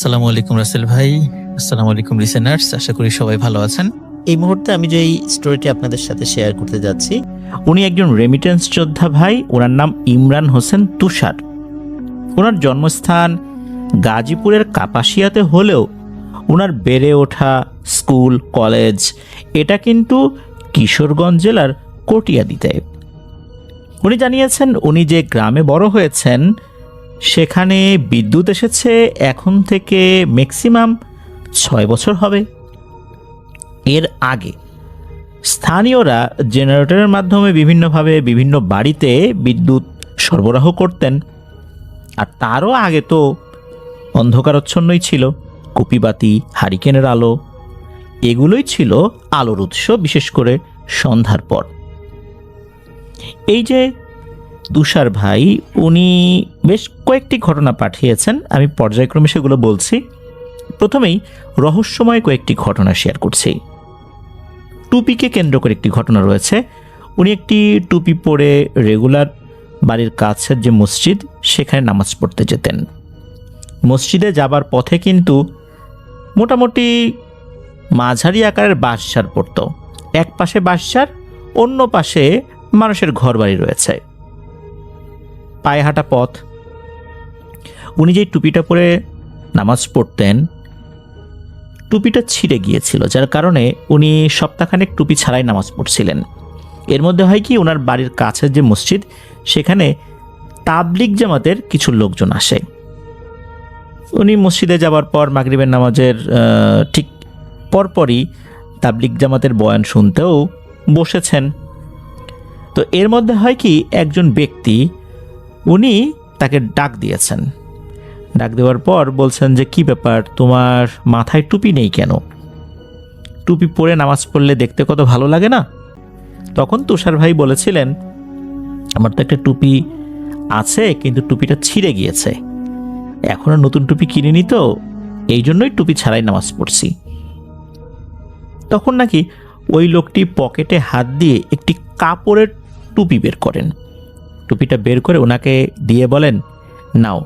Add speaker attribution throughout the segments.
Speaker 1: আসসালামু আলাইকুম রাসেল ভাই। আসসালামু আলাইকুম লিসেনার্স, আশা করি সবাই ভালো আছেন।
Speaker 2: এই মুহূর্তে আমি যে এই স্টোরিটি আপনাদের সাথে শেয়ার করতে যাচ্ছি,
Speaker 3: উনি একজন রেমিটেন্স যোদ্ধা ভাই। ওনার নাম ইমরান হোসেন তুষার। ওনার জন্মস্থান গাজীপুরের কাপাসিয়াতে হলেও ওনার বেড়ে ওঠা স্কুল কলেজ এটা কিন্তু কিশোরগঞ্জ জেলার কটিয়াদীতে। উনি জানিয়েছেন উনি যে গ্রামে বড় হয়েছেন সেখানে বিদ্যুৎ এসেছে এখন থেকে ম্যাক্সিমাম 6 বছর হবে। এর আগে স্থানীয়রা জেনারেটরের মাধ্যমে বিভিন্নভাবে বিভিন্ন বাড়িতে বিদ্যুৎ সরবরাহ করতেন। আর তারও আগে তো অন্ধকারচ্ছন্নই ছিল, কুপিবাতি, হারিকেনের আলো এগুলোই ছিল আলোর উৎস, বিশেষ করে সন্ধ্যার পর। এই যে তুষার ভাই, উনি বেশ কয়েকটি ঘটনা পাঠিয়েছেন, আমি পর্যায়ক্রমে সেগুলো বলছি। প্রথমেই রহস্যময় কয়েকটি ঘটনা শেয়ার করছি। টুপিকে কেন্দ্র করে একটি ঘটনা রয়েছে। উনি একটি টুপি পরে রেগুলার বাড়ির কাছের যে মসজিদ সেখানে নামাজ পড়তে যেতেন। মসজিদে যাবার পথে কিন্তু মোটামুটি মাঝারি আকারের বাঁশঝাড় পড়ত। এক পাশে বাঁশঝাড়, অন্য পাশে মানুষের ঘরবাড়ি রয়েছে, পায়ে হাঁটা পথ। উনি যেই টুপিটা পরে নামাজ পড়তেন টুপিটা ছিঁড়ে গিয়েছিল, যার কারণে উনি সপ্তাহখানেক টুপি ছাড়াই নামাজ পড়ছিলেন। এর মধ্যে হয় কি, ওনার বাড়ির কাছের যে মসজিদ সেখানে তাবলিগ জামাতের কিছু লোকজন আসে। উনি মসজিদে যাওয়ার পর মাগরিবের নামাজের ঠিক পরপরই তাবলিগ জামাতের বয়ান শুনতেও বসেছেন। তো এর মধ্যে হয় কি, একজন ব্যক্তি উনি তাকে ডাক দিয়েছেন। ডাক দেওয়ার পর বলছেন যে, কি ব্যাপার, তোমার মাথায় টুপি নেই কেন? টুপি পরে নামাজ পড়লে দেখতে কত ভালো লাগে না? তখন তুষার ভাই বলেছিলেন, আমার তো একটা টুপি আছে কিন্তু টুপিটা ছিঁড়ে গিয়েছে, এখনো নতুন টুপি কিনিনি, তো এই জন্যই টুপি ছাড়াই নামাজ পড়ছি। তখন নাকি ওই লোকটি পকেটে হাত দিয়ে একটি কাপড়ের টুপি বের করেন। টুপিটা বের করে ওনাকে দিয়ে বলেন, নাও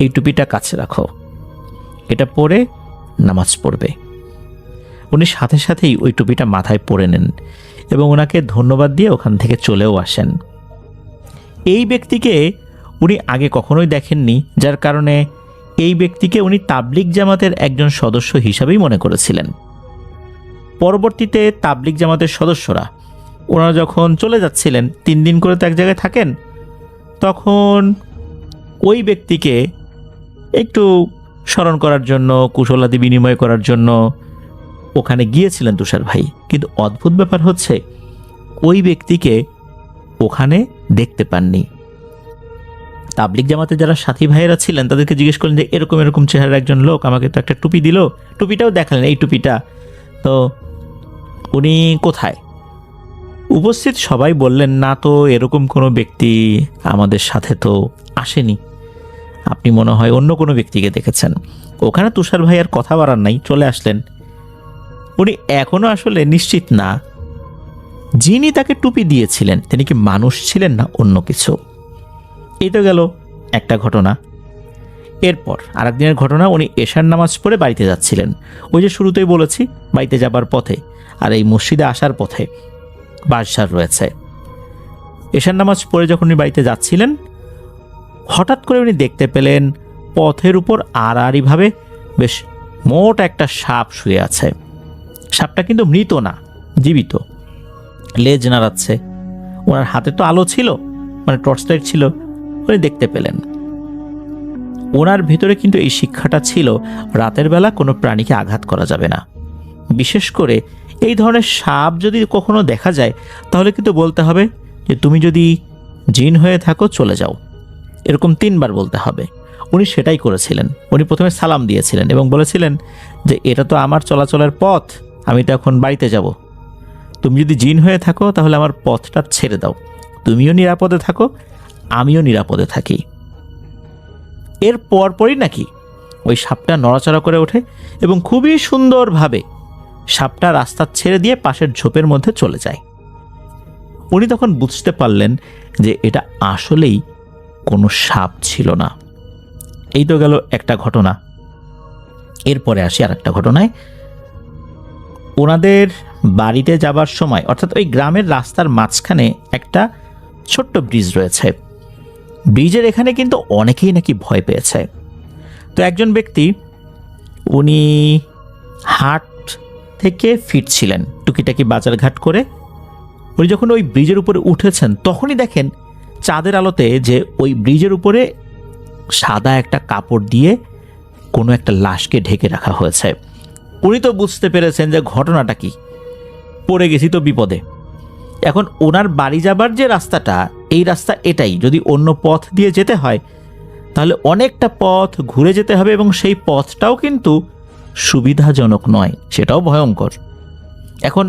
Speaker 3: এই টুপিটা কাছে রাখো, এটা পরে নামাজ পড়বে। উনি সাথে সাথেই ওই টুপিটা মাথায় পরে নেন এবং ওনাকে ধন্যবাদ দিয়ে ওখান থেকে চলেও আসেন। এই ব্যক্তিকে উনি আগে কখনোই দেখেননি, যার কারণে এই ব্যক্তিকে উনি তাবলিগ জামাতের একজন সদস্য হিসাবেই মনে করেছিলেন। পরবর্তীতে তাবলিগ জামাতের সদস্যরা ওনারা যখন চলে যাচ্ছিলেন, 3 দিন করে তো এক জায়গায় থাকেন, তখন ওই ব্যক্তিকে একটু স্মরণ করার জন্য, কুশলাদি বিনিময় করার জন্য ওখানে গিয়েছিলেন তুষার ভাই। কিন্তু অদ্ভুত ব্যাপার হচ্ছে, ওই ব্যক্তিকে ওখানে দেখতে পাননি। তাবলিগ জামাতে যারা সাথী ভাইয়েরা ছিলেন তাদেরকে জিজ্ঞেস করলেন যে, এরকম এরকম চেহারার একজন লোক আমাকে তো একটা টুপি দিল, টুপিটাও দেখালেন, এই টুপিটা, তো উনি কোথায়? উপস্থিত সবাই বললেন, না তো এরকম কোনো ব্যক্তি আমাদের সাথে তো আসেনি, আপনি মনে হয় অন্য কোনো ব্যক্তিকে দেখেছেন। ওখানে তুষার ভাই আর কথা বাড়ার নাই, চলে আসলেন। উনি এখনো আসলে নিশ্চিত না যিনি তাকে টুপি দিয়েছিলেন তিনি কি মানুষ ছিলেন না অন্য কিছু। এই তো গেল একটা ঘটনা। এরপর আরেকদিনের ঘটনা, উনি এশার নামাজ পড়ে বাড়িতে যাচ্ছিলেন। ওই যে শুরুতেই বলেছি, বাড়িতে যাবার পথে আর এই মসজিদে আসার পথে বাঁশঝাড় রয়েছে। এশার নামাজ পড়ে যখন উনি বাড়িতে যাচ্ছিলেন, হঠাৎ করে উনি দেখতে পেলেন পথের উপর আড়াআড়িভাবে বেশ মোটা একটা সাপ শুয়ে আছে। সাপটা কিন্তু মৃত না, জীবিত, লেজ নাড়াচ্ছে। ওনার হাতে তো আলো ছিল, মানে টর্চ লাইট ছিল, উনি দেখতে পেলেন। ওনার ভেতরে কিন্তু এই শিক্ষাটা ছিল, রাতের বেলা কোনো প্রাণীকে আঘাত করা যাবে না। বিশেষ করে এই ধরনের সাপ যদি কখনো দেখা যায় তাহলে কিন্তু বলতে হবে যে, তুমি যদি জিন হয়ে থাকো চলে যাও, এরকম 3 বার বলতে হবে। উনি সেটাই করেছিলেন। উনি প্রথমে সালাম দিয়েছিলেন এবং বলেছিলেন যে, এটা তো আমার চলাচলের পথ, আমি তো এখন বাড়িতে যাব, তুমি যদি জিন হয়ে থাকো তাহলে আমার পথটা ছেড়ে দাও, তুমিও নিরাপদে থাকো, আমিও নিরাপদে থাকি। এর পরপরই নাকি ওই সাপটা নড়াচড়া করে ওঠে এবং খুবই সুন্দরভাবে সাপটা রাস্তা ছেড়ে দিয়ে পাশের ঝোপের মধ্যে চলে যায়। উনি তখন বুঝতে পারলেন যে এটা আসলেই কোনো সাপ ছিল না। এই তো গেল একটা ঘটনা। এরপরে আসি আরেকটা ঘটনায়। ওনাদের বাড়িতে যাবার সময়, অর্থাৎ ওই গ্রামের রাস্তার মাঝখানে একটা ছোট্ট ব্রিজ রয়েছে। ব্রিজের এখানে কিন্তু অনেকেই নাকি ভয় পেয়েছে। তো একজন ব্যক্তি, উনি হাট থেকে ফিরছিলেন টুকিটাকি বাজারঘাট করে। উনি যখন ওই ব্রিজের উপরে উঠেছেন তখনই দেখেন চাঁদের আলোতে যে ওই ব্রিজের উপরে সাদা একটা কাপড় দিয়ে কোনো একটা লাশকে ঢেকে রাখা হয়েছে। উনি তো বুঝতে পেরেছেন যে ঘটনাটা কি, পড়ে গেছি তো বিপদে। এখন ওনার বাড়ি যাবার যে রাস্তাটা, এই রাস্তা এটাই, যদি অন্য পথ দিয়ে যেতে হয় তাহলে অনেকটা পথ ঘুরে যেতে হবে, এবং সেই পথটাও কিন্তু সুবিধাজনক নয়, সেটাও ভয়ঙ্কর। এখন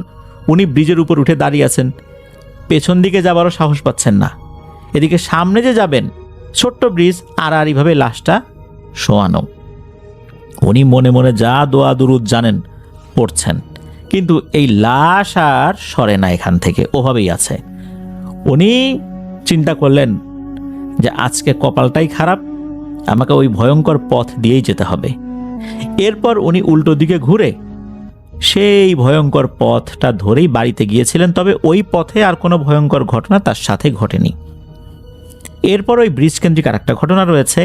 Speaker 3: উনি ব্রিজের উপর উঠে দাঁড়িয়ে আছেন, পেছন দিকে যাবারও সাহস পাচ্ছেন না। এদিকে সামনে যে যাবেন, ছোট্ট ব্রিজ, আড়াআড়িভাবে লাশটা শোয়ানো। উনি মনে মনে যা দোয়া দুরুদ জানেন পড়ছেন, কিন্তু এই লাশ আর সরে না এখান থেকে, ওভাবেই আছে। উনি চিন্তা করলেন যে আজকে কপালটাই খারাপ, আমাকে ওই ভয়ঙ্কর পথ দিয়েই যেতে হবে। এরপর উনি উল্টো দিকে ঘুরে সেই ভয়ঙ্কর পথটা ধরেই বাড়িতে গিয়েছিলেন, তবে ওই পথে আর কোনো ভয়ঙ্কর ঘটনা তার সাথে ঘটেনি। এরপর ওই ব্রিজ কেন্দ্রিক আর একটা ঘটনা রয়েছে।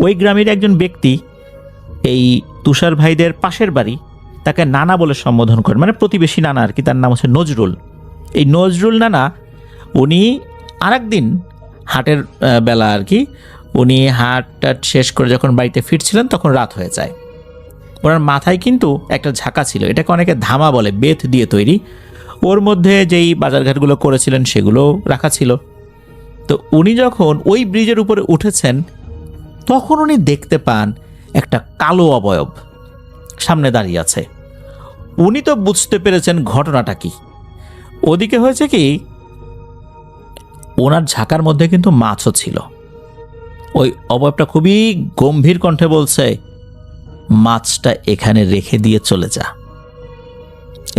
Speaker 3: ওই গ্রামের একজন ব্যক্তি, এই তুষার ভাইদের পাশের বাড়ি, তাকে নানা বলে সম্বোধন করেন, মানে প্রতিবেশী নানা আর কি। তার নাম হচ্ছে নজরুল। এই নজরুল নানা, উনি আরেকদিন হাটের বেলা আর কি, উনি হাট শেষ করে যখন বাড়িতে ফিরছিলেন তখন রাত হয়ে যায়। ওনার মাথায় কিন্তু একটা ঝাঁকা ছিল, এটাকে অনেকে ধামা বলে, বেত দিয়ে তৈরি। ওর মধ্যে যেই বাজারঘাটগুলো করেছিলেন সেগুলো রাখা ছিল। তো উনি যখন ওই ব্রিজের উপরে উঠেছেন তখন উনি দেখতে পান একটা কালো অবয়ব সামনে দাঁড়িয়ে আছে। উনি তো বুঝতে পেরেছেন ঘটনাটা কি। ওদিকে হয়েছে কি, ওনার ঝাঁকার মধ্যে কিন্তু মাছও ছিল। ওই অবয়বটা খুবই গম্ভীর কণ্ঠে বলছে, মাছটা এখানে রেখে দিয়ে চলে যা।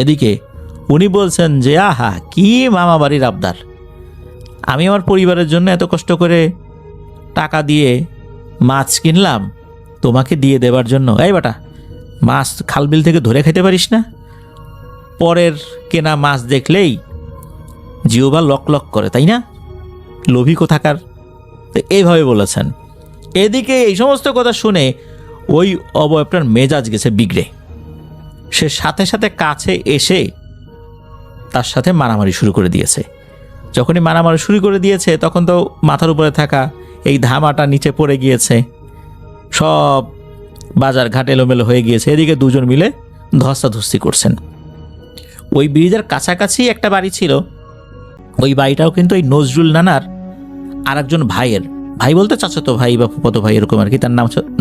Speaker 3: এদিকে উনি বলছেন যে আহা, কি মামা বাড়ির আবদার, আমি আমার পরিবারের জন্য এত কষ্ট করে টাকা দিয়ে মাছ কিনলাম তোমাকে দিয়ে দেবার জন্য। এই বাটা, মাছ খালবিল থেকে ধরে খেতে পারিস না? পরের কেনা মাছ দেখলেই জিওবা লক লক করে, তাই না? লোভী কোথাকার। তো এইভাবে বলেছেন। এদিকে এই সমস্ত কথা শুনে ওই অবয়বটার মেজাজ গেছে বিগড়ে। সে সাথে সাথে কাছে এসে তার সাথে মারামারি শুরু করে দিয়েছে। যখনই মারামারি শুরু করে দিয়েছে তখন তো মাথার উপরে থাকা এই ধামাটা নিচে পড়ে গিয়েছে, সব বাজার ঘাট এলোমেলো হয়ে গিয়েছে। এদিকে দুজন মিলে ধস্তাধস্তি করছেন। ওই ব্রিজের কাছাকাছি একটা বাড়ি ছিল, ওই বাড়িটাও কিন্তু এই নজরুল নানার আর একজন ভাইয়ের, ভাই বলতে চাচাতো ভাই বা ফুফাতো ভাই এরকম আর কি। তার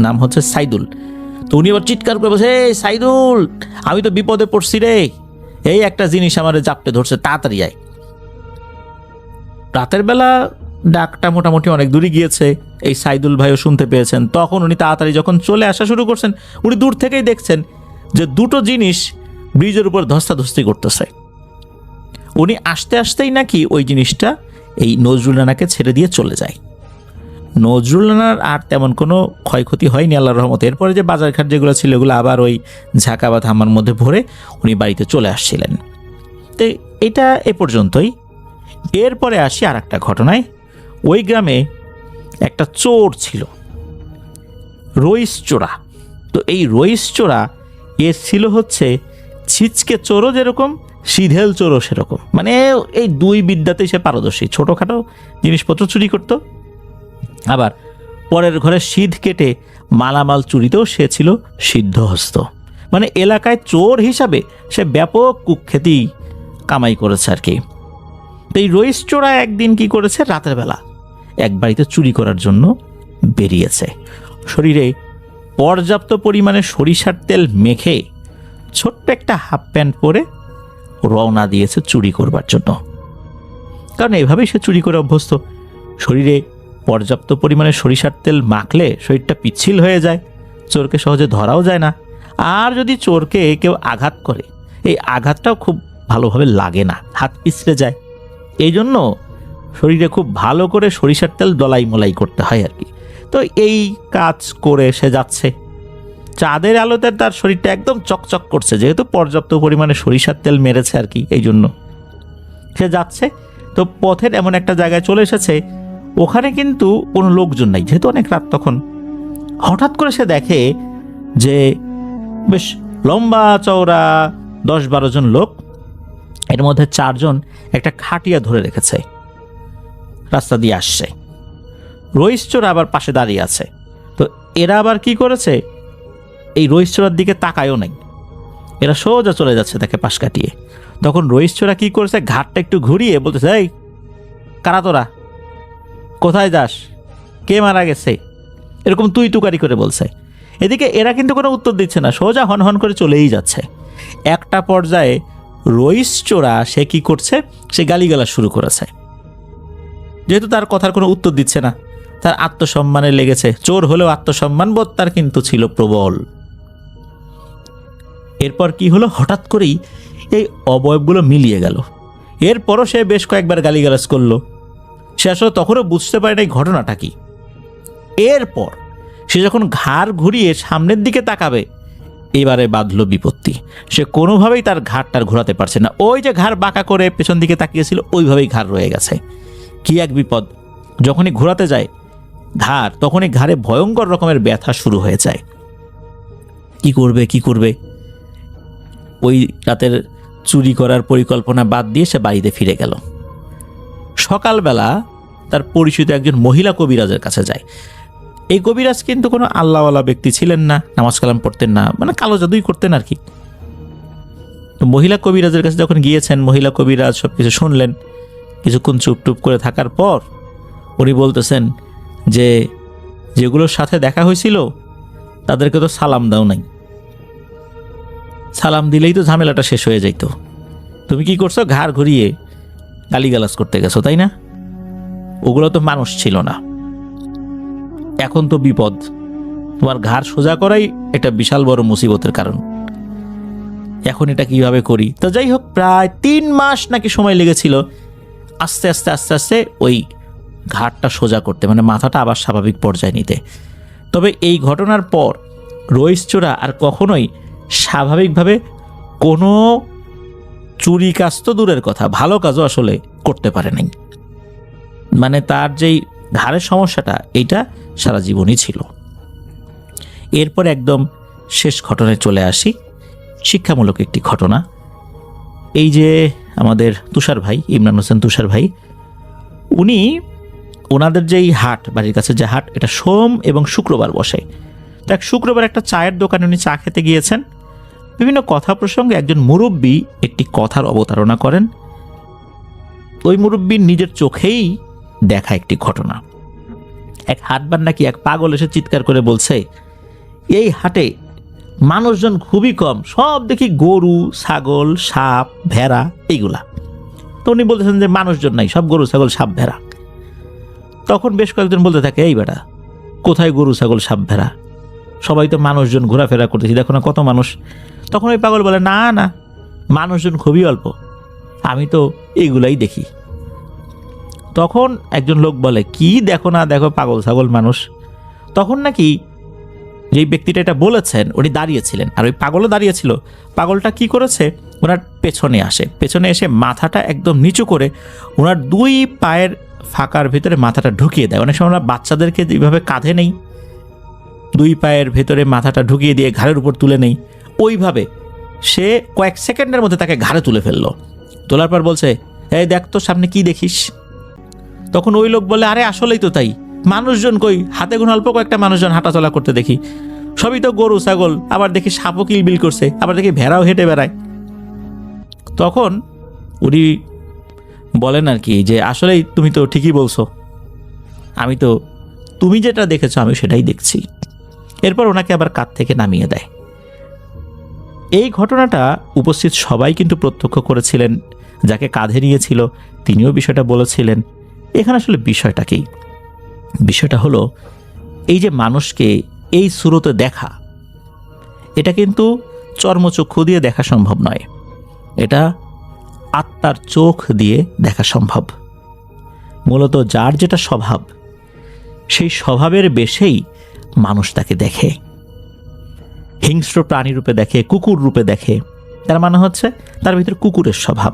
Speaker 3: নাম হচ্ছে সাইদুল। তো উনি আবার চিৎকার করে বলছে, এই সাইদুল, আমি তো বিপদে পড়ছি রে, এই একটা জিনিস আমার জাপটে ধরছে, তাড়াতাড়ি আয়। রাতের বেলা ডাকটা মোটামুটি অনেক দূরে গিয়েছে, এই সাইদুল ভাইও শুনতে পেয়েছেন। তখন উনি তাড়াতাড়ি যখন চলে আসা শুরু করছেন, উনি দূর থেকেই দেখছেন যে দুটো জিনিস ব্রিজের উপর ধস্তাধস্তি করতেছে। উনি আসতে আসতেই নাকি ওই জিনিসটা এই নজরুল নানাকে ছেড়ে দিয়ে চলে যায়। নজরুল নানার আর তেমন কোনো ক্ষয়ক্ষতি হয়নি আল্লাহর রহমতে। এরপরে যে বাজারঘাট যেগুলো ছিল এগুলো আবার ওই ঝাঁকা বা ধামার মধ্যে ভরে উনি বাড়িতে চলে আসছিলেন। তো এটা এ পর্যন্তই। এরপরে আসি আর একটা ঘটনায়। ওই গ্রামে একটা চোর ছিল, রইস চোরা। তো এই রইস চোরা এর ছিল হচ্ছে ছিচকে চোরও যেরকম, সিধেল চোরও সেরকম, মানে এই দুই বিদ্যাতেই সে পারদর্শী। ছোটোখাটো জিনিসপত্র চুরি করত, আবার পরের ঘরে সিধ কেটে মালামাল চুরিতেও সে ছিল সিদ্ধহস্ত। মানে এলাকায় চোর হিসাবে সে ব্যাপক কুখ্যাতি কামাই করেছে আর কি। তো এই রইস চোরা একদিন কি করেছে, রাতের বেলা এক বাড়িতে চুরি করার জন্য বেরিয়েছে। শরীরে পর্যাপ্ত পরিমাণে সরিষার তেল মেখে ছোট্ট একটা হাফ প্যান্ট পরে রওনা দিয়েছে চুরি করবার জন্য। কারণ এইভাবেই সে চুরি করে অভ্যস্ত। শরীরে পর্যাপ্ত পরিমাণে সরিষার তেল মাখলে শরীরটা পিচ্ছিল হয়ে যায়, চোরকে সহজে ধরাও যায় না। আর যদি চোরকে কেউ আঘাত করে, এই আঘাতটাও খুব ভালোভাবে লাগে না, হাত পিছড়ে যায়। এই জন্য শরীরে খুব ভালো করে সরিষার তেল দলাই মলাই করতে হয় আর কি। তো এই কাজ করে সে যাচ্ছে। চাঁদের আলোতে তার শরীরটা একদম চকচক করছে, যেহেতু পর্যাপ্ত পরিমাণে সরিষার তেল মেরেছে আর কি, এই জন্য সে যাচ্ছে। তো পথের এমন একটা জায়গায় চলে এসেছে, ওখানে কিন্তু কোনো লোকজন নাই, যেহেতু অনেক রাত তখন। হঠাৎ করে সে দেখে যে বেশ লম্বা চওড়া 10-12 জন লোক, এর মধ্যে 4 জন একটা খাটিয়া ধরে রেখেছে, রাস্তা দিয়ে আসছে। রইসচোর আবার পাশে দাঁড়িয়ে আছে। তো এরা আবার কি করেছে, এই রইসচোরার দিকে তাকায়ও নাই, এরা সোজা চলে যাচ্ছে তাকে পাশ কাটিয়ে। তখন রইসচোরা কি করেছে, ঘাটটা একটু ঘুরিয়ে বলতেছে, এই কারা তোরা, কোথায় যাস, কে মারা গেছে, এরকম তুই তুকারি করে বলছে। এদিকে এরা কিন্তু কোনো উত্তর দিচ্ছে না, সোজা হন হন করে চলেই যাচ্ছে। একটা পর্যায়ে রইসচোরা সে কি করছে, সে গালিগালাজ শুরু করেছে। যেহেতু তার কথার কোনো উত্তর দিচ্ছে না, তার আত্মসম্মানে লেগেছে, চোর হলেও আত্মসম্মান বোধ তার কিন্তু ছিল প্রবল। এরপর কি হলো, হঠাৎ করেই এই অবয়বগুলো মিলিয়ে গেল। এরপরও সে বেশ কয়েকবার গালিগালাজ করলো। সে আসলে তখনও বুঝতে পারে না এই ঘটনাটা কি। এরপর সে যখন ঘাড় ঘুরিয়ে সামনের দিকে তাকাবে, এবারে বাঁধল বিপত্তি। সে কোনোভাবেই তার ঘাড়টার ঘোরাতে পারছে না। ওই যে ঘাড় বাঁকা করে পেছন দিকে তাকিয়েছিল, ওইভাবেই ঘাড় রয়ে গেছে। কি এক বিপদ! যখনই ঘোরাতে যায় ঘাড়, তখনই ঘাড়ে ভয়ঙ্কর রকমের ব্যথা শুরু হয়ে যায়। কি করবে? ওই রাতের চুরি করার পরিকল্পনা বাদ দিয়ে সে বাড়িতে ফিরে গেল। সকালবেলা তার পরিচিত একজন মহিলা কবিরাজের কাছে যায়। এই কবিরাজ কিন্তু কোনো আল্লাহওয়ালা ব্যক্তি ছিলেন না, নামাজ কালাম পড়তেন না, মানে কালো জাদুই করতেন আর কি। তো মহিলা কবিরাজের কাছে যখন গিয়েছেন, মহিলা কবিরাজ সব কিছু শুনলেন। কিছুক্ষণ চুপটুপ করে থাকার পর উনি বলতেছেন যে যেগুলোর সাথে দেখা হয়েছিল তাদেরকে তো সালাম দাও নাই, সালাম দিলেই তো ঝামেলাটা শেষ হয়ে যাইতো। তুমি কি করছো, ঘাড় ঘুরিয়ে গালিগালাজ করতে গেছো, তাই না? ওগুলো তো মানুষ ছিল না। এখন তো বিপদ, তোমার ঘাড় সোজা করাই একটা বিশাল বড় মুসিবতের কারণ। এখন এটা কিভাবে করি? তো যাই হোক, প্রায় 3 মাস নাকি সময় লেগেছিল আস্তে আস্তে আস্তে আস্তে ওই ঘাড়টা সোজা করতে, মানে মাথাটা আবার স্বাভাবিক পর্যায়ে নিতে। তবে এই ঘটনার পর রইসচোরা আর কখনোই স্বাভাবিকভাবে কোনো চুরি কাজ তো দূরের কথা, ভালো কাজও আসলে করতে পারে নাই। মানে তার যেই ঘাড়ের সমস্যাটা, এইটা সারা জীবনই ছিল। এরপর একদম শেষ ঘটনায় চলে আসি, শিক্ষামূলক একটি ঘটনা। এই যে আমাদের তুষার ভাই, ইমরান হোসেন তুষার ভাই, উনি ওনাদের যেই হাট, বাড়ির কাছে যে হাট, এটা সোম এবং শুক্রবার বসে। তো এক শুক্রবার একটা চায়ের দোকানে উনি চা খেতে গিয়েছেন। বিভিন্ন কথা প্রসঙ্গে একজন মুরব্বী একটি কথার অবতারণা করেন। ওই মুরব্বীর নিজের চোখেই দেখা একটি ঘটনা। এক হাটবার নাকি এক পাগল এসে চিৎকার করে বলছে, এই হাটে মানুষজন খুবই কম, সব দেখি গরু, ছাগল, সাপ, ভেড়া এইগুলা। তো উনি বলতেছেন যে মানুষজন নাই, সব গরু, ছাগল, সাপ, ভেড়া। তখন বেশ কয়েকজন বলতে থাকে, এই বেটা, কোথায় গরু, ছাগল, সাপ, ভেড়া? সবাই তো মানুষজন ঘোরাফেরা করতেছি, দেখো না কত মানুষ। তখন ওই পাগল বলে, না না, মানুষজন খুবই অল্প, আমি তো এইগুলাই দেখি। তখন একজন লোক বলে, কি দেখো না দেখো, পাগল ছাগল মানুষ। তখন নাকি যেই ব্যক্তিটা এটা বলেছেন উনি দাঁড়িয়েছিলেন, আর ওই পাগলও দাঁড়িয়েছিল। পাগলটা কি করেছে, ওনার পেছনে আসে, পেছনে এসে মাথাটা একদম নিচু করে ওনার 2 পায়ের ফাঁকার ভেতরে মাথাটা ঢুকিয়ে দেয়। অনেক সময় আমরা বাচ্চাদেরকে এইভাবে কাঁধে নেই, 2 পায়ের ভেতরে মাথাটা ঢুকিয়ে দিয়ে ঘাড়ের উপর তুলে নেই, ওইভাবে সে কয়েক সেকেন্ডের মধ্যে তাকে ঘাড়ে তুলে ফেললো। তোলার পর বলছে, এই দেখ তো সামনে কি দেখিস? তখন ওই লোক বলে, আরে আসলেই তো তাই, মানুষজন কই, হাতে গোনা অল্প কয়েকটা মানুষজন হাঁটাচলা করতে দেখি, সবই তো গরু, ছাগল, আবার দেখি সাপও কিলবিল করছে, আবার দেখি ভেড়াও হেঁটে বেড়ায়। তখন উনি বলেন আর কি, যে আসলেই তুমি তো ঠিকই বলছো, আমি তো তুমি যেটা দেখেছো আমি সেটাই দেখছি। এরপর ওনাকে আবার কাঁধ থেকে নামিয়ে দেয়। এই ঘটনাটা উপস্থিত সবাই কিন্তু প্রত্যক্ষ করেছিলেন। যাকে কাঁধে নিয়েছিল তিনিও বিষয়টা বলেছিলেন। এখানে আসলে বিষয়টা কি? বিষয়টা হলো, এই যে মানুষকে এই সুরতে দেখা, এটা কিন্তু চর্মচক্ষু দিয়ে দেখা সম্ভব নয়, এটা আত্মার চোখ দিয়ে দেখা সম্ভব। মূলত যার যেটা স্বভাব, সেই স্বভাবের বেশেই মানুষ তাকে দেখে। হিংস্র প্রাণী রূপে দেখে, কুকুর রূপে দেখে, তার মানে হচ্ছে তার ভিতরে কুকুরের স্বভাব।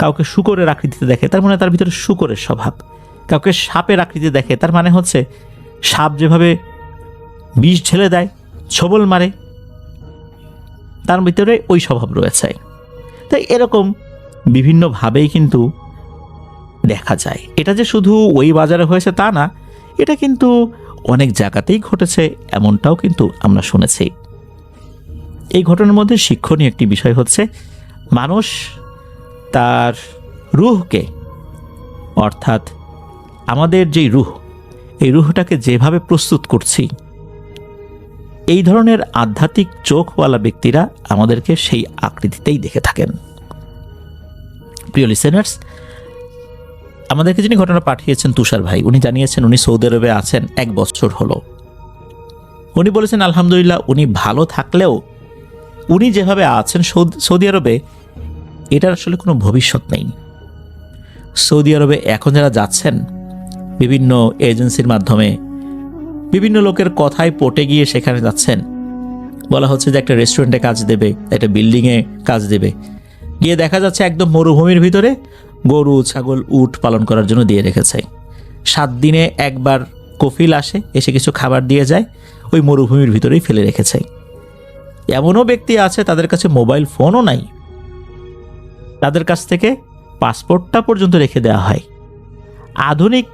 Speaker 3: কাউকে শূকরের আকৃতিতে দেখে, তার মানে তার ভিতরে শূকরের স্বভাব। কাউকে সাপের আকৃতি দেখে, তার মানে হচ্ছে সাপ যেভাবে বিষ ঢেলে দেয়, ছবল মারে, তার ভিতরে ওই স্বভাব রয়েছে। তাই এরকম বিভিন্নভাবেই কিন্তু দেখা যায়। এটা যে শুধু ওই বাজারে হয়েছে তা না, এটা কিন্তু অনেক জায়গাতেই ঘটেছে, এমনটাও কিন্তু আমরা শুনেছি। এই ঘটনার মধ্যে শিক্ষণীয় একটি বিষয় হচ্ছে, মানুষ তার রুহকে, অর্থাৎ আমাদের যেই রুহ, এই রুহটাকে যেভাবে প্রস্তুত করছি, এই ধরনের আধ্যাত্মিক চোখওয়ালা ব্যক্তিরা আমাদেরকে সেই আকৃতিতেই দেখে থাকেন। প্রিয় লিসেনার্স, আমাদেরকে যিনি ঘটনা পাঠিয়েছেন তুষার ভাই, উনি জানিয়েছেন উনি সৌদি আরবে আছেন 1 বছর হলো। উনি বলেছেন আলহামদুলিল্লাহ উনি ভালো থাকলেও উনি যেভাবে আছেন সৌদি আরবে, এটার আসলে কোনো ভবিষ্যৎ নেই। সৌদি আরবে এখন যারা যাচ্ছেন বিভিন্ন এজেন্সির মাধ্যমে, বিভিন্ন লোকের কথায় পটে গিয়ে সেখানে যাচ্ছেন, বলা হচ্ছে যে একটা রেস্টুরেন্টে কাজ দেবে, একটা বিল্ডিংয়ে কাজ দেবে, গিয়ে দেখা যাচ্ছে একদম মরুভূমির ভিতরে গরু, ছাগল, উট পালন করার জন্য দিয়ে রেখেছে। 7 দিনে একবার কফিল আসে, এসে কিছু খাবার দিয়ে যায়, ওই মরুভূমির ভিতরেই ফেলে রেখেছে। এমনও ব্যক্তি আছে তাদের কাছে মোবাইল ফোনও নাই, তাদের কাছ থেকে পাসপোর্টটা পর্যন্ত রেখে দেওয়া হয়। আধুনিক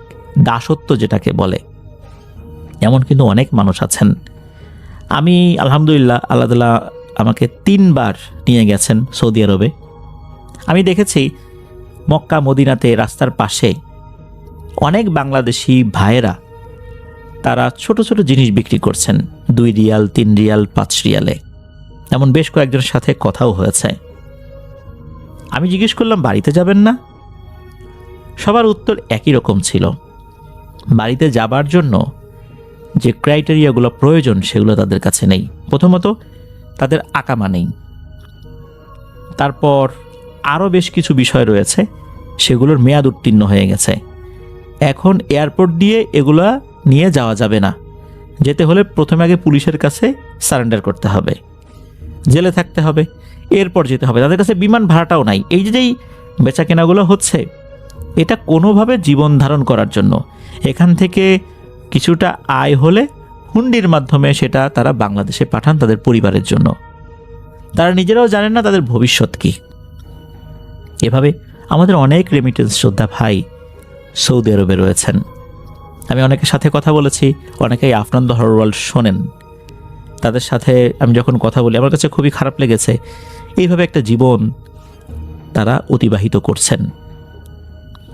Speaker 3: দাসত্ব যেটাকে বলে, এমন কিন্তু অনেক মানুষ আছেন। আমি আলহামদুলিল্লাহ, আল্লাহ তাআলা আমাকে 3 বার নিয়ে গেছেন সৌদি আরবে। আমি দেখেছি মক্কা মদিনাতে রাস্তার পাশে অনেক বাংলাদেশি ভাইয়েরা তারা ছোট ছোট জিনিস বিক্রি করছেন, 2 রিয়াল, 3 রিয়াল, 5 রিয়ালে। এমন বেশ কয়েকজনের সাথে কথাও হয়েছে। আমি জিজ্ঞেস করলাম, বাড়িতে যাবেন না? সবার উত্তর একই রকম ছিল, বাড়িতে যাবার জন্য যে ক্রাইটেরিয়াগুলো প্রয়োজন সেগুলো তাদের কাছে নেই। প্রথমত তাদের আকামা নেই, তারপর আরও বেশ কিছু বিষয় রয়েছে, সেগুলোর মেয়াদ উত্তীর্ণ হয়ে গেছে। এখন এয়ারপোর্ট দিয়ে এগুলা নিয়ে যাওয়া যাবে না, যেতে হলে প্রথমে আগে পুলিশের কাছে সারেন্ডার করতে হবে, জেলে থাকতে হবে, এরপর যেতে হবে। তাদের কাছে বিমান ভাড়াটাও নাই। এই যেই বেচা কেনাগুলো হচ্ছে, এটা কোনোভাবে জীবন ধারণ করার জন্য, এখান থেকে কিছুটা আয় হলে হুন্ডির মাধ্যমে সেটা তারা বাংলাদেশে পাঠান তাদের পরিবারের জন্য। তারা নিজেরাও জানেন না তাদের ভবিষ্যৎ কী। এভাবে আমাদের অনেক রেমিটেন্স যোদ্ধা ভাই সৌদি আরবে রয়েছেন। আমি অনেকের সাথে কথা বলেছি, অনেকেই আফনান দ্য হরর ওয়ার্ল্ড শোনেন। তাদের সাথে আমি যখন কথা বলি, আমার কাছে খুবই খারাপ লেগেছে। এইভাবে একটা জীবন তারা অতিবাহিত করছেন।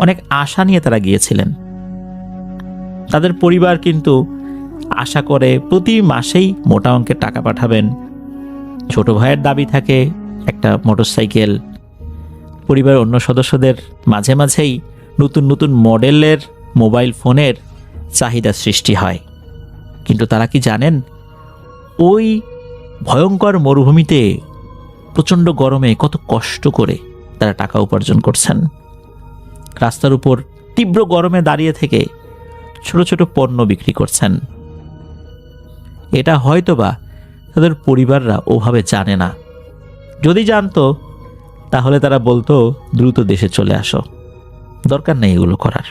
Speaker 3: অনেক আশা নিয়ে তারা গিয়েছিলেন। তাদের পরিবার কিন্তু আশা করে প্রতি মাসেই মোটা অঙ্কের টাকা পাঠাবেন। ছোট ভাইয়ের দাবি থাকে একটা মোটরসাইকেল। পরিবারের অন্য সদস্যদের মাঝে মাঝেই নতুন নতুন মডেলের মোবাইল ফোনের চাহিদা সৃষ্টি হয়। কিন্তু তারা কি জানেন, ওই ভয়ঙ্কর মরুভূমিতে প্রচণ্ড গরমে কত কষ্ট করে তারা টাকা উপার্জন করছেন। রাস্তার উপর তীব্র গরমে দাঁড়িয়ে থেকে ছোট ছোট পণ্য বিক্রি করছেন। এটা হয়তোবা তাদের পরিবাররা ওভাবে জানে না। যদি জানতো তাহলে তারা বলতো দ্রুত দেশে চলে আসো, দরকার নেই এগুলো করার।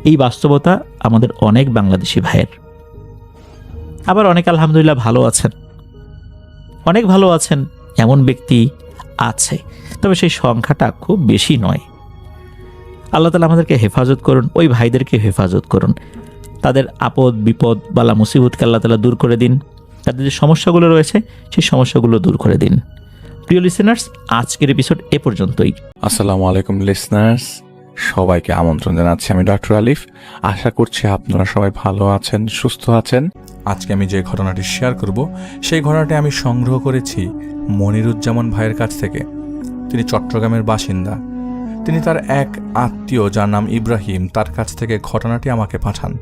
Speaker 3: এই বাস্তবতা আমাদের অনেক বাংলাদেশি ভাইয়ের। আবার অনেক আলহামদুলিল্লাহ ভালো আছেন, অনেক ভালো আছেন, এমন ব্যক্তি আছে, তবে সেই সংখ্যাটা খুব বেশি নয়। আল্লাহ তাআলা আমাদেরকে হেফাজত করুন, ওই ভাইদেরকে হেফাজত করুন। তাদের আপদ বিপদ বালা মুসিবতকে আল্লাহ তাআলা দূর করে দিন। তাদের যে সমস্যাগুলো রয়েছে সেই সমস্যাগুলো দূর করে দিন। প্রিয় লিসেনার্স, আজকের এপিসোড এ পর্যন্তই।
Speaker 4: আসসালামু আলাইকুম লিসনার্স, সবাইকে আমন্ত্রণ জানাচ্ছি। আমি ডক্টর আলিফ। আশা করছি আপনারা সবাই ভালো আছেন, সুস্থ আছেন। আজকে আমি যে ঘটনাটি শেয়ার করব, সেই ঘটনাটি আমি সংগ্রহ করেছি মনিরুজ্জামান ভাইয়ের কাছ থেকে। তিনি চট্টগ্রামের বাসিন্দা। তিনি তার এক আত্মীয়, যার নাম ইব্রাহিম, তার কাছ থেকে ঘটনাটি আমাকে পাঠান।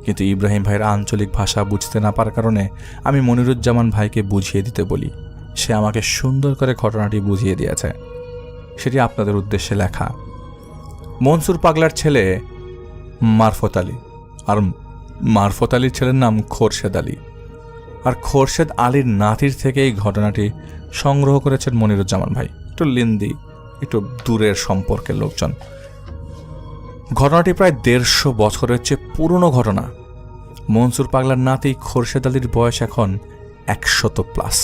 Speaker 4: কিন্তু ইব্রাহিম ভাইয়ের আঞ্চলিক ভাষা বুঝতে না পারার কারণে আমি মনিরুজ্জামান ভাইকে বুঝিয়ে দিতে বলি। সে আমাকে সুন্দর করে ঘটনাটি বুঝিয়ে দিয়েছে। সেটি আপনাদের উদ্দেশ্যে লেখা। মনসুর পাগলার ছেলে মারফত আলী, আর মারফত আলীর ছেলের নাম খোরশেদ আলী। আর খোরশেদ আলীর নাতির থেকে এই ঘটনাটি সংগ্রহ করেছেন মনিরুজ্জামান ভাই। একটু লিন্দি, একটু দূরের সম্পর্কের লোকজন। ঘটনাটি প্রায় 150 বছরের চেয়ে পুরনো ঘটনা। মনসুর পাগলার নাতি খোরশেদ আলীর বয়স এখন 100+।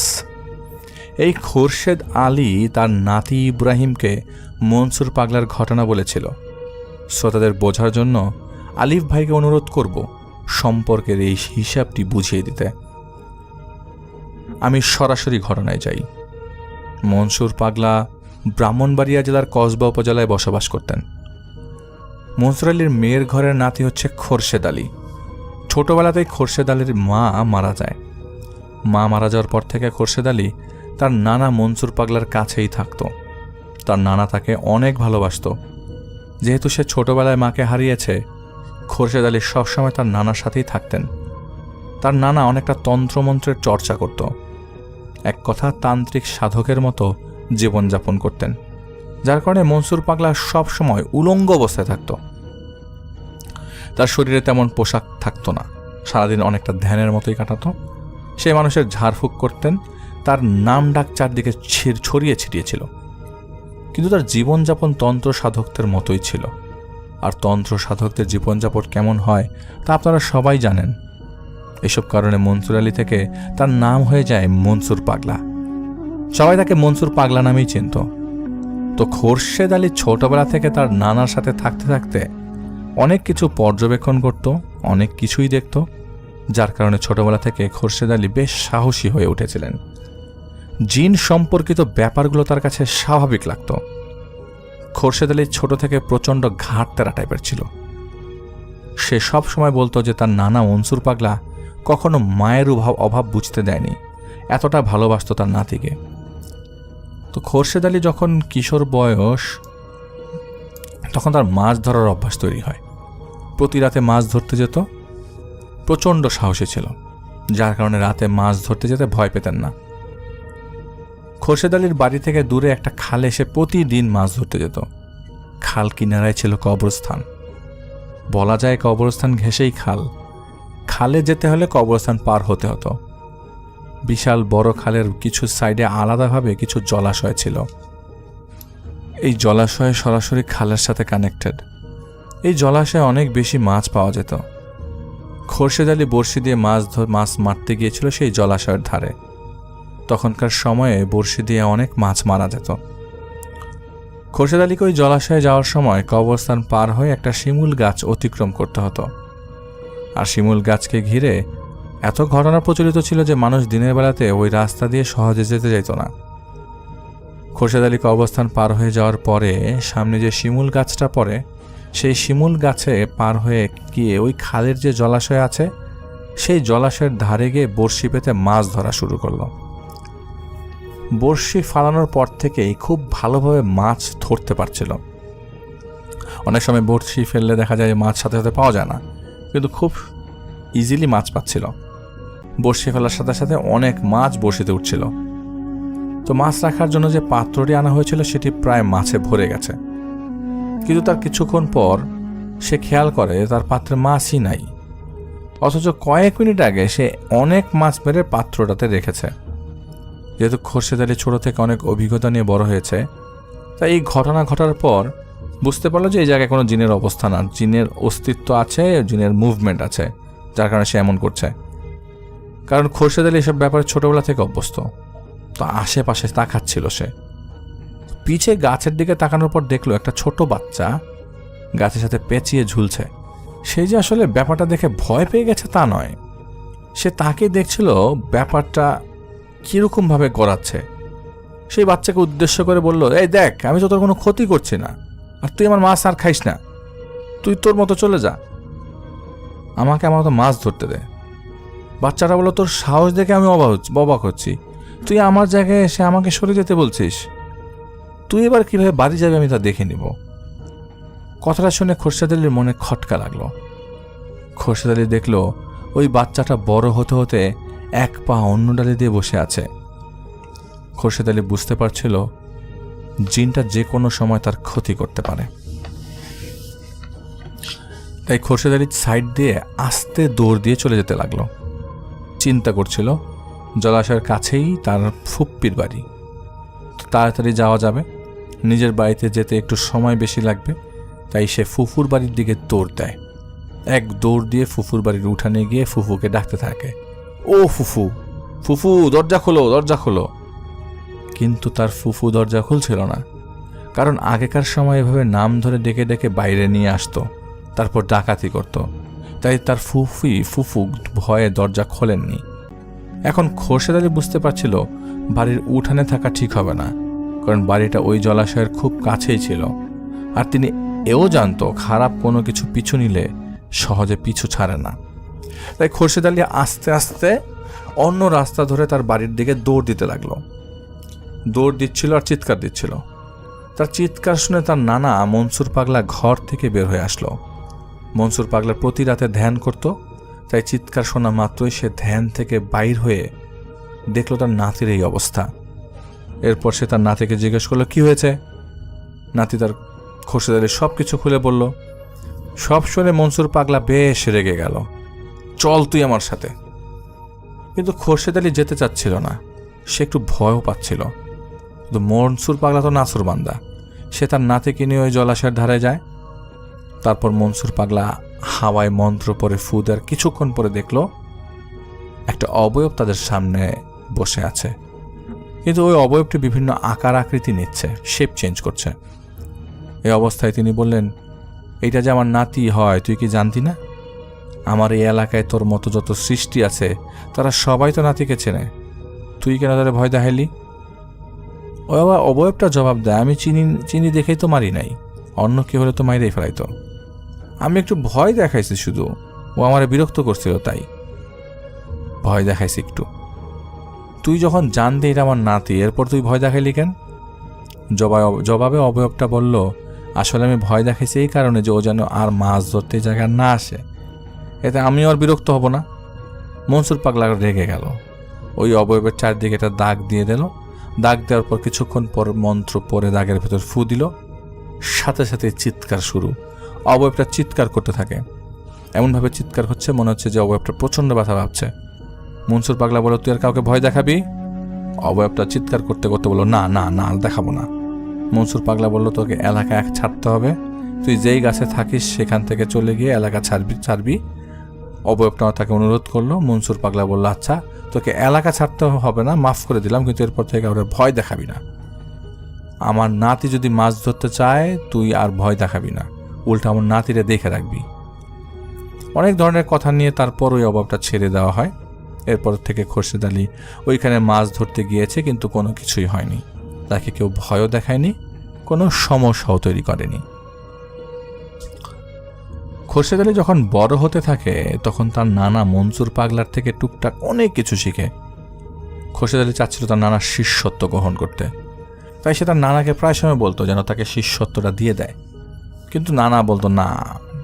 Speaker 4: এই খোরশেদ আলী তার নাতি ইব্রাহিমকে মনসুর পাগলার ঘটনা বলেছিল। শ্রোতাদের বোঝার জন্য আলিফ ভাইকে অনুরোধ করব সম্পর্কের এই হিসাবটি বুঝিয়ে দিতে। আমি সরাসরি ঘটনায় যাই। মনসুর পাগলা ব্রাহ্মণবাড়িয়া জেলার কসবা উপজেলায় বসবাস করতেন। মনসুর আলীর মেয়ের ঘরের নাতি হচ্ছে খোরশেদ আলী। ছোটবেলাতেই খোরশেদ আলীর মা মারা যায়। মা মারা যাওয়ার পর থেকে খোরশেদ আলী তার নানা মনসুর পাগলার কাছেই থাকত। তার নানা তাকে অনেক ভালোবাসত। যেহেতু সে ছোটবেলায় মাকে হারিয়েছে, খোরশেদ আলী সবসময় তার নানার সাথেই থাকতেন। তার নানা অনেকটা তন্ত্রমন্ত্রের চর্চা করত। এক কথা তান্ত্রিক সাধকের মতো জীবনযাপন করতেন, যার কারণে মনসুর পাগলা সবসময় উলঙ্গ অবস্থায় থাকত। তার শরীরে তেমন পোশাক থাকতো না, সারাদিন অনেকটা ধ্যানের মতোই কাটাতো। সে মানুষের ঝাড়ফুঁক করতেন, তার নাম ডাক চারদিকে ছড়িয়ে ছিটিয়ে ছিল। কিন্তু তার জীবনযাপন তন্ত্র সাধকদের মতোই ছিল। আর তন্ত্র সাধকদের জীবনযাপন কেমন হয় তা আপনারা সবাই জানেন। এসব কারণে মনসুর আলী থেকে তার নাম হয়ে যায় মনসুর পাগলা। সবাই তাকে মনসুর পাগলা নামেই চিনত। তো খোরশেদ আলী ছোটবেলা থেকে তার নানার সাথে থাকতে থাকতে অনেক কিছু পর্যবেক্ষণ করত, অনেক কিছুই দেখত, যার কারণে ছোটবেলা থেকে খোরশেদ আলী বেশ সাহসী হয়ে উঠেছিলেন। জিন সম্পর্কিত ব্যাপারগুলো তার কাছে স্বাভাবিক লাগত। খোরশেদ আলী ছোট থেকে প্রচণ্ড ঘাটতেরা টাইপের ছিল। সে সব সময় বলতো যে তার নানা মনসুর পাগলা কখনো মায়ের অভাব বুঝতে দেয়নি, এতটা ভালোবাসত তার নাতিকে। তো খোরশেদ আলী যখন কিশোর বয়স, তখন তার মাছ ধরার অভ্যাস তৈরি হয়। প্রতি রাতে মাছ ধরতে যেত। প্রচণ্ড সাহসী ছিল, যার কারণে রাতে মাছ ধরতে যেতে ভয় পেতেন না। খোরশেদ আলীর বাড়ি থেকে দূরে একটা খালে এসে প্রতিদিন মাছ ধরতে যেত। খাল কিনারায় ছিল কবরস্থান। বলা যায় কবরস্থান ঘেঁষেই খাল। খালে যেতে হলে কবরস্থান পার হতে হতো। বিশাল বড় খালের কিছু সাইডে আলাদাভাবে কিছু জলাশয় ছিল। এই জলাশয় সরাসরি খালের সাথে কানেক্টেড। এই জলাশয়ে অনেক বেশি মাছ পাওয়া যেত। খোরশেদ আলী বড়শি দিয়ে মাছ মারতে গিয়েছিল সেই জলাশয়ের ধারে। তখনকার সময়ে বড়শি দিয়ে অনেক মাছ মারা যেত। খোরশেদ আলীকে ওই জলাশয়ে যাওয়ার সময় কবরস্থান পার হয়ে একটা শিমুল গাছ অতিক্রম করতে হতো। আর শিমুল গাছকে ঘিরে এত ঘটনা প্রচলিত ছিল যে মানুষ দিনের বেলাতে ওই রাস্তা দিয়ে সহজে যেতে যেত না। খোরশেদ আলী কবরস্থান পার হয়ে যাওয়ার পরে সামনে যে শিমুল গাছটা পড়ে, সেই শিমুল গাছে পার হয়ে গিয়ে ওই খালের যে জলাশয় আছে, সেই জলাশয়ের ধারে গিয়ে বড়শি পেতে মাছ ধরা শুরু করলো। বড়শি ফালানোর পর থেকেই খুব ভালোভাবে মাছ ধরতে পারছিল। অনেক সময় বড়শি ফেললে দেখা যায় মাছ সাথে সাথে পাওয়া যায় না, কিন্তু খুব ইজিলি মাছ পাচ্ছিল। বড়শি ফেলার সাথে সাথে অনেক মাছ বড়শিতে উঠছিল। তো মাছ রাখার জন্য যে পাত্রটি আনা হয়েছিল সেটি প্রায় মাছে ভরে গেছে। কিন্তু তার কিছুক্ষণ পর সে খেয়াল করে তার পাত্রে মাছই নাই, অথচ কয়েক মিনিট আগে সে অনেক মাছ মেরে পাত্রটাতে রেখেছে। যেহেতু খোরশেদ আলী ছোট থেকে অনেক অভিজ্ঞতা নিয়ে বড় হয়েছে, তাই এই ঘটনা ঘটার পর বুঝতে পারলো যে এই জায়গায় কোনো জিনের অবস্থান আর জিনের অস্তিত্ব আছে, জিনের মুভমেন্ট আছে, যার কারণে সে এমন করছে। কারণ খোরশেদ আলী এসব ব্যাপারে ছোটবেলা থেকে অভ্যস্ত। তো আশেপাশে তাকাচ্ছিল সে। পিছে গাছের দিকে তাকানোর পর দেখলো একটা ছোট বাচ্চা গাছের সাথে পেঁচিয়ে ঝুলছে। সে যে আসলে ব্যাপারটা দেখে ভয় পেয়ে গেছে তা নয়, সে তাকে দেখছিল ব্যাপারটা কিরকমভাবে গড়াচ্ছে। সেই বাচ্চাকে উদ্দেশ্য করে বলল, এই দেখ, আমি তো তোর কোনো ক্ষতি করছি না, আর তুই আমার মাছ আর খাইস না, তুই তোর মতো চলে যা, আমাকে আমার মতো মাছ ধরতে দে। বাচ্চাটা বলল, তোর সাহস দেখে আমি অবাক হচ্ছি, তুই আমার জায়গায় এসে আমাকে সরে যেতে বলছিস, তুই এবার কিভাবে বাড়ি যাবে আমি তা দেখে নিব। কথাটা শুনে খোরশেদ আলীর মনে খটকা লাগলো। খোরশেদ আলী দেখলো ওই বাচ্চাটা বড় হতে হতে এক পা অন্য ডালে দিয়ে বসে আছে। খোরশেদ আলী বুঝতে পারছিল জিনটা যে কোনো সময় তার ক্ষতি করতে পারে। তাই খোরশেদ আলী সাইড দিয়ে আস্তে দৌড় দিয়ে চলে যেতে লাগলো। চিন্তা করছিল জলাশয়ের কাছেই তার ফুপ্পির বাড়ি। তো তাড়াতাড়ি যাওয়া যাবে, নিজের বাড়িতে যেতে একটু সময় বেশি লাগবে, তাই সে ফুফুর বাড়ির দিকে দৌড় দেয়। এক দৌড় দিয়ে ফুফুর বাড়ির উঠানে গিয়ে ফুফুকে ডাকতে থাকে, ও ফুফু, ফুফু দরজা খোলো, দরজা খোলো। কিন্তু তার ফুফু দরজা খুলছিল না, কারণ আগেকার সময় এভাবে নাম ধরে ডেকে ডেকে বাইরে নিয়ে আসতো, তারপর ডাকাতি করত। তাই তার ফুফু ভয়ে দরজা খোলেননি। এখন খোরশেদ আলী বুঝতে পারছিল বাড়ির উঠানে থাকা ঠিক হবে না, কারণ বাড়িটা ওই জলাশয়ের খুব কাছেই ছিল। আর তিনি এও জানতো খারাপ কোনো কিছু পিছু নিলে সহজে পিছু ছাড়ে না। তাই খোরশেদ আলী আস্তে আস্তে অন্য রাস্তা ধরে তার বাড়ির দিকে দৌড় দিতে লাগলো। দৌড় দিচ্ছিল আর চিৎকার দিচ্ছিল। তার চিৎকার শুনে তার নানা মনসুর পাগলা ঘর থেকে বের হয়ে আসলো। মনসুর পাগলা প্রতি রাতে ধ্যান করত, তাই চিৎকার শোনা মাত্রই সে ধ্যান থেকে বাইর হয়ে দেখলো তার নাতির এই অবস্থা। এরপর সে তার নাতিকে জিজ্ঞেস করলো কি হয়েছে। নাতি তার খোরশেদ আলী সব কিছু খুলে বলল। সব শুনে মনসুর পাগলা বেশ রেগে গেল, চল তুই আমার সাথে। কিন্তু খোরশেদ আলী যেতে চাচ্ছিল না, সে একটু ভয়ও পাচ্ছিল। কিন্তু মনসুর পাগলা তো নাসুর বান্দা, সে তার নাতিকে নিয়ে ওই জলাশয়ের ধারে যায়। তারপর মনসুর পাগলা হাওয়ায় মন্ত্র পরে ফু দেওয়ার কিছুক্ষণ পরে দেখল একটা অবয়ব তাদের সামনে বসে আছে, কিন্তু ওই অবয়বটি বিভিন্ন আকার আকৃতি নিচ্ছে, শেপ চেঞ্জ করছে। এই অবস্থায় তিনি বললেন, এইটা যে আমার নাতি হয় তুই কি জানতি না? আমার এই এলাকায় তোর মতো যত সৃষ্টি আছে তারা সবাই তো নাতিকে চেনে, তুই কেন তাদের ভয় দেখাইলি? ওই আবার অবয়বটা জবাব দেয়, আমি চিনি দেখেই তো মারি নাই, অন্য কেউ হলে তো মাইরেই ফেলাইতো। আমি একটু ভয় দেখাইছি শুধু, ও আমার বিরক্ত করছিল তাই ভয় দেখাইছি একটু। তুই যখন জানতে এটা আমার নাতি, এরপর তুই ভয় দেখাইলি কেন? জবাবে অবয়বটা বলল, আসলে আমি ভয় দেখাইছি এই কারণে যে ও যেন আর মাছ ধরতে জায়গা না আসে, এতে আমিও আর বিরক্ত হব না। মনসুর পাগলা রেগে গেল, ওই অবয়বের চারদিকে একটা দাগ দিয়ে দিল। দাগ দেওয়ার পর কিছুক্ষণ পর মন্ত্র পরে দাগের ভেতর ফু দিল, সাথে সাথে চিৎকার শুরু। অবয়বটা চিৎকার করতে থাকে, এমনভাবে চিৎকার হচ্ছে মনে হচ্ছে যে অবয়বটা প্রচণ্ড ব্যথা ভাবছে। মনসুর পাগলা বলল, তুই আর কাউকে ভয় দেখাবি? অবয়বটা চিৎকার করতে করতে বলল, না না না দেখাবো না। মনসুর পাগলা বলল, তোকে এলাকা ছাড়তে হবে, তুই যেই গাছে থাকিস সেখান থেকে চলে গিয়ে এলাকা ছাড়বি। অবয়বটা তাকে অনুরোধ করলো। মনসুর পাগলা বলল, আচ্ছা তোকে এলাকা ছাড়তে হবে না, মাফ করে দিলাম, কিন্তু এরপর থেকে ওরা ভয় দেখাবি না। আমার নাতি যদি মাছ ধরতে চায় তুই আর ভয় দেখাবি না, উল্টা আমার নাতিরে দেখে রাখবি। অনেক ধরনের কথা নিয়ে তারপর ওই অভাবটা ছেড়ে দেওয়া হয়। এরপর থেকে খোরশেদ আলী ওইখানে মাছ ধরতে গিয়েছে, কিন্তু কোনো কিছুই হয়নি, তাকে কেউ ভয়ও দেখায়নি, কোনো সমস্যাও তৈরি করেনি। খোরশেদ আলী যখন বড় হতে থাকে তখন তার নানা মনসুর পাগলার থেকে টুকটাক অনেক কিছু শিখে। খোরশেদ আলী চাচ্ছিল তার নানার শিষ্যত্ব গ্রহণ করতে, তাই সে তার নানাকে প্রায় সময় বলতো যেন তাকে শিষ্যত্বটা দিয়ে দেয়, কিন্তু নানা বলতো না,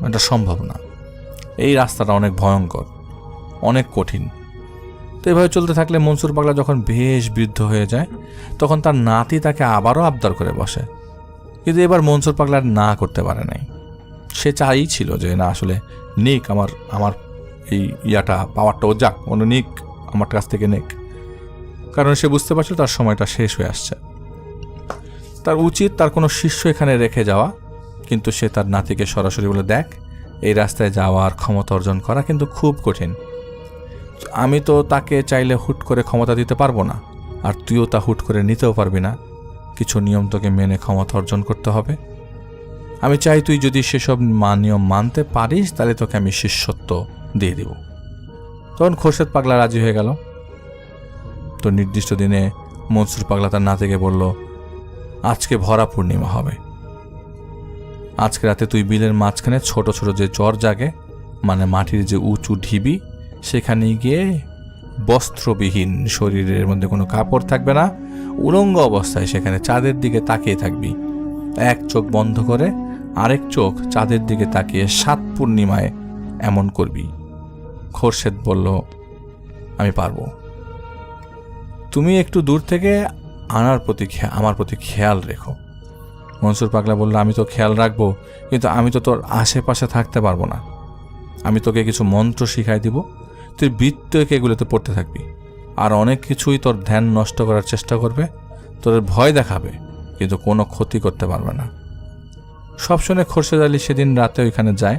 Speaker 4: এটা সম্ভব না, এই রাস্তাটা অনেক ভয়ঙ্কর, অনেক কঠিন। তো এভাবে চলতে থাকলে মনসুর পাগলা যখন বেশ বৃদ্ধ হয়ে যায় তখন তার নাতি তাকে আবারও আবদার করে বসে, কিন্তু এবার মনসুর পাগলা না করতে পারে নাই। সে চাইছিল যে না, আসলে নিক আমার এই পাওয়ারটা ও যাক, অন্য নিক, আমার কাছ থেকে নিক, কারণ সে বুঝতে পারছিল তার সময়টা শেষ হয়ে আসছে। তার উচিত তার কোনো শিষ্য এখানে রেখে যাওয়া, কিন্তু সে তার নাতিকে সরাসরি বলে, দেখ এই রাস্তায় যাওয়ার ক্ষমতা অর্জন করা কিন্তু খুব কঠিন, আমি তো তাকে চাইলে হুট করে ক্ষমতা দিতে পারবো না, আর তুইও তা হুট করে নিতেও পারবি না, কিছু নিয়ম তোকে মেনে ক্ষমতা অর্জন করতে হবে। আমি চাই তুই যদি সেসব নিয়ম মানতে পারিস তাহলে তোকে আমি শিষ্যত্ব দিয়ে দেব। তখন খোরশেদ পাগলা রাজি হয়ে গেল। তো নির্দিষ্ট দিনে মনসুর পাগলা তার নাতিকে বলল, আজকে ভরা পূর্ণিমা হবে, আজকে রাতে তুই বিলের মাঝখানে ছোট ছোট যে চর জাগে, মানে মাটির যে উঁচু ঢিবি, সেখানে গিয়ে বস্ত্রবিহীন, শরীরের মধ্যে কোনো কাপড় থাকবে না, উলঙ্গ অবস্থায় সেখানে চাঁদের দিকে তাকিয়ে থাকবি, এক চোখ বন্ধ করে আরেক চোখ চাঁদের দিকে তাকিয়ে 7 পূর্ণিমায় এমন করবি। খোরশেদ বলল, আমি পারবো, তুমি একটু দূর থেকে আমার প্রতি খেয়াল রেখো। মনসুর পাগলা বলল, আমি তো খেয়াল রাখবো, কিন্তু আমি তো তোর আশেপাশে থাকতে পারবো না, আমি তোকে কিছু মন্ত্র শিখাই দিব, তুই বৃত্ত এগুলোতে পড়তে থাকবি, আর অনেক কিছুই তোর ধ্যান নষ্ট করার চেষ্টা করবে, তোদের ভয় দেখাবে, কিন্তু কোনো ক্ষতি করতে পারবে না। সব শুনে খোরশেদ আলী সেদিন রাতে ওইখানে যায়।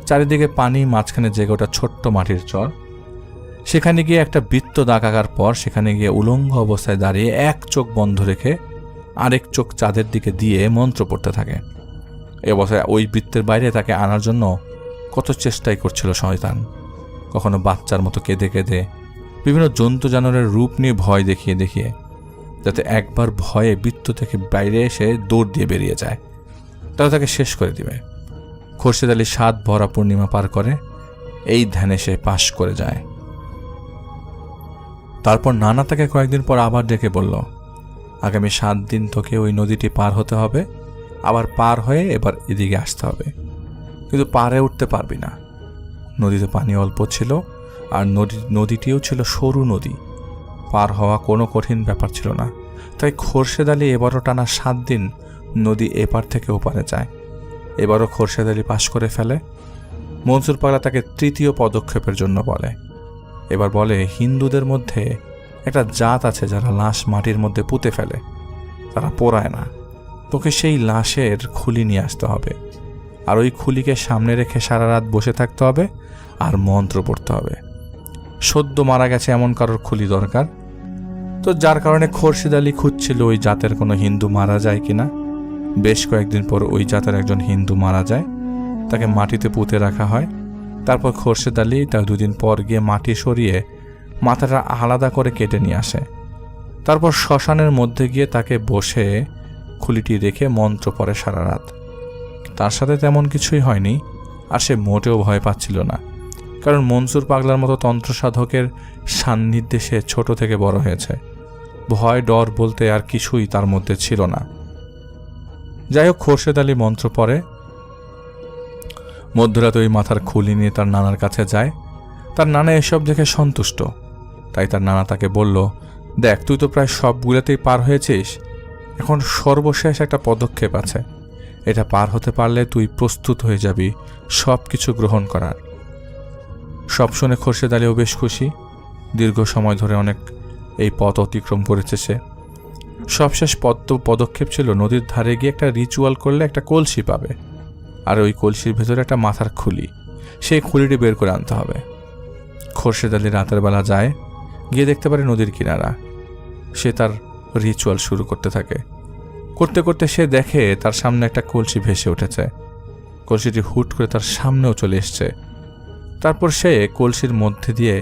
Speaker 4: চারিদিকে পানি, মাঝখানে জেগে ওটা ছোট্ট মাটির চর। সেখানে গিয়ে একটা বৃত্ত দাগ আঁকার পর সেখানে গিয়ে উলঙ্গ অবস্থায় দাঁড়িয়ে এক চোখ বন্ধ রেখে আরেক চোখ চাঁদের দিকে দিয়ে মন্ত্র পড়তে থাকে। এ অবস্থায় ওই বৃত্তের বাইরে তাকে আনার জন্য কত চেষ্টাই করছিল শয়তান। কখনো বাচ্চার মতো কেঁদে কেঁদে, বিভিন্ন জন্তু জানোয়ারের রূপ নিয়ে ভয় দেখিয়ে দেখিয়ে, যাতে একবার ভয়ে বৃত্ত থেকে বাইরে এসে দৌড় দিয়ে বেরিয়ে যায়, তাহলে তাকে শেষ করে দিবে। খোরশেদ আলী 7 ভরা পূর্ণিমা পার করে এই ধ্যানে সে পাশ করে যায়। তারপর নানা তাকে কয়েকদিন পর আবার ডেকে বলল, আগামী 7 দিন তোকে ওই নদীটি পার হতে হবে, আবার পার হয়ে এবার এদিকে আসতে হবে, কিন্তু পারে উঠতে পারবি না। নদীতে পানি অল্প ছিল, আর নদীটিও ছিল সরু নদী, পার হওয়া কোনো কঠিন ব্যাপার ছিল না। তাই খোরশেদ আলী এবারও টানা 7 দিন নদী এপার থেকে ওপারে যায়। এবারও খোরশেদ আলী পাশ করে ফেলে। মনসুর পাগলা তাকে 3য় পদক্ষেপের জন্য বলে। এবার বলে, হিন্দুদের মধ্যে একটা জাত আছে যারা লাশ মাটির মধ্যে পুঁতে ফেলে, তারা পোড়ায় না। তোকে সেই লাশের খুলি নিয়ে আসতে হবে, আর ওই খুলিকে সামনে রেখে সারা রাত বসে থাকতে হবে আর মন্ত্র পড়তে হবে। সদ্য মারা গেছে এমন কারোর খুলি দরকার। তো যার কারণে খোরশেদ আলী খুঁজছিল ওই জাতের কোনো হিন্দু মারা যায় কিনা। বেশ কয়েকদিন পর ওই জাতের একজন হিন্দু মারা যায়, তাকে মাটিতে পুঁতে রাখা হয়। তারপর খোরশেদ আলী তার 2 দিন পর গিয়ে মাটি সরিয়ে মাথাটা আলাদা করে কেটে নিয়ে আসে। তারপর শ্মশানের মধ্যে গিয়ে তাকে বসে খুলিটি রেখে মন্ত্র পড়ে সারা রাত। তার সাথে তেমন কিছুই হয়নি, আর সে মোটেও ভয় পাচ্ছিল না, কারণ মনসুর পাগলার মতো তন্ত্র সাধকের সান্নিধ্যে সে ছোট থেকে বড় হয়েছে। ভয় ডর বলতে আর কিছুই তার মধ্যে ছিল না। যাই হোক, খোরশেদ আলী মন্ত্র পড়ে। মধ্যরাতে ওই মাথার খুলি নিয়ে তার নানার কাছে যায়। তার নানা এসব দেখে সন্তুষ্ট, তাই তার নানা তাকে বলল, দেখ, তুই তো প্রায় সবগুলোতেই পার হয়েছিস, এখন সর্বশেষ একটা পদক্ষেপ আছে। এটা পার হতে পারলে তুই প্রস্তুত হয়ে যাবি সব কিছু গ্রহণ করার। সব শুনে খোরশেদ আলীও বেশ খুশি। দীর্ঘ সময় ধরে অনেক এই পথ অতিক্রম করেছে সে। সবশেষ পদক্ষেপ ছিল নদীর ধারে গিয়ে একটা রিচুয়াল করলে একটা কলসি পাবে, আর ওই কলসির ভেতরে একটা মাথার খুলি, সেই খুলিটি বের করে আনতে হবে। খোরশেদ আলী রাতের বেলা যায়, গিয়ে দেখতে পারে নদীর কিনারা। সে তার রিচুয়াল শুরু করতে থাকে। করতে করতে সে দেখে তার সামনে একটা কলসি ভেসে উঠেছে। কলসিটি হুট করে তার সামনেও চলে এসছে। তারপর সে কলসির মধ্যে দিয়ে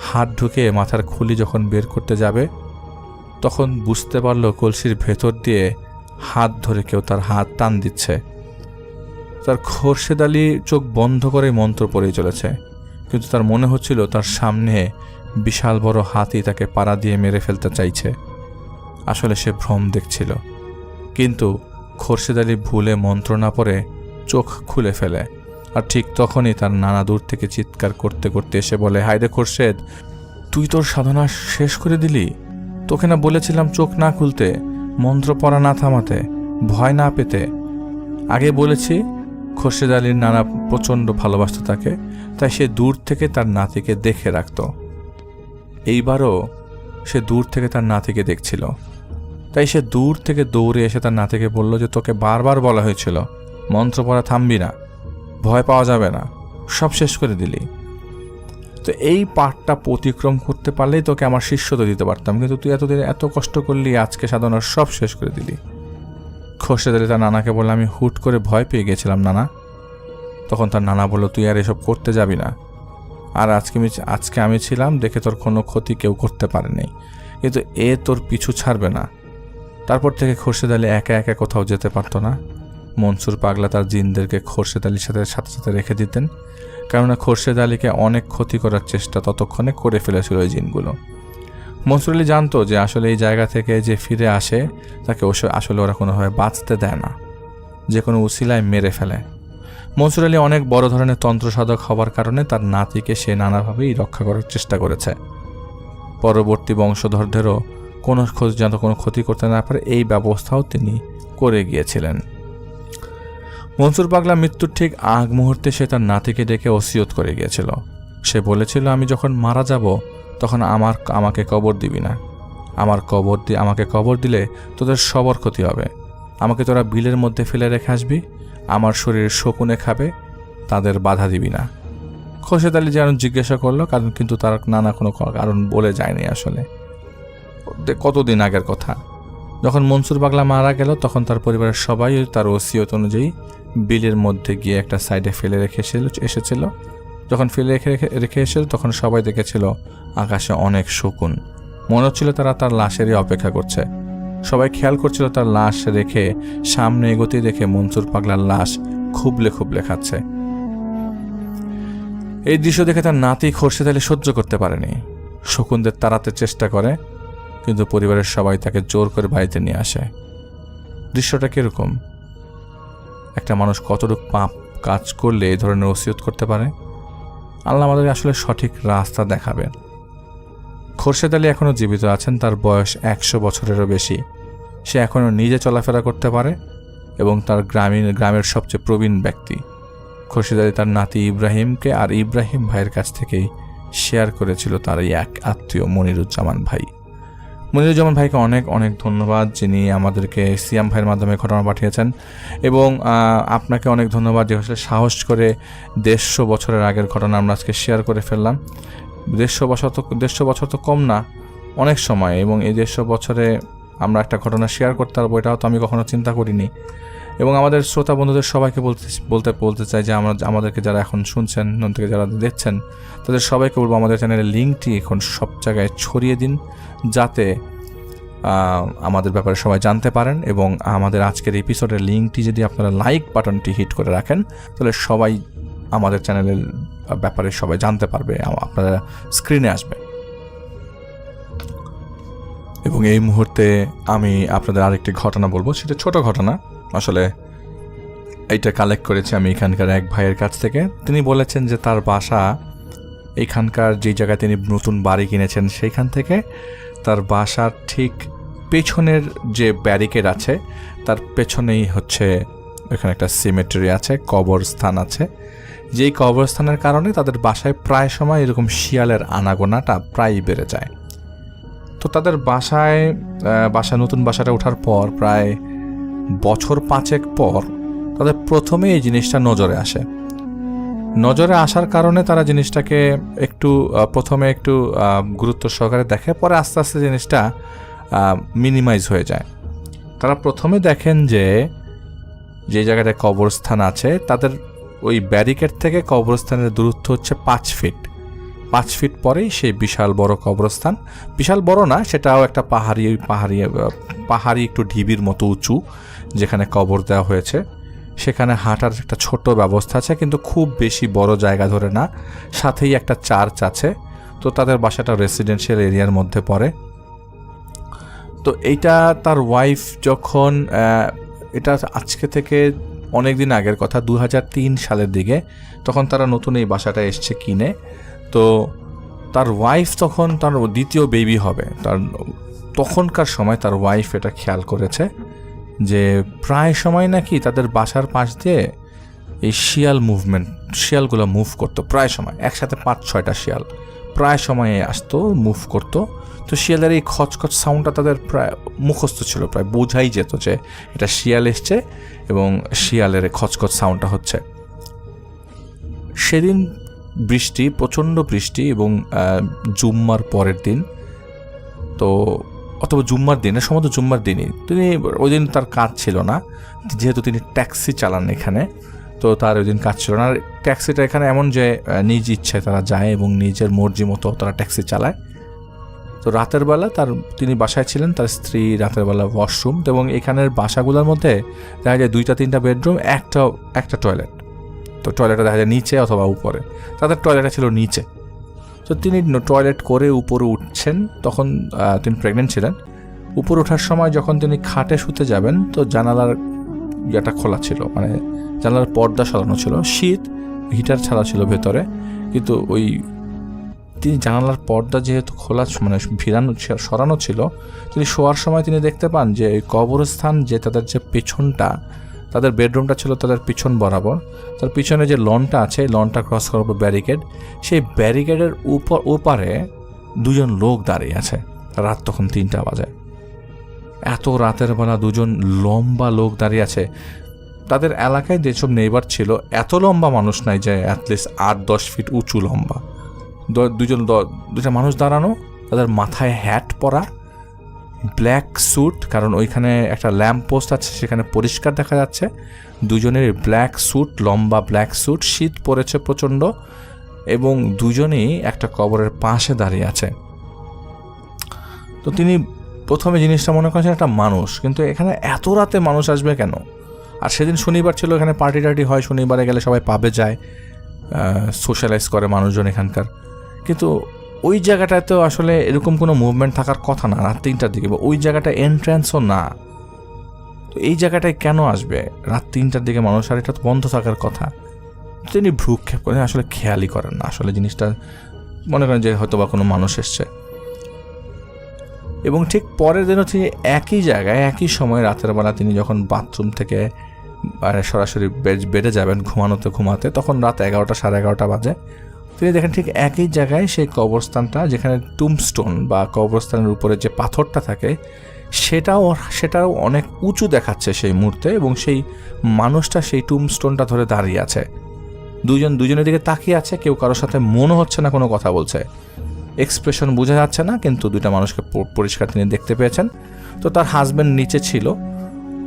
Speaker 4: হাত ঢুকে মাথার খুলি যখন বের করতে যাবে, তখন বুঝতে পারল কলসির ভেতর দিয়ে হাত ধরে কেউ তার হাত টান দিচ্ছে। তার খোরশেদ আলী চোখ বন্ধ করে মন্ত্র পড়েই চলেছে, কিন্তু তার মনে হচ্ছিল তার সামনে বিশাল বড় হাতি তাকে পাড়া দিয়ে মেরে ফেলতে চাইছে। আসলে সে ভ্রম দেখছিল। কিন্তু খোরশেদ আলী ভুলে মন্ত্র না পড়ে চোখ খুলে ফেলে, আর ঠিক তখনই তার নানা দূর থেকে চিৎকার করতে করতে এসে বলে, হায়রে খোরশেদ, তুই তোর সাধনা শেষ করে দিলি? তোকে না বলেছিলাম চোখ না খুলতে, মন্ত্র পড়া না থামাতে, ভয় না পেতে? আগে বলেছি। খোরশেদ আলীর নানা প্রচণ্ড ভালোবাসত তাকে, তাই সে দূর থেকে তার নাতিকে দেখে রাখত। এইবারও সে দূর থেকে তার নাতিকে দেখছিল, তাই সে দূর থেকে দৌড়ে এসে তার নাতিকে বলল যে, তোকে বারবার বলা হয়েছিল মন্ত্র পড়া থামবি না, ভয় পাওয়া যাবে না, সব শেষ করে দিলি। তো এই পাঠটা অতিক্রম করতে পারলেই তোকে আমার শিষ্যত্ব দিতে পারতাম, কিন্তু তুই এতদিন এত কষ্ট করলি, আজকে সাধনার সব শেষ করে দিলি। খোরশেদ আলী তার নানাকে বলল, আমি হুট করে ভয় পেয়ে গেছিলাম নানা। তখন তার নানা বলল, তুই আর এসব করতে যাবি না, আর আজকে আমি ছিলাম দেখে তোর কোনো ক্ষতি কেউ করতে পারেনি, কিন্তু এ তোর পিছু ছাড়বে না। তারপর থেকে খোরশেদ আলী একা একা কোথাও যেতে পারতো না। মনসুর পাগলা তার জিনদেরকে খোরশেদ আলীর সাথে সাথে রেখে দিতেন, কেননা খোরশেদ আলীকে অনেক ক্ষতি করার চেষ্টা ততক্ষণে করে ফেলেছিল ওই জিনগুলো। মনসুর আলী জানতো যে আসলে এই জায়গা থেকে যে ফিরে আসে তাকে আসলে ওরা কোনোভাবে বাঁচতে দেয় না, যে কোনো উসিলায় মেরে ফেলে। মনসুর আলী অনেক বড় ধরনের তন্ত্রসাধক হওয়ার কারণে তার নাতিকে সে নানাভাবেই রক্ষা করার চেষ্টা করেছে। পরবর্তী বংশধরদেরও যেন কোনো ক্ষতি করতে না পারে এই ব্যবস্থাও তিনি করে গিয়েছিলেন। মনসুর পাগলা মৃত্যুর ঠিক আগ মুহূর্তে সে তার নাতিকে ডেকে ওসিয়ত করে গিয়েছিল। সে বলেছিল, আমি যখন মারা যাব তখন আমাকে কবর দিবি না। আমাকে কবর দিলে তোদের সবার ক্ষতি হবে। আমাকে তোরা বিলের মধ্যে ফেলে রেখে আসবি, আমার শরীর শকুনে খাবে, তাদের বাধা দিবি না। খোরশেদ আলী যেন জিজ্ঞাসা করলো, কারণ কিন্তু তার নানা কোনো কারণ বলে যায়নি। আসলে কতদিন আগের কথা, যখন মনসুর পাগলা মারা গেল তখন তার পরিবারের সবাই তার ওসিয়ত অনুযায়ী বিলের মধ্যে গিয়ে একটা সাইডে ফেলে রেখে এসেছিল। যখন ফেলে রেখে এসেছিল তখন সবাই দেখেছিল আকাশে অনেক শকুন। মনে হচ্ছিল তারা তার লাশেরই অপেক্ষা করছে। সবাই খেয়াল করছিল তার লাশ রেখে সামনে এগোতে দেখে মনসুর পাগলার লাশ খুবলে খুবলে খাচ্ছে। এই দৃশ্য দেখে তার নাতি খোরশেদ আলী সহ্য করতে পারেনি। শকুনদের তাড়াতে চেষ্টা করে, কিন্তু পরিবারের সবাই তাকে জোর করে বাড়িতে নিয়ে আসে। দৃশ্যটা কিরকম? একটা মানুষ কতটুকু পাপ কাজ করলে এই ধরনের ওসিয়ত করতে পারে? আল্লাহ আমাদের আসলে সঠিক রাস্তা দেখাবেন। খোরশেদ আলী এখনও জীবিত আছেন, তার বয়স 100 বছরেরও বেশি। সে এখনও নিজে চলাফেরা করতে পারে এবং তার গ্রামের সবচেয়ে প্রবীণ ব্যক্তি। খোরশেদ আলী তার নাতি ইব্রাহিমকে আর ইব্রাহিম ভাইয়ের কাছ থেকেই শেয়ার করেছিল তার এই এক আত্মীয় মনিরুজ্জামান ভাই। মনিরুজ্জামান ভাইকে অনেক অনেক ধন্যবাদ, যিনি আমাদেরকে সিয়াম ভাইয়ের মাধ্যমে ঘটনা পাঠিয়েছেন। এবং আপনাকে অনেক ধন্যবাদ যে আসলে সাহস করে 150 বছরের আগের ঘটনা আমরা আজকে শেয়ার করে ফেললাম। 150 বছর তো কম না, অনেক সময়। এবং এই 150 বছরে আমরা একটা ঘটনা শেয়ার করতে পারবো, এটাও তো আমি কখনো চিন্তা করিনি। এবং আমাদের শ্রোতা বন্ধুদের সবাইকে বলতে চাই যে আমাদেরকে যারা এখন শুনছেন, থেকে যারা দেখছেন, তাদের সবাইকে বলবো আমাদের চ্যানেলের লিঙ্কটি এখন সব জায়গায় ছড়িয়ে দিন, যাতে আমাদের ব্যাপারে সবাই জানতে পারেন। এবং আমাদের আজকের এপিসোডের লিঙ্কটি যদি আপনারা লাইক বাটনটি হিট করে রাখেন, তাহলে সবাই আমাদের চ্যানেলের ব্যাপারে সবাই জানতে পারবে, আপনারা স্ক্রিনে আসবে। এবং এই মুহূর্তে আমি আপনাদের আরেকটি ঘটনা বলবো, সেটা ছোট ঘটনা। আসলে এইটা কালেক্ট করেছি আমি এখানকার এক ভাইয়ের কাছ থেকে। তিনি বলেছেন যে তার বাসা এইখানকার যে জায়গায় তিনি নতুন বাড়ি কিনেছেন সেইখান থেকে তার বাসার ঠিক পেছনের যে ব্যারিকেড আছে তার পেছনেই হচ্ছে এখানে একটা সিমেট্রি আছে, কবরস্থান আছে। যেই কবরস্থানের কারণে তাদের বাসায় প্রায় সময় এরকম শিয়ালের আনাগোনাটা প্রায়ই বেড়ে যায়। তো তাদের নতুন বাসাটা ওঠার পর প্রায় বছর 5 পর তাদের প্রথমে এই জিনিসটা নজরে আসার কারণে তারা জিনিসটাকে প্রথমে একটু গুরুত্ব সহকারে দেখে, পরে আস্তে আস্তে জিনিসটা মিনিমাইজ হয়ে যায়। তারা প্রথমে দেখেন যে জায়গাটায় কবরস্থান আছে তাদের ওই ব্যারিকেড থেকে কবরস্থানের দূরত্ব হচ্ছে 5 ফিট। 5 ফিট পরেই সেই বিশাল বড় কবরস্থান। বিশাল বড় না, সেটাও একটা পাহাড়ি একটু ঢিবির মতো উঁচু, যেখানে কবর দেওয়া হয়েছে। সেখানে হাঁটার একটা ছোট ব্যবস্থা আছে, কিন্তু খুব বেশি বড় জায়গা ধরে না। সাথেই একটা চার্চ আছে। তো তাদের বাসাটা রেসিডেন্সিয়াল এরিয়ার মধ্যে পড়ে। তো এইটা তার ওয়াইফ যখন এটা আজকে থেকে অনেক দিন আগের কথা, 2003 সালের দিকে, তখন তারা নতুন এই বাসাটা এসছে কিনে। তো তার ওয়াইফ তখন তার দ্বিতীয় বেবি হবে, তখনকার সময় তার ওয়াইফ এটা খেয়াল করেছে যে প্রায় সময় নাকি তাদের বাসার পাশ দিয়ে এই শিয়ালগুলো মুভ করতো। প্রায় সময় একসাথে 5-6টা শিয়াল প্রায় সময়ে আসতো, মুভ করতো। তো শিয়ালের এই খচখচ সাউন্ডটা তাদের প্রায় মুখস্থ ছিল, প্রায় বোঝাই যেত যে এটা শিয়াল এসছে এবং শিয়ালের খচখচ সাউন্ডটা হচ্ছে। সেদিন প্রচণ্ড বৃষ্টি এবং জুম্মার পরের দিন, তো অথবা জুম্মার দিনে, সম্ভবত জুম্মার দিনই, তিনি ওই দিন তার কাজ ছিল না, যেহেতু তিনি ট্যাক্সি চালান এখানে। তো তার ওই দিন কাজ ছিল না। আর ট্যাক্সিটা এখানে এমন যে নিজ ইচ্ছায় তারা যায় এবং নিজের মর্জি মতো তারা ট্যাক্সি চালায়। তো রাতের বেলা তিনি বাসায় ছিলেন, তার স্ত্রী রাতের বেলা ওয়াশরুম, এবং এখানের বাসাগুলোর মধ্যে দেখা যায় 2-3টা বেডরুম, একটা টয়লেট। তো টয়লেটটা দেখা যায় নিচে অথবা উপরে, তাদের টয়লেটটা ছিল নিচে। তো তিনি টয়লেট করে উপরে উঠছেন, তখন তিনি প্রেগনেন্ট ছিলেন। উপরে ওঠার সময় যখন তিনি খাটে শুতে যাবেন, তো জানালার ইয়েটা খোলা ছিল, মানে জানালার পর্দা সরানো ছিল। শীত, হিটার ছাড়া ছিল ভেতরে, কিন্তু তিনি জানালার পর্দা যেহেতু খোলা, মানে সরানো ছিল, তিনি শোয়ার সময় তিনি দেখতে পান যে কবরস্থান যে তাদের যে পেছনটা, তাদের বেডরুমটা ছিল তাদের পিছন বরাবর, তার পিছনে যে লনটা আছে, লনটা ক্রস করার পর ব্যারিকেড, সেই ব্যারিকেডের ওপারে দুজন লোক দাঁড়িয়ে আছে। রাত তখন 3টা বাজে। এত রাতের বেলা দুজন লম্বা লোক দাঁড়িয়ে আছে। তাদের এলাকায় যেসব নেইবার ছিল এত লম্বা মানুষ নাই যে অ্যাটলিস্ট 8-10 ফিট উঁচু লম্বা। দুটা মানুষ দাঁড়ানো, তাদের মাথায় হ্যাট পরা, ব্ল্যাক স্যুট, কারণ ওইখানে একটা ল্যাম্প পোস্ট আছে সেখানে পরিষ্কার দেখা যাচ্ছে। দুজনের ব্ল্যাক স্যুট, লম্বা ব্ল্যাক স্যুট, শীত পড়েছে প্রচণ্ড, এবং দুজনেই একটা কবরের পাশে দাঁড়িয়ে আছে। তো তিনি প্রথমে জিনিসটা মনে করেছেন একটা মানুষ, কিন্তু এখানে এত রাতে মানুষ আসবে কেন? আর সেদিন শনিবার ছিল, এখানে পার্টি টার্টি হয়, শনিবারে গেলে সবাই পাবে যায়, সোশ্যালাইজ করে মানুষজন এখানকার। কিন্তু ওই জায়গাটায় তো আসলে এরকম কোনো মুভমেন্ট থাকার কথা না রাত 3টার দিকে, বা ওই জায়গাটা এন্ট্রান্সও না। তো এই জায়গাটায় কেন আসবে রাত 3টার দিকে মানুষ? আর এটা তো বন্ধ থাকার কথা। তিনি ভ্রুক্ষেপ করেন, আসলে খেয়ালই করেন না আসলে জিনিসটা, মনে করেন যে হয়তো বা কোনো মানুষ এসছে। এবং ঠিক পরের দিনও তিনি একই জায়গায় একই সময় রাতের বেলা তিনি যখন বাথরুম থেকে সরাসরি বেডে যাবেন ঘুমাতে, তখন রাত 11টা 11:30 বাজে। তিনি দেখেন ঠিক একই জায়গায় সেই কবরস্থানটা, যেখানে টুমস্টোন বা কবরস্থানের উপরে যে পাথরটা থাকে সেটাও অনেক উঁচু দেখাচ্ছে সেই মুহূর্তে, এবং সেই মানুষটা সেই টুমস্টোনটা ধরে দাঁড়িয়ে আছে। দুজনের দিকে তাকিয়ে আছে, কেউ কারোর সাথে মনে হচ্ছে না কোনো কথা বলছে, এক্সপ্রেশন বোঝা যাচ্ছে না, কিন্তু দুইটা মানুষকে পরিষ্কার তিনি দেখতে পেয়েছেন। তো তার হাজব্যান্ড নিচে ছিল,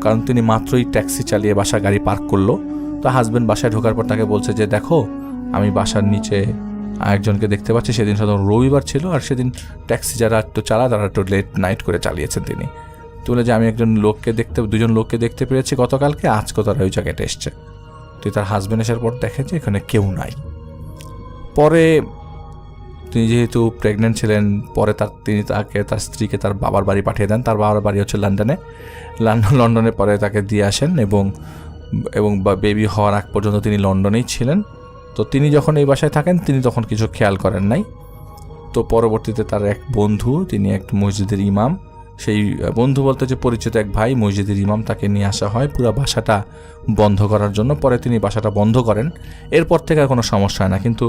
Speaker 4: কারণ তিনি মাত্রই ট্যাক্সি চালিয়ে বাসা গাড়ি পার্ক করলো। তো হাজব্যান্ড বাসায় ঢোকার পর তাকে বলছে যে দেখো, আমি বাসার নিচে আরেকজনকে দেখতে পাচ্ছি। সেদিন সাধারণ রবিবার ছিল, আর সেদিন ট্যাক্সি যারা একটু চালায় তারা একটু লেট নাইট করে চালিয়েছেন তিনি। তুলে যে আমি দুজন লোককে দেখতে পেরেছি গতকালকে, আজকে তারা ওই জায়গাটা এসছে। তুই তার হাজব্যান্ড আসার পর দেখে যে এখানে কেউ নাই। পরে তিনি যেহেতু প্রেগনেন্ট ছিলেন, পরে তিনি তার স্ত্রীকে তার বাবার বাড়ি পাঠিয়ে দেন। তার বাবার বাড়ি হচ্ছে লন্ডনে পরে তাকে দিয়ে আসেন, এবং বেবি হওয়ার আগ পর্যন্ত তিনি লন্ডনেই ছিলেন। তো তিনি যখন এই বাসায় থাকেন তিনি তখন কিছু খেয়াল করেন নাই। তো পরবর্তীতে তার এক বন্ধু, তিনি এক মসজিদের ইমাম, সেই বন্ধু বলতে যে পরিচিত এক ভাই মসজিদের ইমাম, তাকে নিয়ে আসা হয় পুরো বাসাটা বন্ধ করার জন্য। পরে তিনি বাসাটা বন্ধ করেন। এরপর থেকে আর কোনো সমস্যা হয় না। কিন্তু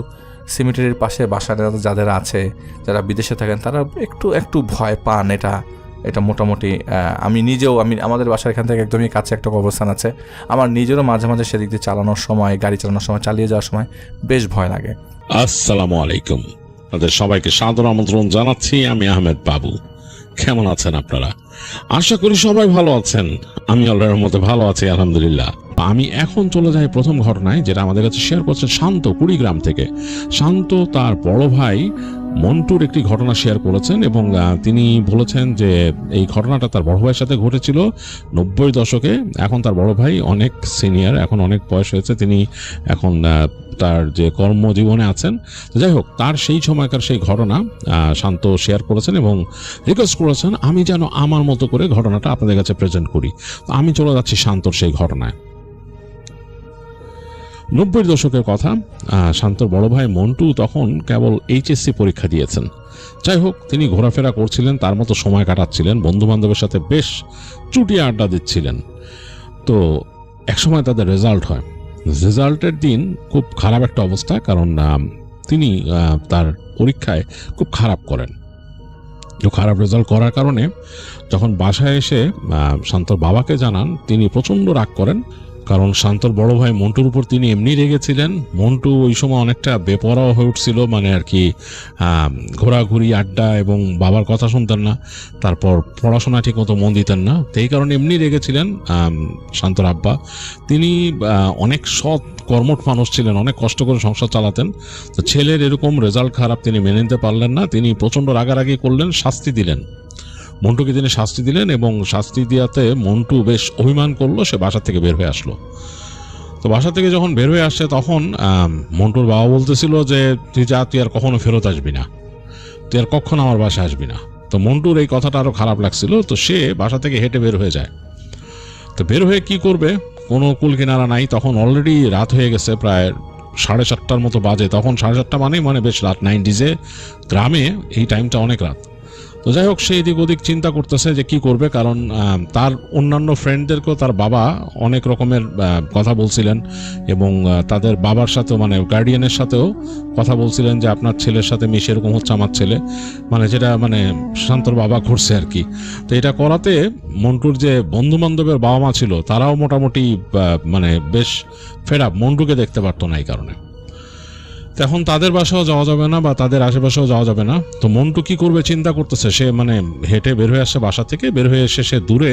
Speaker 4: সিমিটারির পাশে বাসাটা যাদের আছে, যারা বিদেশে থাকেন, তারা একটু ভয় পান। এটা মোটামুটি আমাদের বাসার এখান থেকে একদমই কাছে একটা কবরস্থান আছে। আমার নিজেরও মাঝে মাঝে সেদিক দিয়ে গাড়ি চালানোর সময়, চালিয়ে যাওয়ার সময় বেশ ভয় লাগে।
Speaker 5: আসসালামু আলাইকুম, আপনাদের সবাইকে সাদর আমন্ত্রণ জানাচ্ছি। আমি আহমেদ বাবু। কেমন আছেন আপনারা? আশা করি সবাই ভালো আছেন। আমি আল্লাহর রহমতে ভালো আছি, আলহামদুলিল্লাহ। আমি এখন চলে যাই প্রথম ঘটনায়, যেটা আমাদের কাছে শেয়ার করছেন শান্ত, কুড়িগ্রাম থেকে। শান্ত তার বড় ভাই মন্টুর একটি ঘটনা শেয়ার করেছেন, এবং তিনি বলেছেন যে এই ঘটনাটা তার বড় ভাইয়ের সাথে ঘটেছিল 90 দশকে। এখন তার বড় ভাই অনেক সিনিয়র, এখন অনেক বয়স হয়েছে, তিনি এখন তার যে কর্মজীবনে আছেন। যাই হোক, তার সেই সময়কার সেই ঘটনা শান্ত শেয়ার করেছেন এবং রিকোয়েস্ট করেছেন আমি যেন আমার মতো করে ঘটনাটা আপনাদের কাছে প্রেজেন্ট করি। আমি চলে যাচ্ছি শান্তর সেই ঘটনায়। 90 দশকের কথা। শান্তর বড় ভাই মন্টু তখন কেবল এইচএসসি পরীক্ষা দিয়েছেন। যাই হোক, তিনি ঘোরাফেরা করছিলেন, তার মতো সময় কাটাচ্ছিলেন, বন্ধু বান্ধবের সাথে বেশ চুটিয়ে আড্ডা দিচ্ছিলেন। তো একসময় তাদের রেজাল্ট হয়। রেজাল্টের দিন খুব খারাপ একটা অবস্থা, কারণ তিনি তার পরীক্ষায় খুব খারাপ করেন। তো খারাপ রেজাল্ট করার কারণে যখন বাসায় এসে শান্তর বাবাকে জানান, তিনি প্রচণ্ড রাগ করেন। কারণ শান্তর বড় ভাই মন্টুর উপর তিনি এমনি রেগেছিলেন। মন্টু ওই সময় অনেকটা বেপরোয়া হয়ে উঠছিল, মানে আর কি ঘোরাঘুরি, আড্ডা, এবং বাবার কথা শুনতেন না। তারপর পড়াশোনা ঠিক মতো মন দিতেন না। তো এই কারণে এমনি রেগেছিলেন শান্তর আব্বা। তিনি অনেক সৎ কর্মঠ মানুষ ছিলেন, অনেক কষ্ট করে সংসার চালাতেন। তো ছেলের এরকম রেজাল্ট খারাপ তিনি মেনে নিতে পারলেন না। তিনি প্রচণ্ড রাগারাগি করলেন, শাস্তি দিলেন। মন্টুকে তিনি শাস্তি দিলেন, এবং শাস্তি দেওয়াতে মন্টু বেশ অভিমান করলো। সে বাসা থেকে বের হয়ে আসলো। তো বাসা থেকে যখন বের হয়ে আসছে, তখন মন্টুর বাবা বলতেছিল যে তুই আর কখনো ফেরত আসবি না, তুই আর কখনো আমার বাসায় আসবি না। তো মন্টুর এই কথাটা আরো খারাপ লাগছিল। তো সে বাসা থেকে হেঁটে বের হয়ে যায়। তো বের হয়ে কি করবে, কোনো কুল কিনারা নাই। তখন অলরেডি রাত হয়ে গেছে, প্রায় 4:30 মতো বাজে। তখন 4:30 মানে বেশ রাত। 90s গ্রামে এই টাইমটা অনেক রাত। তো যাই হোক, সে এদিক ওদিক চিন্তা করতেছে যে কি করবে, কারণ তার অন্যান্য ফ্রেন্ডদেরকেও তার বাবা অনেক রকমের কথা বলছিলেন এবং তাদের বাবার সাথেও মানে গার্ডিয়ানের সাথেও কথা বলছিলেন যে আপনার ছেলের সাথে মিশে এরকম হচ্ছে আমার ছেলে, মানে যেটা মানে শান্তর বাবা করছে আর কি। তো এটা করাতে মন্টুর যে বন্ধু বান্ধবের বাবা মা ছিল তারাও মোটামুটি মানে বেশ ফেড আপ, মন্টুকে দেখতে পারতো না এই কারণে। এখন তাদের বাসাও যাওয়া যাবে না বা তাদের আশেপাশেও যাওয়া যাবে না। তো মন্টু কি করবে চিন্তা করতেছে, সে মানে হেঁটে বের হয়ে আসছে বাসা থেকে, বের হয়ে এসে সে দূরে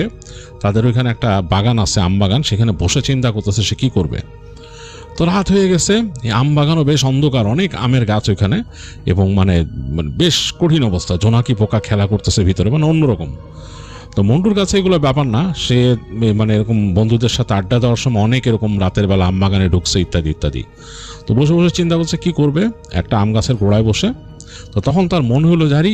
Speaker 5: তাদের ওইখানে একটা বাগান আছে, আম বাগান, সেখানে বসে চিন্তা করতেছে সে কি করবে। তো রাত হয়ে গেছে, এই আম বাগানও বেশ অন্ধকার, অনেক আমের গাছ ওইখানে, এবং মানে বেশ কঠিন অবস্থা, জোনাকি পোকা খেলা করতেছে ভিতরে, মানে অন্যরকম। তো মন্টুর কাছে এগুলো ব্যাপার না, সে মানে এরকম বন্ধুদের সাথে আড্ডা দেওয়ার সময় অনেক এরকম রাতের বেলা আম বাগানে ঢুকছে ইত্যাদি ইত্যাদি। তো বসে বসে চিন্তা করছে কি করবে, একটা আম গাছের গোড়ায় বসে। তো তখন তার মনে হলো জারি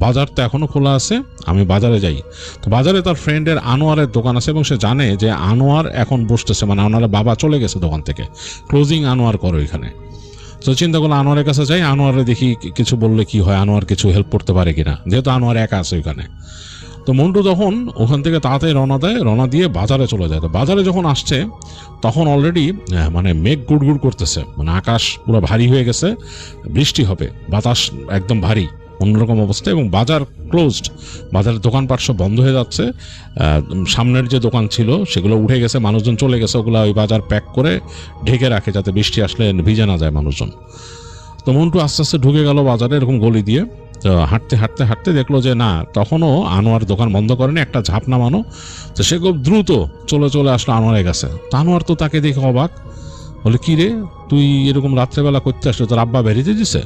Speaker 5: বাজার তো এখনো খোলা আছে, আমি বাজারে যাই। তো বাজারে তার ফ্রেন্ডের আনোয়ারের দোকান আছে এবং সে জানে যে আনোয়ার এখন বসতেছে, মানে আনোয়ারের বাবা চলে গেছে দোকান থেকে, ক্লোজিং আনোয়ার করো এখানে। তো চিন্তা করলো আনোয়ারের কাছে যাই, আনোয়ারে দেখি কিছু বললে কি হয়, আনোয়ার কিছু হেল্প করতে পারে কিনা, যেহেতু আনোয়ার একা আছে ওইখানে। তো মন্টু তখন ওখান থেকে তাড়াতাড়ি রওনা দেয়, রওনা দিয়ে বাজারে চলে যায়। তো বাজারে যখন আসছে তখন অলরেডি মানে মেঘ গুড়গুড় করতেছে, মানে আকাশ পুরো ভারী হয়ে গেছে, বৃষ্টি হবে, বাতাস একদম ভারী, অন্যরকম অবস্থা, এবং বাজার ক্লোজড, বাজারের দোকানপাট সব বন্ধ হয়ে যাচ্ছে। সামনের যে দোকান ছিল সেগুলো উঠে গেছে, মানুষজন চলে গেছে, ওগুলো ওই বাজার প্যাক করে ঢেকে রাখে যাতে বৃষ্টি আসলে ভিজে না যায় মানুষজন। তো মন্টু আস্তে আস্তে ঢুকে গেল বাজারে এরকম গলি দিয়ে। তো হাঁটতে হাঁটতে হাঁটতে দেখলো যে না, তখনও আনোয়ার দোকান বন্ধ করেনি, একটা ঝাঁপ নামানো। তো সে খুব দ্রুত চলে আসলো আনোয়ারের কাছে। তো আনোয়ার তো তাকে দেখে অবাক, বলে কি রে তুই এরকম রাত্রেবেলা করতে আসলো, তোর আব্বা বেরিয়ে দিছে?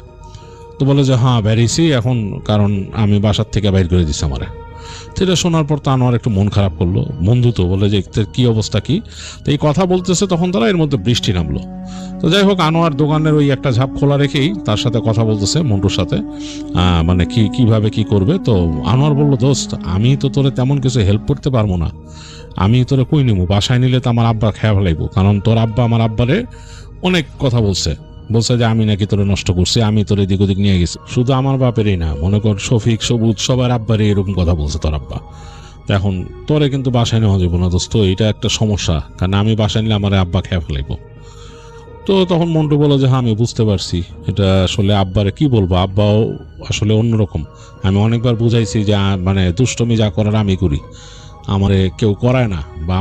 Speaker 5: তো বলে যে হ্যাঁ বেরিয়েছি এখন, কারণ আমি বাসার থেকে বাইর করে দিছি আমারে। তো এটা শোনার পর তো আনোয়ার একটু মন খারাপ করলো, বন্ধু তো বলে যে কি অবস্থা কি। তো এই কথা বলতেছে তখন তারা, এর মধ্যে বৃষ্টি নামলো। তো যাই হোক, আনোয়ার দোকানের ওই একটা ঝাঁপ খোলা রেখেই তার সাথে কথা বলতেছে মন্টুর সাথে, মানে কিভাবে কি করবে। তো আনোয়ার বলল, দোস্ত আমি তো তোরে তেমন কিছু হেল্প করতে পারবো না, আমি তোরে কই নিবো, বাসায় নিলে তো আমার আব্বা খেয়া ফেলাইবো, কারণ তোর আব্বা আমার আব্বারে অনেক কথা বলছে যে আমি নাকি তোরে নষ্ট করছি, আমি তোর এদিক ওদিক নিয়ে গেছি। শুধু আমার বাপেরই না, মনে কর শফিক সবুজ সবার আব্বারে এরকম কথা বলছে তোর আব্বা। এখন তোরে কিন্তু বাসায় নেওয়া যাবো না দোস্ত, এটা একটা সমস্যা, কারণ আমি বাসায় নিলে আমার আব্বা খেয়া ফেলাইবো। তো তখন মন্টু বলল যে হ্যাঁ আমি বুঝতে পারছি, এটা আসলে আব্বারে কি বলবো, আব্বাও আসলে অন্যরকম, আমি অনেকবার বুঝাইছি যে মানে দুষ্টমি যা করার আমি করি, আমারে কেউ করায় না, বা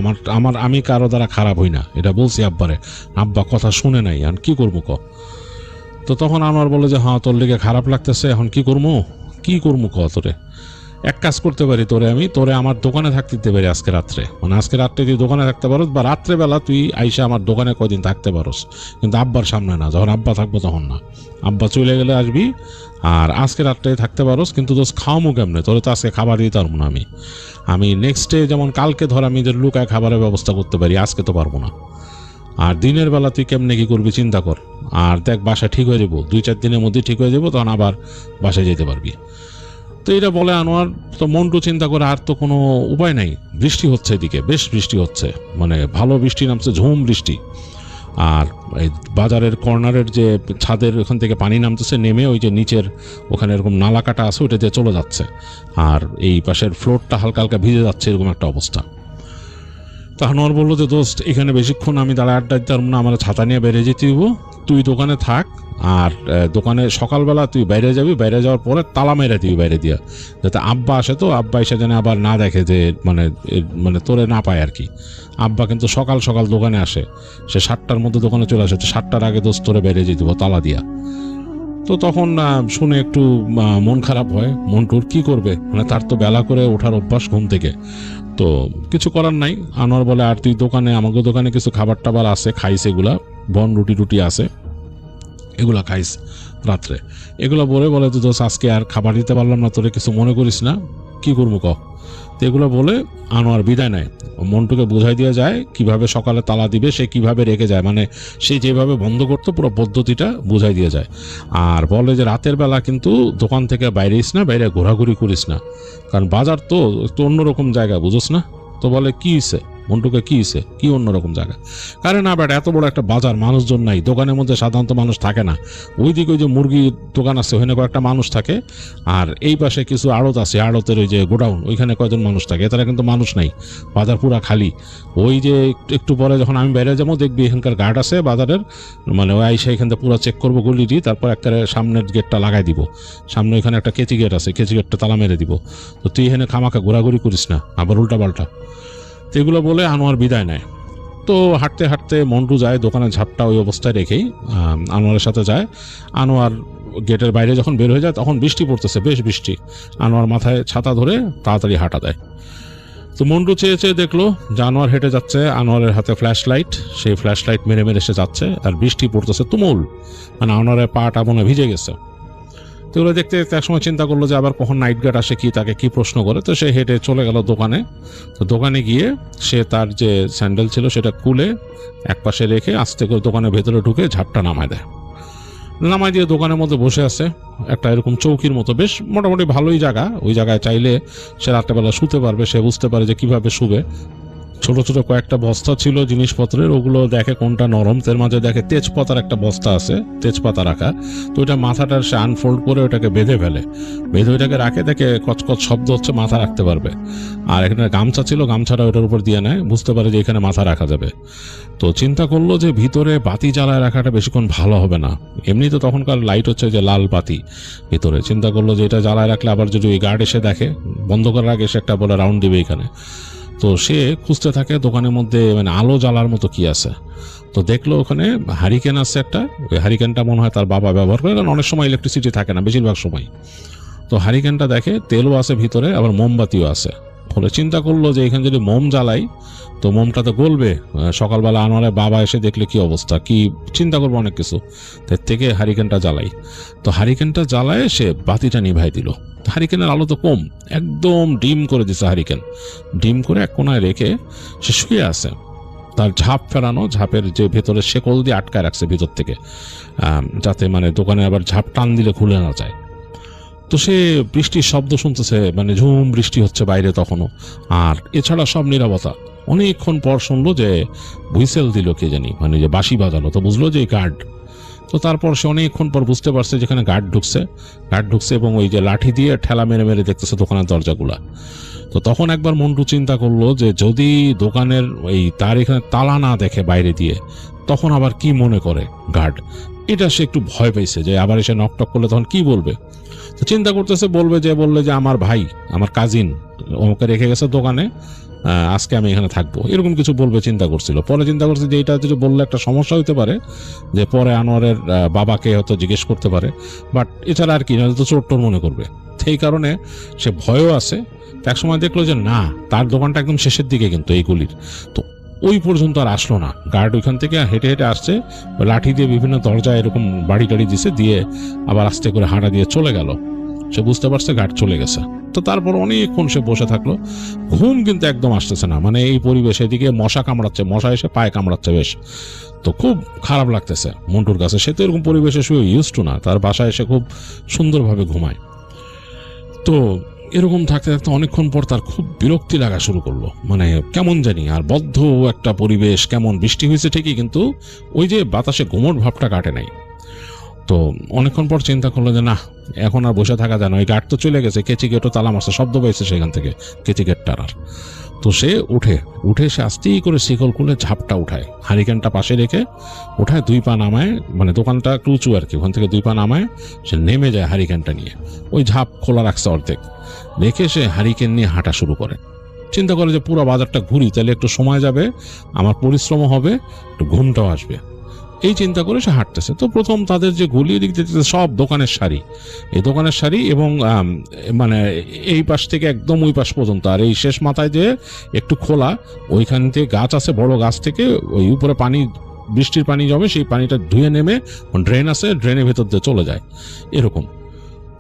Speaker 5: আমি কারো দ্বারা খারাপ হই না, এটা বলছি আব্বারে, আব্বা কথা শুনে নাই, এখন কি করবো ক। তো তখন আনোয়ার বলে যে হ্যাঁ তোর লেগে খারাপ লাগতেছে, এখন কি করবো ক, তোরে এক কাজ করতে পারি, তোরে আমার দোকানে থাকতে দিতে পারি আজকে রাত্রে, মানে আজকে রাত্রে তুই দোকানে থাকতে পারোস, বা রাত্রেবেলা তুই আইসা আমার দোকানে কয়দিন থাকতে পারোস, কিন্তু আব্বার সামনে না, যখন আব্বা থাকবো তখন না, আব্বা চলে গেলে আসবি, আর আজকে রাত্রে থাকতে পারোস, কিন্তু দোষ খাওয়ামো কেমনে, তোরে তো আজকে খাবার দিতে পারবো না আমি নেক্সট ডে, যেমন কালকে ধর আমি যে লুকায় খাবারের ব্যবস্থা করতে পারি, আজকে তো পারবো না। আর দিনের বেলা তুই কেমনে কি করবি চিন্তা কর, আর দেখ বাসা ঠিক হয়ে যাবো, 2-4 দিনের মধ্যে ঠিক হয়ে যাবো, তখন আবার বাসায় যেতে পারবি। তো এটা বলে আনোয়ার। তো মন্টু চিন্তা করে আর তো কোনো উপায় নাই, বৃষ্টি হচ্ছে এদিকে, বেশ বৃষ্টি হচ্ছে, মানে ভালো বৃষ্টি নামছে, ঝুম বৃষ্টি। আর এই বাজারের কর্নারের যে ছাদের ওখান থেকে পানি নামতেছে, নেমে ওই যে নিচের ওখানে এরকম নালা কাটা আছে ওইটা দিয়ে চলে যাচ্ছে, আর এই পাশের ফ্লোরটা হালকা হালকা ভিজে যাচ্ছে, এরকম একটা অবস্থা। তো আনোয়ার বললো যে দোস্ত এখানে বেশিক্ষণ আমি দাঁড়ায় আড্ডা দিতে পারবো না, আমার ছাতা নিয়ে বেরিয়ে যেতে দিব, তুই দোকানে থাক, আর দোকানে সকালবেলা তুই বাইরে যাবি, বাইরে যাওয়ার পরে তালা মেরে দিবি বাইরে দিয়া, যাতে আব্বা আসে, তো আব্বা এসে যেন আবার না দেখে যে মানে তোরে না পায় আর কি। আব্বা কিন্তু সকাল সকাল দোকানে আসে, সে 7টার মধ্যে দোকানে চলে আসে, 7টার আগে দোস্ত তোরে বাইরে যেতে দিব তালা দিয়া। তো তখন শুনে একটু মন খারাপ হয় মন্টুর, কি করবে, মানে তার তো বেলা করে ওঠার অভ্যাস ঘুম থেকে, তো কিছু করার নাই। আনোয়ার বলে আর তুই দোকানে, আমাকে দোকানে কিছু খাবার টাবার আছে, খাইস, এগুলা বন রুটি আছে, এগুলা খাইস রাত্রে, এগুলো বলে তো দোষ আজকে আর খাবার দিতে পারলাম না, তোরে কিছু মনে করিস না, কি করবো ক। তো এগুলো বলে আনোয়ার বিদায় নেয়, মন্টুকে বোঝাই দেওয়া যায় কিভাবে সকালে তালা দিবে, সে কিভাবে রেখে যায়, মানে সে যেভাবে বন্ধ করতো পুরো পদ্ধতিটা বোঝাই দিয়ে যায়। আর বলে যে রাতের বেলা কিন্তু দোকান থেকে বাইরেইস না, বাইরে ঘোরাঘুরি করিস না, কারণ বাজার তো অন্যরকম জায়গা, বুঝোস না। তো বলে কি হইছে, মন্টুকে কি হয়েছে, কি অন্যরকম জায়গা? আরে না বেটা, এত বড় একটা বাজার, মানুষজন নাই, দোকানের মধ্যে সাধারণত মানুষ থাকে না। ওইদিকে ওই যে মুরগির দোকান আছে, ওখানে কয়েকটা মানুষ থাকে, আর এই পাশে কিছু আড়ত আছে, আড়তের ওই যে গোডাউন, ওইখানে কয়েকজন মানুষ থাকে, এছাড়া কিন্তু মানুষ নাই, বাজার পুরা খালি। ওই যে একটু পরে যখন আমি বাইরে যাবো দেখবি এখানকার গার্ড আছে বাজারের, মানে ওই আইসা এখান থেকে পুরো চেক করবো গলিটি, তারপর একটা সামনের গেটটা লাগাই দিব, সামনে ওইখানে একটা কেচি গেট আছে, কেচি গেটটা তালা মেরে দিব। তো তুই এখানে খামাখা ঘোরাঘুরি করিস না, আবার উল্টা পাল্টা। তো এগুলো বলে আনোয়ার বিদায় নেয়। তো হাঁটতে হাঁটতে মন্টু যায় দোকানের ঝাপটা ওই অবস্থায় রেখেই আনোয়ারের সাথে যায়। আনোয়ার গেটের বাইরে যখন বের হয়ে যায় তখন বৃষ্টি পড়তেছে, বেশ বৃষ্টি। আনোয়ার মাথায় ছাতা ধরে তাড়াতাড়ি হাঁটা দেয়। তো মন্টু চেয়ে চেয়ে দেখলো যে আনোয়ার হেঁটে যাচ্ছে, আনোয়ারের হাতে ফ্ল্যাশ লাইট, সেই ফ্ল্যাশ লাইট মেরে মেরে সে যাচ্ছে, আর বৃষ্টি পড়তেছে তুমুল, মানে আনোয়ারের পাটা মনে ভিজে গেছে। তো ওরা দেখতে দেখতে একসময় চিন্তা করলো যে আবার কখন নাইট গার্ড আসে, কি তাকে কি প্রশ্ন করে। তো সে হেঁটে চলে গেল দোকানে। তো দোকানে গিয়ে সে তার যে স্যান্ডেল ছিল সেটা খুলে একপাশে রেখে আস্তে করে দোকানের ভেতরে ঢুকে ঝাপটা নামায় দেয়। নামাই দিয়ে দোকানের মধ্যে বসে আছে একটা এরকম চৌকির মতো, বেশ মোটামুটি ভালোই জায়গা। ওই জায়গায় চাইলে সে রাত্রেবেলা শুতে পারবে, সে বুঝতে পারে যে কিভাবে শুবে। ছোট ছোট কয়েকটা বস্তা ছিল জিনিসপত্রের, ওগুলো দেখে কোনটা নরম, তার মাঝে দেখে তেজপাতার একটা বস্তা আছে, তেজপাতা রাখা। তো ওইটা মাথাটা সে আনফোল্ড করে ওটাকে বেঁধে ফেলে, বেঁধে ওইটাকে রাখে, দেখে কচকচ শব্দ হচ্ছে, মাথা রাখতে পারবে। আর এখানে গামছা ছিল, গামছাটা ওইটার উপর দিয়ে নেয়, বুঝতে পারে যে এখানে মাথা রাখা যাবে। তো চিন্তা করলো যে ভিতরে বাতি জ্বালায় রাখাটা বেশিক্ষণ ভালো হবে না, এমনি তো তখনকার লাইট হচ্ছে যে লাল বাতি ভিতরে। চিন্তা করলো যে এটা জ্বালায় রাখলে আবার যদি ওই গার্ড এসে দেখে, বন্ধ করার আগে এসে একটা বলে রাউন্ড দিবে এখানে। তো সে খুঁজতে থাকে দোকানের মধ্যে মানে আলো জ্বালার মতো কি আছে। তো দেখলো ওখানে হারিকেন আছে একটা, ওই হারিকেনটা মনে হয় তার বাবা ব্যবহার করে, কারণ অনেক সময় ইলেকট্রিসিটি থাকে না বেশিরভাগ সময়। তো হারিকেনটা দেখে তেলও আছে ভিতরে, আবার মোমবাতিও আছে। ফলে চিন্তা করলো যে এখানে যদি মোম জ্বালাই তো মোমটা তো গলবে, সকালবেলা আনোয়ারের বাবা এসে দেখলে কি অবস্থা, কি চিন্তা করবো অনেক কিছু। তার থেকে হারিকেনটা জ্বালাই। তো হারিকেনটা জ্বালায় সে বাতিটা নিভাই দিল। হারিকেনের আলো তো কম, একদম ডিম করে দিছে হারিকেন। ডিম করে এক কোনায় রেখে সে শুয়ে আছে, তার ঝাঁপ ফেরানো, ঝাঁপের যে ভেতরে শেকল দিয়ে আটকায় রাখছে ভিতর থেকে, যাতে মানে দোকানে আবার ঝাঁপ টান দিলে খুলে না যায়। তো সে বৃষ্টির শব্দ শুনতেছে, মানে ঝুম বৃষ্টি হচ্ছে বাইরে তখনও, আর এছাড়া সব নীরবতা। অনেকক্ষণ পর শুনলো যে হুইসেল দিল কে জানি, মানে যে বাঁশি বাজালো, তো বুঝলো যে গার্ড। তো তারপর সে অনেকক্ষণ পর বুঝতে পারছে যেখানে গার্ড ঢুকছে এবং ওই যে লাঠি দিয়ে ঠেলা মেরে মেরে দেখতেছে দোকানের দরজাগুলা। তো তখন একবার মন্টু চিন্তা করলো যে যদি দোকানের ওই তার এখানে তালা না দেখে বাইরে দিয়ে, তখন আবার কি মনে করে গার্ড, এটা সে একটু ভয় পেয়েছে যে আবার এসে নকটক করলে তখন কি বলবে। তো চিন্তা করতেছে বললে যে আমার ভাই, আমার কাজিন ওকে রেখে গেছে দোকানে, আজকে আমি এখানে থাকবো, এরকম কিছু বলবে চিন্তা করছিল। পরে চিন্তা করছে যে এটা যদি বললে একটা সমস্যা হইতে পারে, যে পরে আনোয়ারের বাবাকে হয়তো জিজ্ঞেস করতে পারে, বাট এছাড়া আর কি, না তো চোর টোর মনে করবে। সেই কারণে সে ভয়ও আছে। এক সময় দেখলো যে না, তার দোকানটা একদম শেষের দিকে কিন্তু এই গলির, তো ওই পর্যন্ত আর আসলো না। গার্ড ওইখান থেকে হেঁটে হেঁটে আসছে, লাঠি দিয়ে বিভিন্ন দরজায় এরকম বাড়ি টাড়ি দিছে, দিয়ে আবার আস্তে করে হাঁটা দিয়ে চলে গেল। সে বুঝতে পারছে গার্ড চলে গেছে। তো তারপর অনেকক্ষণ সে বসে থাকলো, ঘুম কিন্তু একদম আসতেছে না, মানে এই পরিবেশ, এদিকে মশা কামড়াচ্ছে, মশা এসে পায়ে কামড়াচ্ছে বেশ। তো খুব খারাপ লাগতেছে মন্টুর কাছে, সে তো এরকম পরিবেশে শুয়ে ইউজ টু না, তার বাসায় এসে খুব সুন্দরভাবে ঘুমায়। তো এরকম থাকতে থাকতে অনেকক্ষণ পর তার খুব বিরক্তি লাগা শুরু করলো, মানে কেমন জানি, আর বদ্ধ একটা পরিবেশ, কেমন বৃষ্টি হয়েছে ঠিকই, কিন্তু ওই যে বাতাসে ঘুমোট ভাবটা কাটে নাই। তো অনেকক্ষণ পর চিন্তা করলো যে না, এখন আর বসে থাকা যায় না, ওই গার্ড তো চলে গেছে, কেচি গেটও তালা মারছে, শব্দ পাইছে সেখান থেকে কেচি গেটটার। আর তো সে উঠে সে আস্তেই করে শিকল খুলে ঝাপটা উঠায়, হারিকেনটা পাশে রেখে উঠায়, 2 পা নামায়, মানে দোকানটা একটু উঁচু আর কি, ওখান থেকে 2 পা নামায় সে নেমে যায় হারিকেনটা নিয়ে। ওই ঝাপ খোলা রাখছে অর্ধেক, রেখে সে হারিকেন নিয়ে হাঁটা শুরু করে। চিন্তা করে যে পুরো বাজারটা ঘুরি, তাহলে একটু সময় যাবে, আমার পরিশ্রমও হবে, একটু ঘুমটাও আসবে। এই চিন্তা করে সে হাঁটতেছে। তো প্রথম তাদের যে গলি দিক দেখতেছে সব দোকানের সারি, এই দোকানের সারি, এবং মানে এই পাশ থেকে একদম ওই পাশ পর্যন্ত, আর এই শেষ মাথায় যে একটু খোলা, ওইখান থেকে গাছ আছে, বড় গাছ থেকে ওই উপরে পানি, বৃষ্টির পানি জমে, সেই পানিটা ধুয়ে নেমে ড্রেন আছে, ড্রেনের ভেতর দিয়ে চলে যায় এরকম।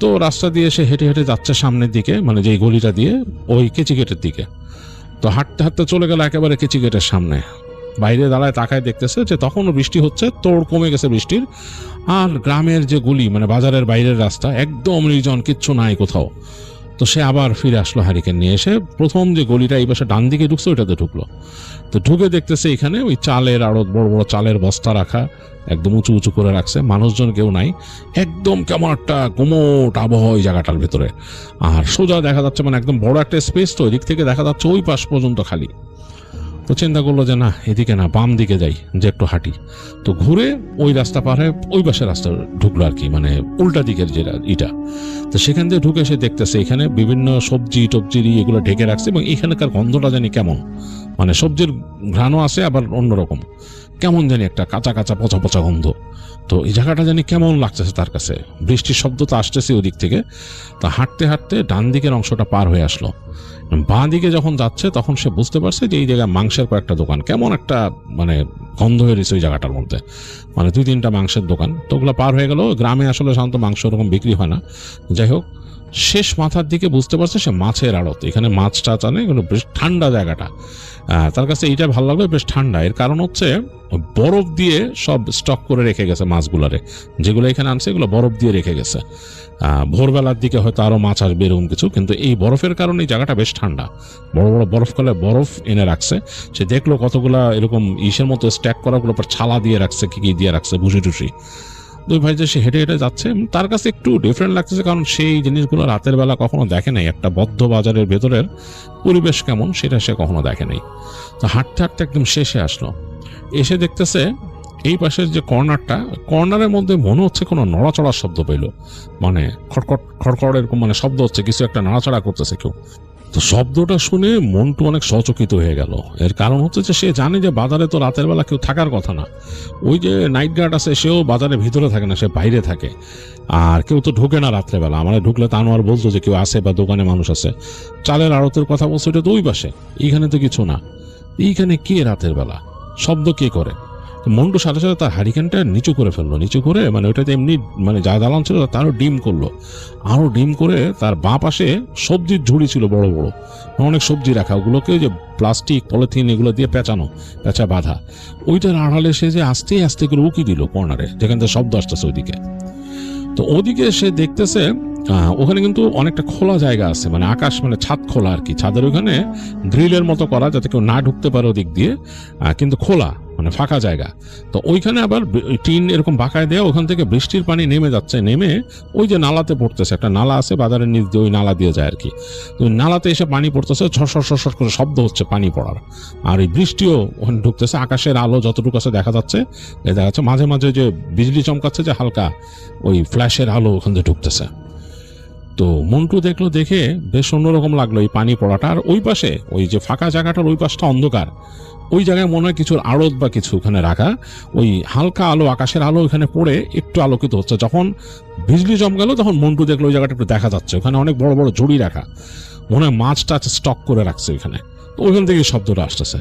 Speaker 5: তো রাস্তা দিয়ে সে হেঁটে হেঁটে যাচ্ছে সামনের দিকে, মানে যেই গলিটা দিয়ে, ওই কেচি গেটের দিকে। তো হাঁটতে হাঁটতে চলে গেল একেবারে কেচি গেটের সামনে, বাইরে দাঁড়ায় তাকায় দেখতেছে যে তখনও বৃষ্টি হচ্ছে, তোড় কমে গেছে বৃষ্টির। আর গ্রামের যে গলি, মানে বাজারের বাইরের রাস্তা একদম নির্জন, কিচ্ছু নাই কোথাও। তো সে আবার ফিরে আসলো হ্যারিকেন নিয়ে, এসে প্রথম যে গলিটা এই পাশে ডান দিকে ঢুকছে ওইটাতে ঢুকলো। তো ঢুকে দেখতেছে এখানে ওই চালের আরো বড় বড় চালের বস্তা রাখা, একদম উঁচু উঁচু করে রাখছে, মানুষজন কেউ নাই, একদম কেমন একটা গুমোট আবহাওয়া ওই জায়গাটার ভেতরে। আর সোজা দেখা যাচ্ছে মানে একদম বড় একটা স্পেস, তো ওই দিক থেকে দেখা যাচ্ছে ওই পাশ পর্যন্ত খালি। তো চিন্তা করলো যে না, এদিকে না, বাম দিকে যাই, যে একটু হাঁটি। তো ঘুরে ওই রাস্তা পার হয়ে ওই পাশের রাস্তা ঢুকলো আর কি, মানে উল্টা দিকের যেটা ইটা। তো সেখান থেকে ঢুকে সে দেখতেছে এখানে বিভিন্ন সবজি টবজি এগুলো ঢেকে রাখছে, এবং এখানকার গন্ধটা জানি কেমন, মানে সবজির ঘ্রাণও আছে আবার অন্যরকম, কেমন জানি একটা কাঁচা কাঁচা পচা পচা গন্ধ। তো এই জায়গাটা জানি কেমন লাগতেছে তার কাছে, বৃষ্টির শব্দ তো আসতেছে ওদিক থেকে। তা হাঁটতে হাঁটতে ডান দিকের অংশটা পার হয়ে আসলো, বাঁ দিকে যখন যাচ্ছে তখন সে বুঝতে পারছে যে এই জায়গায় মাংসের কয়েকটা দোকান, কেমন একটা মানে গন্ধ হয়ে রয়েছে ওই জায়গাটার মধ্যে, মানে 2-3টা মাংসের দোকান। তো ওগুলো পার হয়ে গেল। গ্রামে আসলে সাধারণত মাংস ওরকম বিক্রি হয় না। যাই হোক, শেষ মাথার দিকে বুঝতে পারছে সে মাছের আড়ত, এখানে মাছ টাছ আনে, বেশ ঠান্ডা জায়গাটা। তার কাছে এইটা ভালো লাগলো, বেশ ঠান্ডা। এর কারণ হচ্ছে বরফ দিয়ে সব স্টক করে রেখে গেছে মাছগুলারে, যেগুলো এখানে আনছে এগুলো বরফ দিয়ে রেখে গেছে। ভোরবেলার দিকে হয়তো আরো মাছ আসবে এরকম কিছু, কিন্তু এই বরফের কারণে এই জায়গাটা বেশ ঠান্ডা। বড় বড় বরফ এনে রাখছে। সে দেখলো কতগুলা এরকম ইসের মতো স্ট্যাক করা, গুলো ছালা দিয়ে রাখছে, কি দিয়ে রাখছে, ভুসি টুসি। দুই ভাই যে সে হেঁটে হেঁটে যাচ্ছে, তার কাছে একটু ডিফারেন্ট লাগতেছে, কারণ সেই জিনিসগুলো রাতের বেলা কখনো দেখে নাই। একটা বদ্ধ বাজারের ভেতরের পরিবেশ কেমন সেটা সে কখনো দেখে নাই। তো হাঁটতে হাঁটতে একদম শেষে আসলো, এসে দেখতেছে এই পাশের যে কর্নারের মধ্যে মনে হচ্ছে কোনো নড়াচড়ার শব্দ পেল, মানে খটখট খড়খড় এরকম মানে শব্দ হচ্ছে, কিছু একটা নাড়াচড়া করতেছে কেউ। তো শব্দটা শুনে মন্টু অনেক সচকিত হয়ে গেল। এর কারণ হচ্ছে যে সে জানে যে বাজারে তো রাতের বেলা কেউ থাকার কথা না। ওই যে নাইট গার্ড আছে সেও বাজারের ভিতরে থাকে না, সে বাইরে থাকে। আর কেউ তো ঢোকে না রাত্রেবেলা, মানে ঢুকলে তা আর বলতো যে কেউ আসে বা দোকানে মানুষ আছে। চালের আড়তের কথা বলছে, ওটা তো ওই পাশে, এইখানে তো কিছু না। এইখানে কে রাতের বেলা শব্দ কে করে? মন্টু সাথে সাথে তার হারিকেনটা নিচু করে ফেললো, নিচু করে মানে ওইটাতে এমনি মানে যা দালান ছিল তারও ডিম করলো, আরো ডিম করে তার বাঁ পাশে সবজির ঝুড়ি ছিল বড় বড়, অনেক সবজি রাখা, ওগুলোকে যে প্লাস্টিক পলিথিন এগুলো দিয়ে পেঁচা বাঁধা, ওইটার আড়ালে সে যে আস্তে আস্তে করে উকি দিল কর্নারে, যেখান থেকে শব্দ আসতেছে ওইদিকে। তো ওদিকে সে দেখতেছে ওখানে কিন্তু অনেকটা খোলা জায়গা আছে, মানে আকাশ, মানে ছাদ খোলা আর কি, ছাদের ওখানে গ্রিলের মতো করা যাতে কেউ না ঢুকতে পারে ওদিক দিয়ে, কিন্তু খোলা মানে ফাঁকা জায়গা। তো ওইখানে আবার টিন এরকম বাঁকায় দেওয়া, ওখান থেকে বৃষ্টির পানি নেমে যাচ্ছে, নেমে ওই যে নালাতে পড়তেছে, একটা নালা আছে বাজারের নিচ দিয়ে, ওই নালা দিয়ে যায় আর কি। ওই নালাতে এসে পানি পড়তেছে, ছড় করে শব্দ হচ্ছে পানি পড়ার, আর এই বৃষ্টিও ওখানে ঢুকতেছে। আকাশের আলো যতটুকু আছে দেখা যাচ্ছে, দেখা যাচ্ছে মাঝে মাঝে যে বিজলি চমকাচ্ছে, যে হালকা ওই ফ্ল্যাশের আলো ওখান থেকে ঢুকতেছে। তো মন্টু দেখলো, দেখে বেশ অন্যরকম লাগলো এই পানি পড়াটা। আর ওই পাশে ওই যে ফাঁকা জায়গাটার ওই পাশটা অন্ধকার, ওই জায়গায় মনে হয় কিছুর আড়ত বা কিছু ওখানে রাখা, ওই হালকা আলো, আকাশের আলো ওখানে পড়ে একটু আলোকিত হচ্ছে। যখন বিজলি চমকালো তখন মন্টু দেখলো ওই জায়গাটা একটু দেখা যাচ্ছে, ওখানে অনেক বড় বড় ঝুড়ি রাখা, মনে হয় মাছ টাছ স্টক করে রাখছে ওইখানে। তো ওইখান থেকে শব্দটা আসতেছে।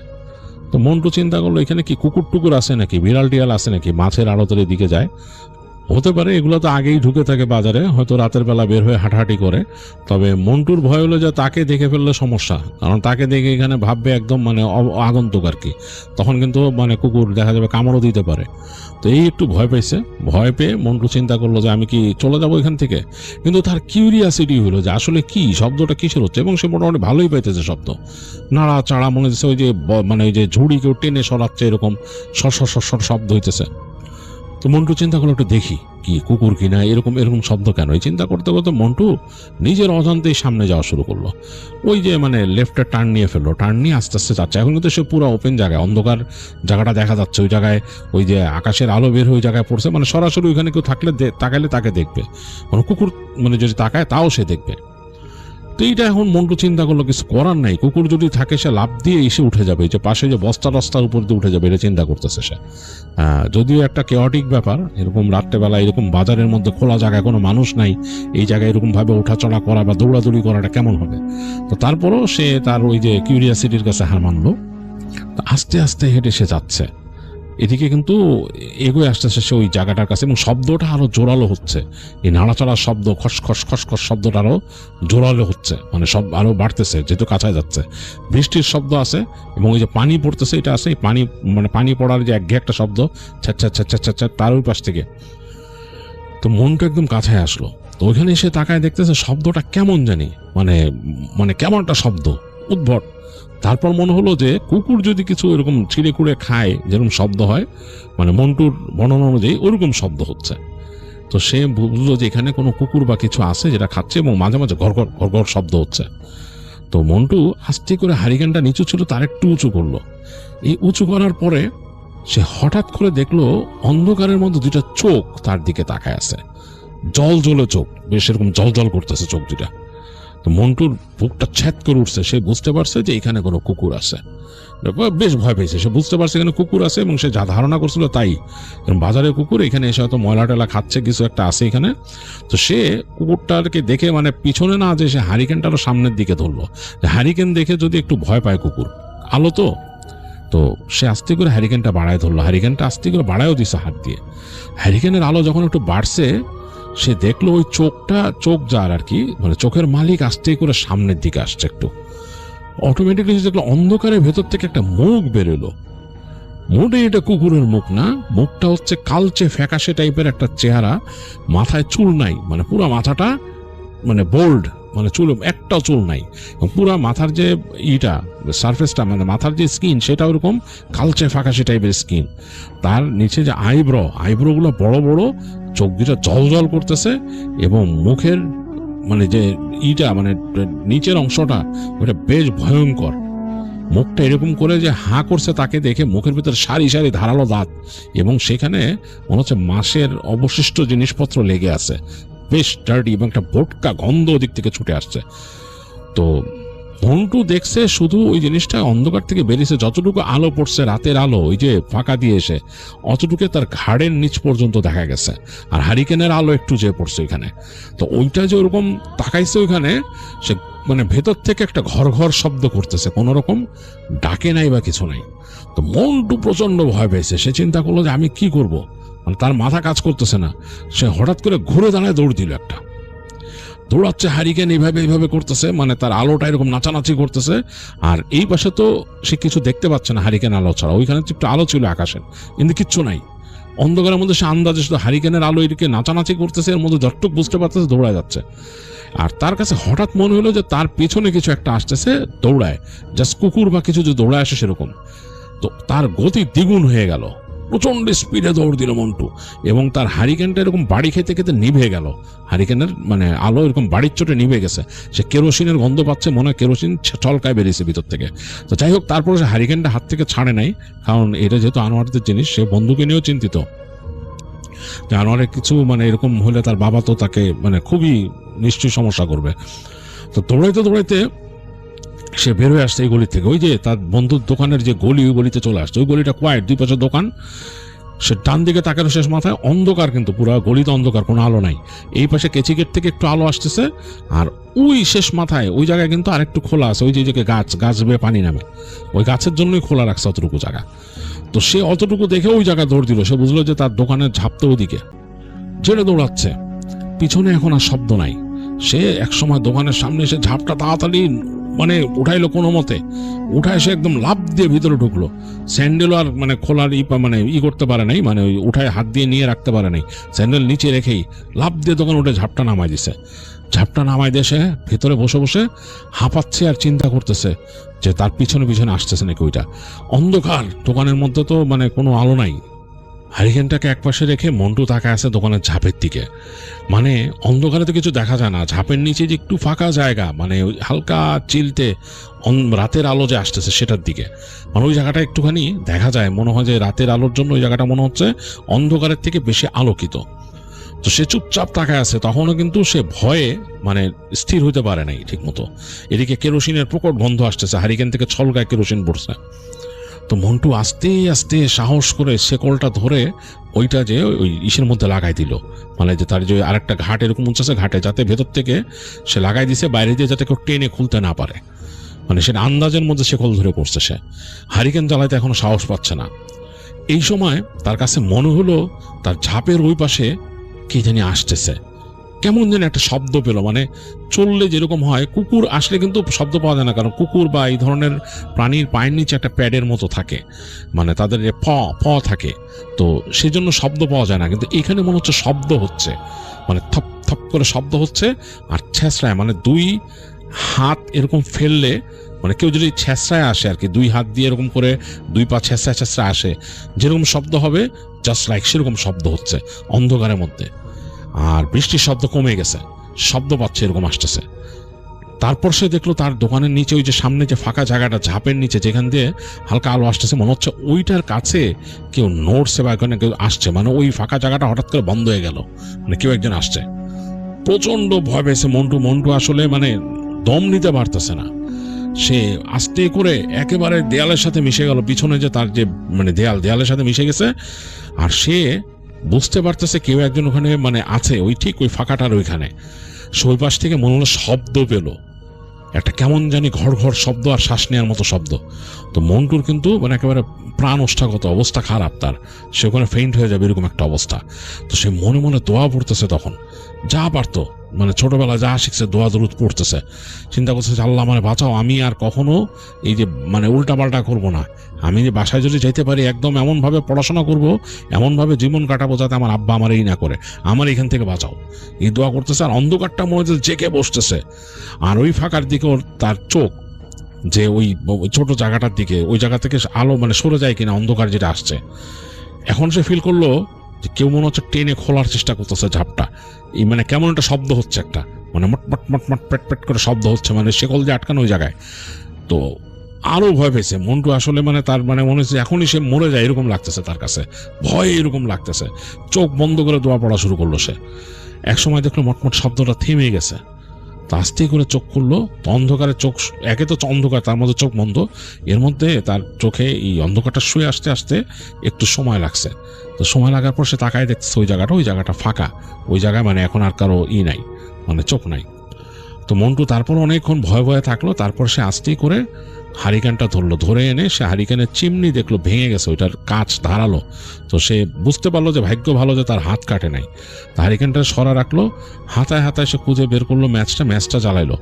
Speaker 5: তো মন্টু চিন্তা করলো এখানে কি কুকুর টুকুর আছে নাকি, বিড়াল টিয়াল আছে নাকি, মাছের আড়তের দিকে যায়। হতে পারে এগুলো তো আগেই ঢুকে থাকে বাজারে, হয়তো রাতের বেলা বের হয়ে হাঁটাহাঁটি করে। তবে মন্টুর ভয় হলো যে তাকে দেখে ফেললে সমস্যা, কারণ তাকে দেখে এখানে ভাববে একদম মানে আগন্তুক আর কি, তখন কিন্তু মানে কুকুর দেখা যাবে কামড়ও দিতে পারে। তো এই একটু ভয় পাইছে, ভয় পেয়ে মন্টু চিন্তা করলো যে আমি কি চলে যাবো এখান থেকে। কিন্তু তার কিউরিয়াসিটি হলো যে আসলে কি শব্দটা কিসের হচ্ছে, এবং সে মোটামুটি ভালোই পাইতেছে শব্দ, নাড়া চাড়া, মনে হচ্ছে ওই যে মানে ওই যে ঝুড়ি কেউ টেনে সরাচ্ছে এরকম সর শব্দ হইতেছে। তো মন্টু চিন্তা করলো একটু দেখি কি কুকুর কিনা, এরকম শব্দ কেন। এই চিন্তা করতে করতে মন্টু নিজের অজান্তেই সামনে যাওয়া শুরু করলো। ওই যে মানে লেফটে টার্ন নিয়ে ফেললো, টার্ন নিয়ে আস্তে আস্তে যাচ্ছে। এখন কিন্তু সে পুরো ওপেন জায়গায়, অন্ধকার জায়গাটা দেখা যাচ্ছে, ওই জায়গায় ওই যে আকাশের আলো বের হয়ে ওই জায়গায় পড়ছে, মানে সরাসরি ওইখানে কেউ থাকলে তাকাইলে তাকে দেখবে, মানে কুকুর মানে যদি তাকায় তাও সে দেখবে। তো এইটা এখন মন্টু চিন্তা করলো কিছু করার নাই, কুকুর যদি থাকে সে লাফ দিয়ে এসে উঠে যাবে, যে পাশে যে বস্তার উপর দিয়ে উঠে যাবে, এটা চিন্তা করতেছে সে। যদিও একটা কেওয়াটিক ব্যাপার, এরকম রাত্রেবেলা এরকম বাজারের মধ্যে খোলা জায়গায় কোনো মানুষ নাই, এই জায়গায় এরকম ভাবে ওঠাচড়া করা বা দৌড়াদৌড়ি করাটা কেমন হবে। তো তারপরও সে তার ওই যে কিউরিয়াসিটির কাছে হার মানলো। আস্তে আস্তে হেঁটে সে যাচ্ছে, এদিকে কিন্তু এগোয় আসতেছে সে ওই জায়গাটার কাছে, এবং শব্দটা আরো জোরালো হচ্ছে, এই নাড়াচড়ার শব্দ, খসখস শব্দটা আরো জোরালো হচ্ছে, মানে সব আরো বাড়তেছে যেহেতু কাছায় যাচ্ছে। বৃষ্টির শব্দ আছে, এবং ওই যে পানি পড়তেছে এটা আছে, পানি মানে পানি পড়ার যে একঘেয়ে একটা শব্দ, ছ্যাচ্ছা তার ওই পাশ থেকে। তো মনটা একদম কাছায় আসলো, তো ওইখানে এসে তাকায় দেখতেছে শব্দটা কেমন জানি, মানে মানে কেমন একটা শব্দ, উদ্ভট। তারপর মনে হলো যে কুকুর যদি কিছু এরকম ছিঁড়ে কুড়ে খায় যেরকম শব্দ হয়, মানে মন্টুর বর্ণনা অনুযায়ী ওরকম শব্দ হচ্ছে। তো সে বুঝলো যে এখানে কোনো কুকুর বা কিছু আছে যেটা খাচ্ছে, এবং মাঝে মাঝে ঘরঘর ঘরঘর শব্দ হচ্ছে। তো মন্টু আস্তে করে হারিকেনটা নিচু ছিল তার একটু উঁচু করলো। এই উঁচু করার পরে সে হঠাৎ করে দেখলো অন্ধকারের মধ্যে দুইটা চোখ তার দিকে তাকায় আছে, জল জ্বলে চোখ, বেশ এরকম জল জল করতেছে চোখ দুটা। তো মন্টুর বুকটা ছ্যাদ করে উঠছে, সে বুঝতে পারছে যে এখানে কোনো কুকুর আছে। বেশ ভয় পেয়েছে, সে বুঝতে পারছে এখানে কুকুর আছে, এবং সে যা ধারণা করছিল তাই, বাজারে কুকুর, এখানে এসে হয়তো ময়লা টেলা খাচ্ছে, কিছু একটা আছে এখানে। তো সে কুকুরটাকে দেখে মানে পিছনে না যে সে হারিকেনটারও সামনের দিকে ধরলো, হারিকেন দেখে যদি একটু ভয় পায় কুকুর, আলো তো। তো সে আস্তে করে হ্যারিকেনটা বাড়ায় ধরলো, হ্যারিকেনটা আস্তে করে বাড়ায়ও দিছে হাত দিয়ে। হ্যারিকেনের আলো যখন একটু বাড়ছে, সে দেখলো ওই চোখ যার আর কি, মানে চোখের মালিক আস্তে করে সামনের দিকে আসছে একটু। অটোমেটিকলি সে দেখলো অন্ধকারের ভেতর থেকে একটা মুখ বেরোলো। মোটে এটা কুকুরের মুখ না, মুখটা হচ্ছে কালচে ফ্যাকাশে টাইপের একটা চেহারা, মাথায় চুল নাই, মানে পুরো মাথাটা মানে বোল্ড, মানে চুল একটাও চুল নাই, পুরা মাথার যে ইটা সারফেসটা, মানে মাথার যে স্কিন সেটা ওরকম কালচে ফ্যাকাশে টাইপের স্কিন। তার নিচে যে আইব্রোগুলো বড় বড়, চোখ দুটা জল জল করতেছে, এবং মুখের মানে যে ইটা মানে নিচের অংশটা ওটা বেশ ভয়ঙ্কর। মুখটা এরকম করে যে হাঁ করছে তাকে দেখে, মুখের ভিতরে সারি সারি ধারালো দাঁত, এবং সেখানে মনে হচ্ছে মাসের অবশিষ্ট জিনিসপত্র লেগে আছে, বেশ ডার্টি, এবং একটা বোটকা গন্ধ ওদিক থেকে ছুটে আসছে। তো মন্টু দেখছে শুধু ওই জিনিসটা অন্ধকার থেকে বেরিয়েছে, যতটুকু আলো পড়ছে রাতের আলো ওই যে ফাঁকা দিয়ে এসে, অতটুকু তার ঘাড়ের নিচ পর্যন্ত দেখা গেছে, আর হারিকেনের আলো একটু যে পড়ছে ওইখানে। তো ওইটা যে ওরকম তাকাইছে ওইখানে, সে মানে ভেতর থেকে একটা ঘর ঘর শব্দ করতেছে, কোন রকম ডাকে নাই বা কিছু নাই। তো মন্টু প্রচন্ড ভয় পেয়েছে, সে চিন্তা করলো যে আমি কি করব, মানে তার মাথা কাজ করতেছে না। সে হঠাৎ করে ঘুরে দাঁড়ায় দৌড় দিল, একটা দৌড়াচ্ছে, হারিকেন এইভাবে করতেছে, মানে তার আলোটা এরকম নাচানাচি করতেছে। আর এই পাশে তো সে কিছু দেখতে পাচ্ছে না হারিকেন আলো ছাড়া, ওইখানে একটু আলো ছিল আকাশের, কিন্তু কিচ্ছু নাই। অন্ধকারের মধ্যে সে আন্দাজে শুধু হারিকেনের আলো এদিকে নাচানাচি করতেছে, এর মধ্যে যতটুক বুঝতে পারতেছে দৌড়ায় যাচ্ছে। আর তার কাছে হঠাৎ মনে হলো যে তার পেছনে কিছু একটা আসতেছে দৌড়ায়, জাস্ট কুকুর বা কিছু যে দৌড়ায় আসে সেরকম। তো তার গতি দ্বিগুণ হয়ে গেল, প্রচন্ড স্পিডে দৌড় দিল মন্টু, এবং তার হারিকেনটা এরকম বাড়ি খেতে খেতে নিভে গেল। হারিকেনের মানে আলো এরকম বাড়ির চোটে নিভে গেছে, সে কেরোসিনের গন্ধ পাচ্ছে, মনে হয় কেরোসিন ছলকায় বেরিয়েছে ভিতর থেকে। তো যাই হোক, তারপরে সে হারিকেনটা হাত থেকে ছাড়ে নাই, কারণ এটা যেহেতু আনোয়ারদের জিনিস, সে বন্ধুকে নিয়েও চিন্তিত যে আনোয়ারের কিছু মানে এরকম হলে তার বাবা তো তাকে মানে খুবই নিশ্চয়ই সমস্যা করবে। তো দৌড়াইতে সে বের হয়ে আসছে এই গলি থেকে, ওই যে তার বন্ধুর দোকানের যে গলি, ওই গলিতে চলে আসছে। ওই গলিটা কোয়াইট, দুই পাশে দোকান। সে ডান দিকে তাকানো, শেষ মাথায় অন্ধকার, কিন্তু পুরো গলিতে অন্ধকার, কোনো আলো নাই। এই পাশে কেচি গেট থেকে একটু আলো আসতেছে, আর ওই শেষ মাথায় ওই জায়গায় কিন্তু আরেকটু খোলা আছে, ওই যে গাছ বেয়ে পানি নামে, ওই গাছের জন্যই খোলা রাখছে অতটুকু জায়গা। তো সে অতটুকু দেখে ওই জায়গায় দৌড় দিল। সে বুঝলো যে তার দোকানের ঝাপতে ওদিকে, যেটা দৌড়াচ্ছে, পিছনে এখন আর শব্দ নাই। সে একসময় দোকানের সামনে এসে ঝাপটা তাড়াতাড়ি মানে উঠাইলো কোনো মতে, উঠায় সে একদম লাফ দিয়ে ভিতরে ঢুকলো। স্যান্ডেল আর মানে খোলার মানে করতে পারে নাই, মানে ওই উঠায় হাত দিয়ে নিয়ে রাখতে পারে নাই, স্যান্ডেল নিচে রেখেই লাফ দিয়ে দোকান উঠে ঝাপটা নামাই দিছে। ঝাপটা নামাই দিয়ে সে ভেতরে বসে বসে হাঁপাচ্ছে আর চিন্তা করতেছে যে তার পিছনে আসতেছে নাকি ওইটা। অন্ধকার, দোকানের মধ্যে তো মানে কোনো আলো নাই। হারিকেনটাকে একপাশে রেখে মন্টু তাকায় আছে দোকানের ঝাপের দিকে। মানে অন্ধকারে তো কিছু দেখা যায় না, ঝাপের নিচে যে একটু ফাঁকা জায়গা, মানে ওই হালকা চিলতে রাতের আলো যে আসতেছে সেটার দিকে, মানে ওই জায়গাটা একটুখানি দেখা যায়, মনে হয় যে রাতের আলোর জন্য ওই জায়গাটা মনে হচ্ছে অন্ধকারের থেকে বেশি আলোকিত। তো সে চুপচাপ তাকায় আছে, তখনও কিন্তু সে ভয়ে মানে স্থির হইতে পারে নাই ঠিক মতো। এদিকে কেরোসিনের প্রকট গন্ধ আসতেছে, হারিকেন থেকে ছলকায় কেরোসিন পড়ছে। তো মন্টু আস্তে আস্তে সাহস করে শেকলটা ধরে ওইটা যে ওই ইসের মধ্যে লাগাই দিল, মানে যে তার যে আরেকটা ঘাট এরকম উঁচাছে ঘাটে, যাতে ভেতর থেকে সে লাগাই দিছে, বাইরে দিয়ে যাতে কেউ টেনে খুলতে না পারে, মানে সেটা আন্দাজের মধ্যে শেকল ধরে পড়ছে। সে হারিকেন জ্বালাইতে এখনো সাহস পাচ্ছে না। এই সময় তার কাছে মনে হলো তার ঝাপের ওই পাশে কে জানি আসতেছে, কেমন যেন একটা শব্দ পেল, মানে চললে যেরকম হয়, কুকুর আসলে কিন্তু শব্দ পাওয়া যায় না, কারণ কুকুর বা এই ধরনের প্রাণীর পায়ের নিচে একটা প্যাডের মতো থাকে, মানে তাদের যে প থাকে, তো সেই জন্য শব্দ পাওয়া যায় না। কিন্তু এখানে মনে হচ্ছে শব্দ হচ্ছে, মানে থপ থপ করে শব্দ হচ্ছে, আর ছেঁচড়ায়, মানে দুই হাত এরকম ফেললে, মানে কেউ যদি ছেঁচড়ায় আসে আর কি, দুই হাত দিয়ে এরকম করে দুই পা ছেঁচড়া ছেঁচড়া আসে, যেরকম শব্দ হবে জাস্ট লাইক সেরকম শব্দ হচ্ছে অন্ধকারের মধ্যে। আর বৃষ্টির শব্দ কমে গেছে, শব্দ পাচ্ছে এরকম আসতেছে। তারপর সে দেখলো তার দোকানের নিচে ওই যে সামনে যে ফাঁকা জায়গাটা, ঝাঁপের নিচে যেখান দিয়ে হালকা আলো আসতেছে, মনে হচ্ছে ওইটার কাছে কেউ নড়ছে বা এখানে কেউ আসছে, মানে ওই ফাঁকা জায়গাটা হঠাৎ করে বন্ধ হয়ে গেল, মানে কেউ একজন আসছে। প্রচন্ড ভয় পেয়েছে মন্টু আসলে মানে দম নিতে পারতেছে না। সে আস্তে করে একেবারে দেয়ালের সাথে মিশে গেল, পিছনে যে তার যে মানে দেয়ালের সাথে মিশে গেছে। আর সে বুঝতে পারতেছে কেউ একজন ওখানে মানে আছে, ওই ঠিক ওই ফাঁকাটার ওইখানে। সে ওই পাশ থেকে মনে হলো শব্দ পেল, একটা কেমন জানি ঘর ঘর শব্দ আর শ্বাস নেওয়ার মতো শব্দ। তো মন্টুর কিন্তু মানে একেবারে প্রাণ ওষ্ঠাগত অবস্থা খারাপ, তার সে ওখানে ফেইন্ট হয়ে যাবে এরকম একটা অবস্থা। তো সে মনে মনে দোয়া পড়তেছে, তখন যা পারতো মানে ছোটবেলা যা শিখছে দোয়া দরুদ পড়তেছে, চিন্তা করতেছে আল্লাহ মানে বাঁচাও, আমি আর কখনো এই যে মানে উল্টাপাল্টা করবো না, আমি যে বাসায় যদি যাইতে পারি একদম এমনভাবে পড়াশোনা করব, এমনভাবে জীবন কাটাবো যাতে আমার আব্বা আমার এই না করে, আমার এখান থেকে বাঁচাও, এই দোয়া করতেছে। আর অন্ধকারটা মনে হচ্ছে জেগে বসতেছে, আর ওই ফাঁকার দিকে ওর তার চোখ যে ওই ছোট জায়গাটার দিকে, ওই জায়গা থেকে আলো মানে সরে যায় কিনা অন্ধকার যেটা আসছে। এখন সে ফিল করলো যে কেউ মনে হচ্ছে টেনে খোলার চেষ্টা করতেছে ঝাপটা, এই মানে কেমন একটা শব্দ হচ্ছে, একটা মানে মটমট মটমট পেট পেট করে শব্দ হচ্ছে, মানে শেকল দিয়ে আটকানো ওই জায়গায়। তো আরো ভয় পেয়েছে মন্টু, আসলে মানে তার মানে মনে হচ্ছে এখনই সে মরে যায় এরকম লাগতেছে তার কাছে, ভয় এরকম লাগতেছে। চোখ বন্ধ করে দোয়া পড়া শুরু করলো সে। এক সময় দেখলো মটমট শব্দটা থেমে গেছে, তো আস্তে করে চোখ খুললো। অন্ধকারে চোখ, একে তো অন্ধকার, তার মধ্যে চোখ বন্ধ, এর মধ্যে তার চোখে এই অন্ধকারটা শুয়ে আসতে আসতে একটু সময় লাগছে। তো সময় লাগার পর সে তাকায় দেখছে ওই জায়গাটা ফাঁকা, ওই জায়গায় মানে এখন আর কারো নাই, মানে চোখ নাই। তো মন্টু তারপর অনেকক্ষণ ভয়ে ভয়ে থাকলো। তারপর সে আস্তে করে হারিকেনটা ধরলো, ধরে এনে সে হারিকেনের চিমনি দেখলো ভেঙে গেছে, ওইটার কাঁচ ধারালো। তো সে বুঝতে পারলো যে ভাগ্য ভালো যে তার হাত কাটে নাই। হারিকেনটা সরা রাখলো, হাতায় হাতায় সে খুঁজে বের করলো ম্যাচটা জ্বালাইলো।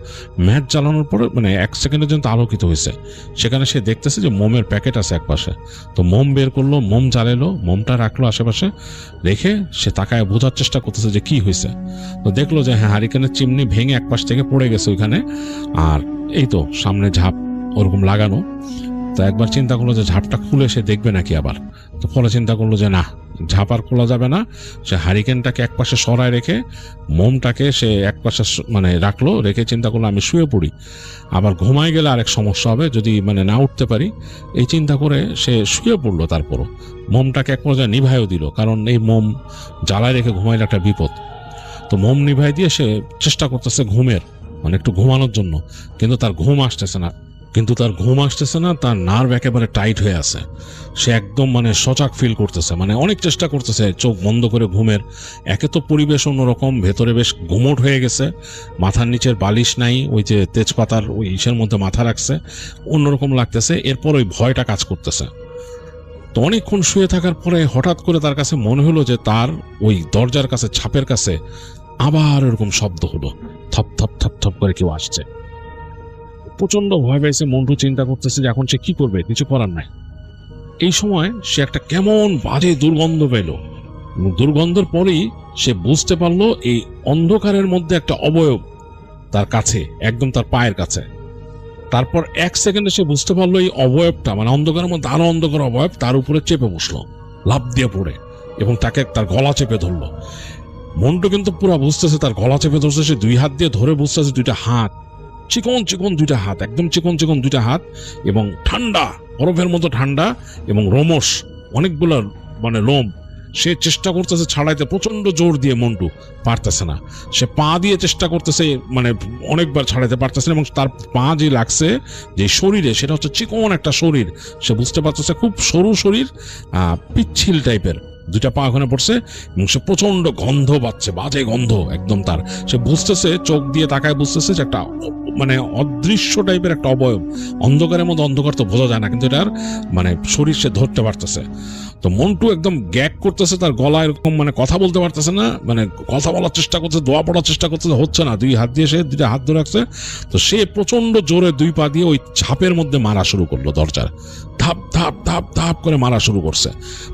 Speaker 5: ম্যাচ জ্বালানোর পরে মানে 1 সেকেন্ডের জন্য আলোকিত হয়েছে, সেখানে সে দেখতেছে যে মোমের প্যাকেট আছে এক পাশে। তো মোম বের করলো, মোম জ্বালাইলো, মোমটা রাখলো আশেপাশে রেখে সে তাকায় বোঝার চেষ্টা করতেছে যে কি হয়েছে। তো দেখলো যে হ্যাঁ, হারিকেনের চিমনি ভেঙে এক পাশ থেকে পড়ে গেছে ওইখানে, আর এই তো সামনে ঝাঁপ ওরকম লাগানো। তো একবার চিন্তা করলো যে ঝাঁপটা খুলে সে দেখবে নাকি আবার। তো ফলে চিন্তা করলো যে না, ঝাঁপ আর খোলা যাবে না। সে হারিকেনটাকে এক পাশে সরায় রেখে মোমটাকে সে এক পাশে মানে রাখলো, রেখে চিন্তা করলো আমি শুয়ে পড়ি, আবার ঘুমায় গেলে আরেক সমস্যা হবে যদি মানে না উঠতে পারি, এই চিন্তা করে সে শুয়ে পড়লো। তারপরও মোমটাকে এক পর্যায়ে নিভাইও দিল, কারণ এই মোম জ্বালায় রেখে ঘুমাইলে একটা বিপদ। তো মোম নিভাই দিয়ে সে চেষ্টা করতেছে ঘুমের, মানে একটু ঘুমানোর জন্য, কিন্তু তার ঘুম আসতেছে না, তার নার্ভ একেবারে টাইট হয়ে আছে। সে একদম মানে সজাগ ফিল করতেছে, মানে অনেক চেষ্টা করতেছে চোখ বন্ধ করে ঘুমের। একে তো পরিবেশ অন্যরকম, ভেতরে বেশ ঘুমট হয়ে গেছে, মাথার নিচের বালিশ নাই, ওই যে তেজপাতার ওই ইসের মধ্যে মাথা রাখছে, অন্যরকম লাগতেছে। এরপর ওই ভয়টা কাজ করতেছে। তো অনেকক্ষণ শুয়ে থাকার পরে হঠাৎ করে তার কাছে মনে হলো যে তার ওই দরজার কাছে, ছাপের কাছে আবার এরকম শব্দ হলো, থপ থপ থপ থপ করে কেউ আসছে। প্রচন্ড ভয় পেয়েছে মন্টু, চিন্তা করতেছে যে এখন সে কি করবে, কিছু করার নাই। এই সময় সে একটা কেমন বাজে দুর্গন্ধ পেল। দুর্গন্ধের পরেই সে বুঝতে পারলো এই অন্ধকারের মধ্যে একটা অবয়ব তার কাছে, একদম তার পায়ের কাছে। তারপর 1 সেকেন্ডে সে বুঝতে পারলো এই অবয়বটা মানে অন্ধকারের মধ্যে আরো অন্ধকার অবয়ব তার উপরে চেপে বসলো, লাফ দিয়ে পড়ে, এবং তাকে তার গলা চেপে ধরলো। মন্টু কিন্তু পুরো বুঝতেছে তার গলা চেপে ধরছে, সে 2 হাত দিয়ে ধরে বুঝতেছে 2টা হাত, চিকন চিকন 2টা হাত, একদম চিকন চিকন 2টা হাত, এবং ঠান্ডা, বরফের মতো ঠান্ডা, এবং রোমশ অনেকগুলো মানে লোম। সে চেষ্টা করতেছে ছাড়াইতে প্রচন্ড জোর দিয়ে, মন্টু পারতেছে না। সে পা দিয়ে চেষ্টা করতেছে, মানে অনেকবার ছাড়াইতে পারতেছে না, এবং তার পা যে লাগছে যে শরীরে, সেটা হচ্ছে চিকন একটা শরীর। সে বুঝতে পারতেছে খুব সরু শরীর, পিচ্ছিল টাইপের 2টা পা ওখানে পড়ছে, এবং সে প্রচন্ড গন্ধ পাচ্ছে, বাজে গন্ধ একদম তার। সে বুঝতেছে, চোখ দিয়ে তাকায় বুঝতেছে যে একটা মানে অদৃশ্য টাইপের একটা অবয়ব, অন্ধকারের মধ্যে অন্ধকার তো বোঝা যায় না, কিন্তু এটার মানে শরীর সে ধরতে পারতেছে। তো মন্টু একদম গ্যাগ করতেছে, তার গলা এরকম মানে কথা বলতে পারতেছে না, মানে কথা বলার চেষ্টা করছে, দোয়া পড়ার চেষ্টা করছে, হচ্ছে না, দুই হাত দিয়ে সে দুইটা হাত ধরে রাখছে। তো সে প্রচন্ড জোরে দুই পা দিয়ে ওই ঝাপের মধ্যে মারা শুরু করলো, দরজার ধাপ ধাপ ধাপ ধাপ করে মারা শুরু করছে,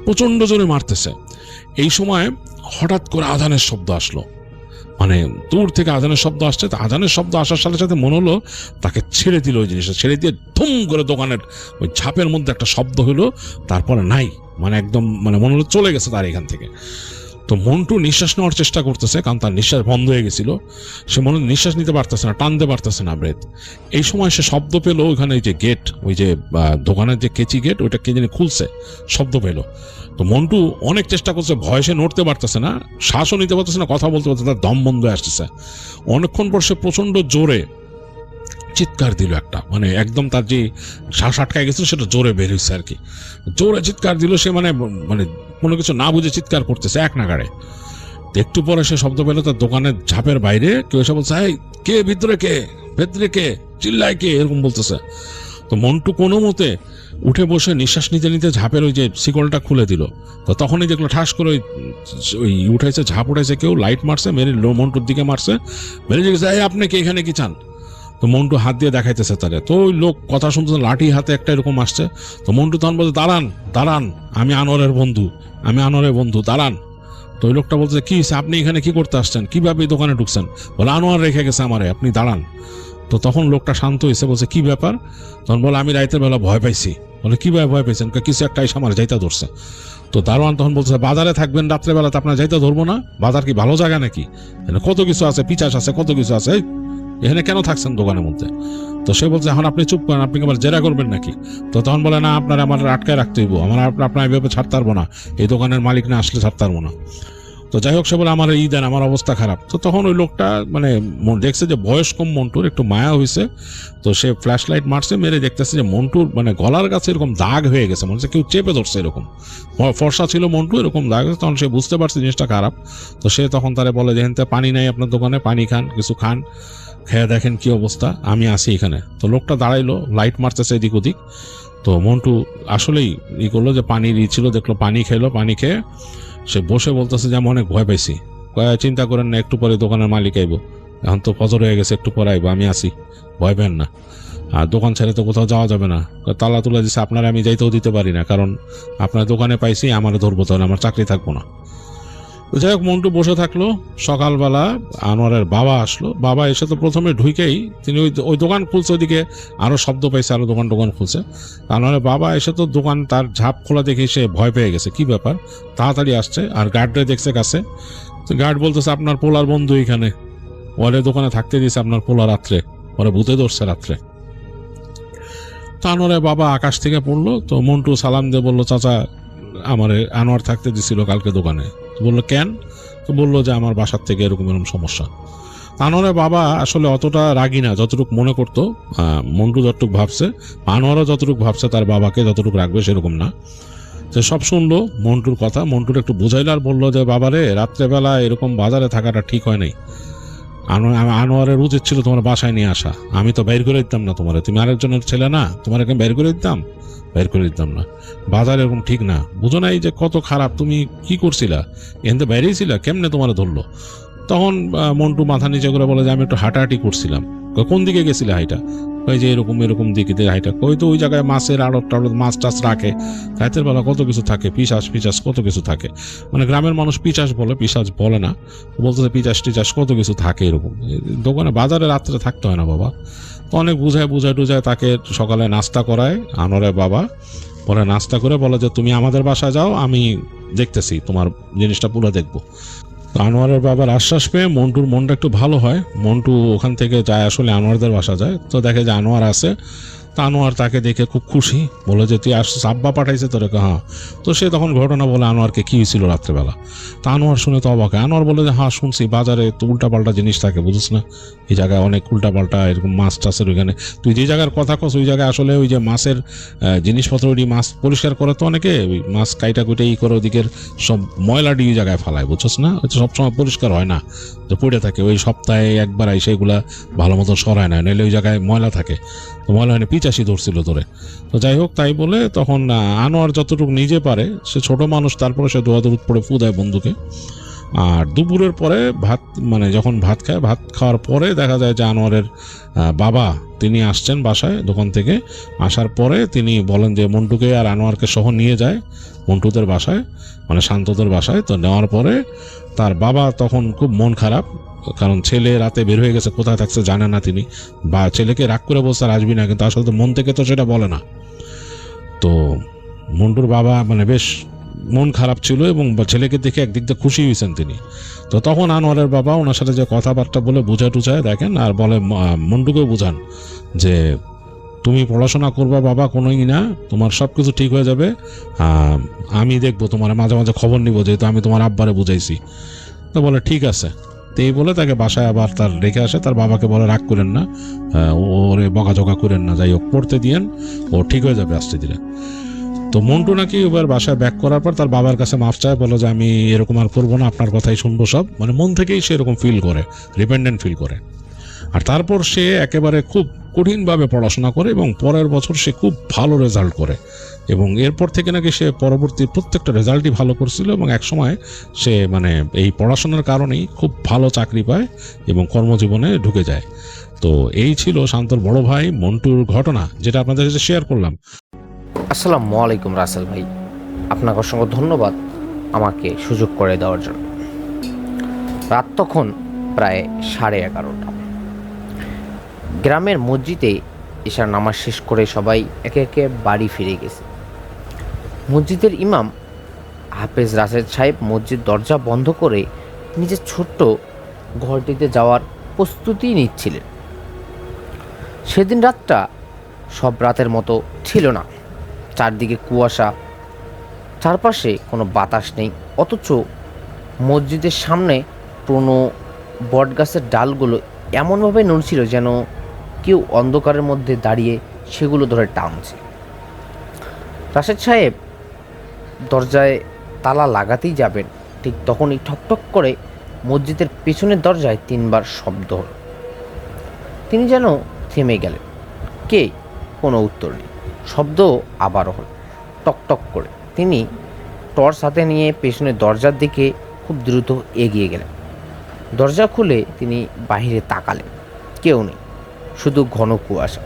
Speaker 5: প্রচন্ড জোরে মারতেছে। এই সময় হঠাৎ করে আজানের শব্দ আসলো, মানে দূর থেকে আজানের শব্দ আসছে। তো আজানের শব্দ আসার সাথে সাথে মনে হলো তাকে ছেড়ে দিল, ওই জিনিসটা ছেড়ে দিয়ে ধুম করে দোকানের ওই ঝাপের মধ্যে একটা শব্দ হলো, তারপরে নাই, মানে একদম মানে মনে হলো চলে গেছে তার এখান থেকে। তো মন্টু নিঃশ্বাস নেওয়ার চেষ্টা করতেছে, কারণ তার নিঃশ্বাস বন্ধ হয়ে গেছিল, সে মনে নিঃশ্বাস নিতে পারতেছে না, টানতে পারতেছে না ব্রেথ। এই সময় সে শব্দ পেলো, ওইখানে যে গেট, ওই যে দোকানের যে কেচি গেট, ওইটা কে জানি খুলছে, শব্দ পেলো। তো মন্টু অনেক চেষ্টা করছে, ভয় সে নড়তে পারতেছে না, শ্বাসও নিতে পারতেছে না, কথা বলতে পারতেছে না, দম বন্ধ হয়ে আসতেছে। অনেকক্ষণ পর সে প্রচন্ড জোরে চিৎকার দিল একটা, মানে একদম তার যে শ্বাস আটকায় গেছিল সেটা জোরে বের হয়েছে আর কি, জোরে চিৎকার দিল সে, মানে মানে কোনো কিছু না বুঝে চিৎকার করতেছে এক নাগাড়ে। একটু পরে সে শব্দ পেল তার দোকানের ঝাপের বাইরে কেউ এসে বলছে, এই কে ভিতরে, কে ভেতরে, কে চিল্লায়, কে, এরকম বলতেছে। তো মন্টু কোনো মতে উঠে বসে নিঃশ্বাস নিতে নিতে ঝাপের ওই যে শিকলটা খুলে দিল। তো তখনই দেখলো ঠাস করে ওই উঠেছে, ঝাপ উঠেছে, কেউ লাইট মারছে, মেরে মন্টুর দিকে মারছে, মেরে জিজ্ঞেস, এই আপনি কি এখানে কি চান? তো মন্টু হাত দিয়ে দেখাইতেছে তারে। তো ওই লোক কথা শুনতেছে, লাঠি হাতে একটা এরকম আসছে। তো মন্টু তখন বলছে, দাঁড়ান দাঁড়ান, আমি আনোয়ারের বন্ধু, আমি আনোয়ারের বন্ধু, দাঁড়ান। তো ওই লোকটা বলছে, কি আপনি এখানে কি করতে আসছেন, কিভাবে এই দোকানে ঢুকছেন? বলে, আনোয়ার রেখে গেছে আমারে, আপনি দাঁড়ান। তো তখন লোকটা শান্ত হয়েছে, বলছে, কি ব্যাপার? তখন বলে, আমি রাতের বেলা ভয় পাইছি। বলে, কিভাবে ভয় পাইছেন? কিছু একটা এসে আমার যাইতে ধরছে। তো দারোয়ান তখন বলছে, বাজারে থাকবেন রাত্রেবেলাতে, আপনার যাইতে ধরবো না? বাজার কি ভালো জায়গা নাকি? কত কিছু আছে, পিচাস আছে, কত কিছু আছে, এখানে কেন থাকছেন দোকানের মধ্যে? তো সে বলছে, এখন আপনি চুপ করেন, আপনি আবার জেরা করবেন নাকি? তো তখন বলে, না, আপনার আমার আটকায় রাখতে হইব, আপনার এইভাবে ছাড়তে পারবো না, এই দোকানের মালিক না আসলে ছাড়তে পারবো না। তো যাই হোক, সে বলে, আমার দেন, আমার অবস্থা খারাপ। তো তখন ওই লোকটা মানে দেখছে যে বয়স কম মন্টুর, একটু মায়া হয়েছে। তো সে ফ্ল্যাশ লাইট মারছে, মেরে দেখতেছে যে মন্টুর মানে গলার কাছে এরকম দাগ হয়ে গেছে, মনে হচ্ছে কেউ চেপে ধরছে, এরকম ফর্সা ছিল মন্টু, এরকম দাগ হয়েছে। তখন সে বুঝতে পারছে জিনিসটা খারাপ। তো সে তখন তারে বলে, দেখেন তো পানি নাই আপনার দোকানে, পানি খান, কিছু খান, খেয়ে দেখেন কি অবস্থা, আমি আসি এখানে। তো লোকটা দাঁড়াইলো, লাইট মারতেছে এদিক ওদিক। তো মন্টু আসলেই করলো যে পানি ছিল, দেখলো পানি খেলো, পানি খেয়ে সে বসে বলতেছে যে আমি অনেক ভয় পাইছি। চিন্তা করেন না, একটু পরে দোকানের মালিক আইব, এখন তো ফজর হয়ে গেছে, একটু পরে আইব, আমি আসি, ভয় পেন না, আর দোকান ছেড়ে তো কোথাও যাওয়া যাবে না। তালা তুলে দিচ্ছে, আপনারা আমি যাইতেও দিতে পারি না, কারণ আপনার দোকানে পাইছি, আমার ধরবো, তাহলে আমার চাকরি থাকবো না। তো যাই হোক, মন্টু বসে থাকলো। সকালবেলা আনোয়ারের বাবা আসলো। বাবা এসে তো প্রথমে ঢুকেই তিনি ওই দোকান খুলছে, ওইদিকে আরো শব্দ পাইছে, আরো দোকান খুলছে। আনোয়ারের বাবা এসে তো দোকান তার ঝাপ খোলা দেখে সে ভয় পেয়ে গেছে, কি ব্যাপার, তাড়াতাড়ি আসছে, আর গার্ডরে দেখছে কাছে। তো গার্ড বলতেছে, আপনার পোলার বন্ধু এখানে, ওরে দোকানে থাকতে দিয়েছে আপনার পোলা, রাত্রে ওরা ভূতে ধরছে রাত্রে। তো আনোয়ারের বাবা আকাশ থেকে পড়লো। তো মন্টু সালাম দিয়ে বললো, চাচা, আমার আনোয়ার থাকতে দিছিল কালকে দোকানে। তো বললো, কেন? তো বললো যে আমার বাসার থেকে এরকম সমস্যা। আনোয়ারের বাবা আসলে অতটা রাগী না, যতটুকু মনে করতো মন্টু যতটুকু ভাবছে, আনোয়ারও যতটুকু ভাবছে তার বাবাকে যতটুকু রাখবে সেরকম না। সে সব শুনলো মন্টুর কথা, মন্টুর একটু বুঝাইলো, আর বললো যে, বাবারে, রাত্রেবেলা এরকম বাজারে থাকাটা ঠিক হয় নাই, আনোয়ারের উচিত ছিল তোমার বাসায় নিয়ে আসা, আমি তো বের করে দিতাম না তোমারে, তুমি আরেকজনের ছেলে না, তোমার এখানে বের করে দিতাম না, বাজার এরকম ঠিক না, বুঝো না এই যে কত খারাপ, তুমি কি করছিলা, এখান থেকে বেরিয়েছিলা, কেমনে তোমার ধরলো? তখন মন্টু মাথা নিচে করে বলে যে, আমি একটু হাঁটাহাঁটি করছিলাম। কোন দিকে গেছিলে হাইটা? ওই যে এরকম দিকে দিয়ে হাইটা। ওই তো ওই জায়গায় মাছের আড়ত টাড়ত, মাছ টাছ রাখে, রাতের বেলা কত কিছু থাকে, পিচাস কত কিছু থাকে, মানে গ্রামের মানুষ পিচাস বলে, পিসাজ বলে না, বলতেছে পিচাস টিচাস কত কিছু থাকে এরকম। দোকানে বাজারে রাত্রে থাকতে হয় না বাবা। তো অনেক বুঝায় টুঝায় তাকে সকালে নাস্তা করায় আনোয়ারের বাবা। পরে নাস্তা করে বলে যে, তুমি আমাদের বাসায় যাও, আমি দেখতেছি, তোমার জিনিসটা পুরো দেখবো। আনোয়ারের বাবার আশ্বাস পেয়ে মন্টুর মনটা একটু ভালো হয়। মন্টু ওখান থেকে যায়, আসলে আনোয়ারদের বাসা যায়। তো দেখে যে আনোয়ার আছে। তা আনোয়ার তাকে দেখে খুব খুশি, বলে যে তুই আসছিস, আব্বা পাঠাইছে তোরে? হ্যাঁ। তো সে তখন ঘটনা বলে আনোয়ারকে কি হয়েছিল রাত্রেবেলা। তা আনোয়ার শুনে তো অবাক। আনোয়ার বলে যে হ্যাঁ শুনছি, বাজারে তো উল্টাপাল্টা জিনিস থাকে, বুঝিস না, এই জায়গায় অনেক উল্টাপাল্টা এরকম মাছ টাছের, ওইখানে তুই যে জায়গার কথা কস ওই জায়গায় আসলে ওই যে মাছের জিনিসপত্র, ওই মাছ পরিষ্কার করে তো অনেকে, ওই মাছ কাইটা কুইটা করে ওদিকের সব ময়লাটি ওই জায়গায় ফালায়, বুঝছিস না, ওই তো সবসময় পরিষ্কার হয় না, তো পড়ে থাকে, ওই সপ্তাহে একবার আই সেগুলা ভালো মতো সরায় না, নাহলে ওই জায়গায় ময়লা থাকে, তো ময়লা এনে পিচাশি ধরছিল তোরে। তো যাই হোক, তাই বলে তখন আনোয়ার যতটুকু নিজে পারে, সে ছোট মানুষ, তারপরে সে দোয়া দরুদ পড়ে ফু দেয় বন্ধুকে। আর দুপুরের পরে ভাত, মানে যখন ভাত খায়, ভাত খাওয়ার পরে দেখা যায় যে আনোয়ারের বাবা তিনি আসছেন বাসায় দোকান থেকে। আসার পরে তিনি বলেন যে মন্টুকে আর আনোয়ারকে সহ নিয়ে যায় মন্টুদের বাসায়, মানে শান্তদের বাসায়। তো নেওয়ার পরে তার বাবা তখন খুব মন খারাপ, কারণ ছেলে রাতে বের হয়ে গেছে, কোথায় থাকছে জানে না তিনি, বা ছেলেকে রাগ করে বলছে আর আসবি না, কিন্তু আসলে তো মন থেকে তো সেটা বলে না। তো মন্টুর বাবা মানে বেশ মন খারাপ ছিল এবং ছেলেকে দেখে একদিক দিয়ে খুশি হয়েছেন তিনি। তো তখন আনোয়ারের বাবা ওনার সাথে যে কথাবার্তা বলে বুঝা টুঝায় দেখেন, আর বলে মন্টুকেও বুঝান যে তুমি পড়াশোনা করবা বাবা, কোনোই না, তোমার সব কিছু ঠিক হয়ে যাবে, আমি দেখবো তোমার, মাঝে মাঝে খবর নিব, যেহেতু আমি তোমার আব্বারে বুঝাইছি। তো বলে ঠিক আছে। তো এই বলে তাকে বাসায় আবার তার রেখে আসে। তার বাবাকে বলে রাগ করেন না, ওরে বকাঝকা করেন না, যাই হোক পড়তে দিয়েন, ও ঠিক হয়ে যাবে আস্তে ধীরে। তো মন্টু নাকি এবার বাসায় ব্যাক করার পর তার বাবার কাছে মাফ চায়, বলে যে আমি এরকম আর করবো না, আপনার কথাই শুনবো সব, মানে মন থেকেই সে এরকম ফিল করে, ডিপেন্ডেন্ট ফিল করে। আর তারপর সে একেবারে খুব কঠিনভাবে পড়াশোনা করে এবং পরের বছর সে খুব ভালো রেজাল্ট করে, এবং এরপর থেকে নাকি সে পরবর্তী প্রত্যেকটা রেজাল্টই ভালো করছিল, এবং একসময় সে মানে এই পড়াশোনার কারণেই খুব ভালো চাকরি পায় এবং কর্মজীবনে ঢুকে যায়। তো এই ছিল শান্তর বড় ভাই মন্টুর ঘটনা, যেটা আপনাদের সাথে শেয়ার করলাম।
Speaker 6: আসসালামু আলাইকুম রাসেল ভাই, আপনাকে অসংখ্য ধন্যবাদ আমাকে সুযোগ করে দেওয়ার জন্য। রাত তখন প্রায় 11:30। গ্রামের মসজিদে এশার নামাজ শেষ করে সবাই একে একে বাড়ি ফিরে গেছে। মসজিদের ইমাম হাফেজ রাশেদ সাহেব মসজিদ দরজা বন্ধ করে নিজের ছোট্ট ঘরটিতে যাওয়ার প্রস্তুতি নিচ্ছিলেন। সেদিন রাতটা সব রাতের মতো ছিল না। চারদিকে কুয়াশা, চারপাশে কোনো বাতাস নেই, অথচ মসজিদের সামনে পুরনো বটগাছের ডালগুলো এমনভাবে নড়ছিল যেন কেউ অন্ধকারের মধ্যে দাঁড়িয়ে সেগুলো ধরে টানছে। রাশেদ সাহেব দরজায় তালা লাগাতেই যাবেন, ঠিক তখনই ঠকঠক করে মসজিদের পেছনের দরজায় 3বার শব্দ হল। তিনি যেন থেমে গেলেন। কে? কোনো উত্তর নেই। শব্দ আবারও হল, টকটক করে। তিনি টর্চ হাতে নিয়ে পেছনের দরজার দিকে খুব দ্রুত এগিয়ে গেলেন। দরজা খুলে তিনি বাহিরে তাকালেন। কেউ নেই, শুধু ঘন কুয়াশা।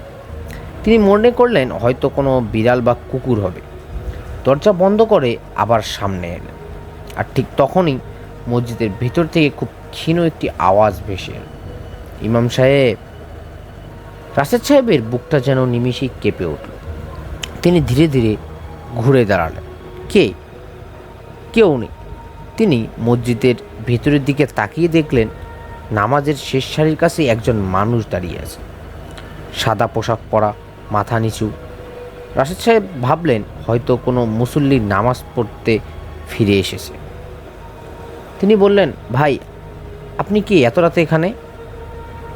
Speaker 6: তিনি মনে করলেন হয়তো কোনো বিড়াল বা কুকুর হবে। দরজা বন্ধ করে আবার সামনে এলেন, আর ঠিক তখনই মসজিদের ভিতর থেকে খুব ক্ষীণ একটি আওয়াজ ভেসে এল। ইমাম সাহেব! রাশেদ সাহেবের বুকটা যেন নিমিষেই কেঁপে উঠল। তিনি ধীরে ধীরে ঘুরে দাঁড়ালেন। কে? কেউ নেই। তিনি মসজিদের ভেতরের দিকে তাকিয়ে দেখলেন নামাজের শেষ সারির কাছে একজন মানুষ দাঁড়িয়ে আছে, সাদা পোশাক পরা, মাথা নিচু। রাশেদ সাহেব ভাবলেন হয়তো কোনো মুসল্লি নামাজ পড়তে ফিরে এসেছে। তিনি বললেন, ভাই আপনি কি এত রাতে এখানে?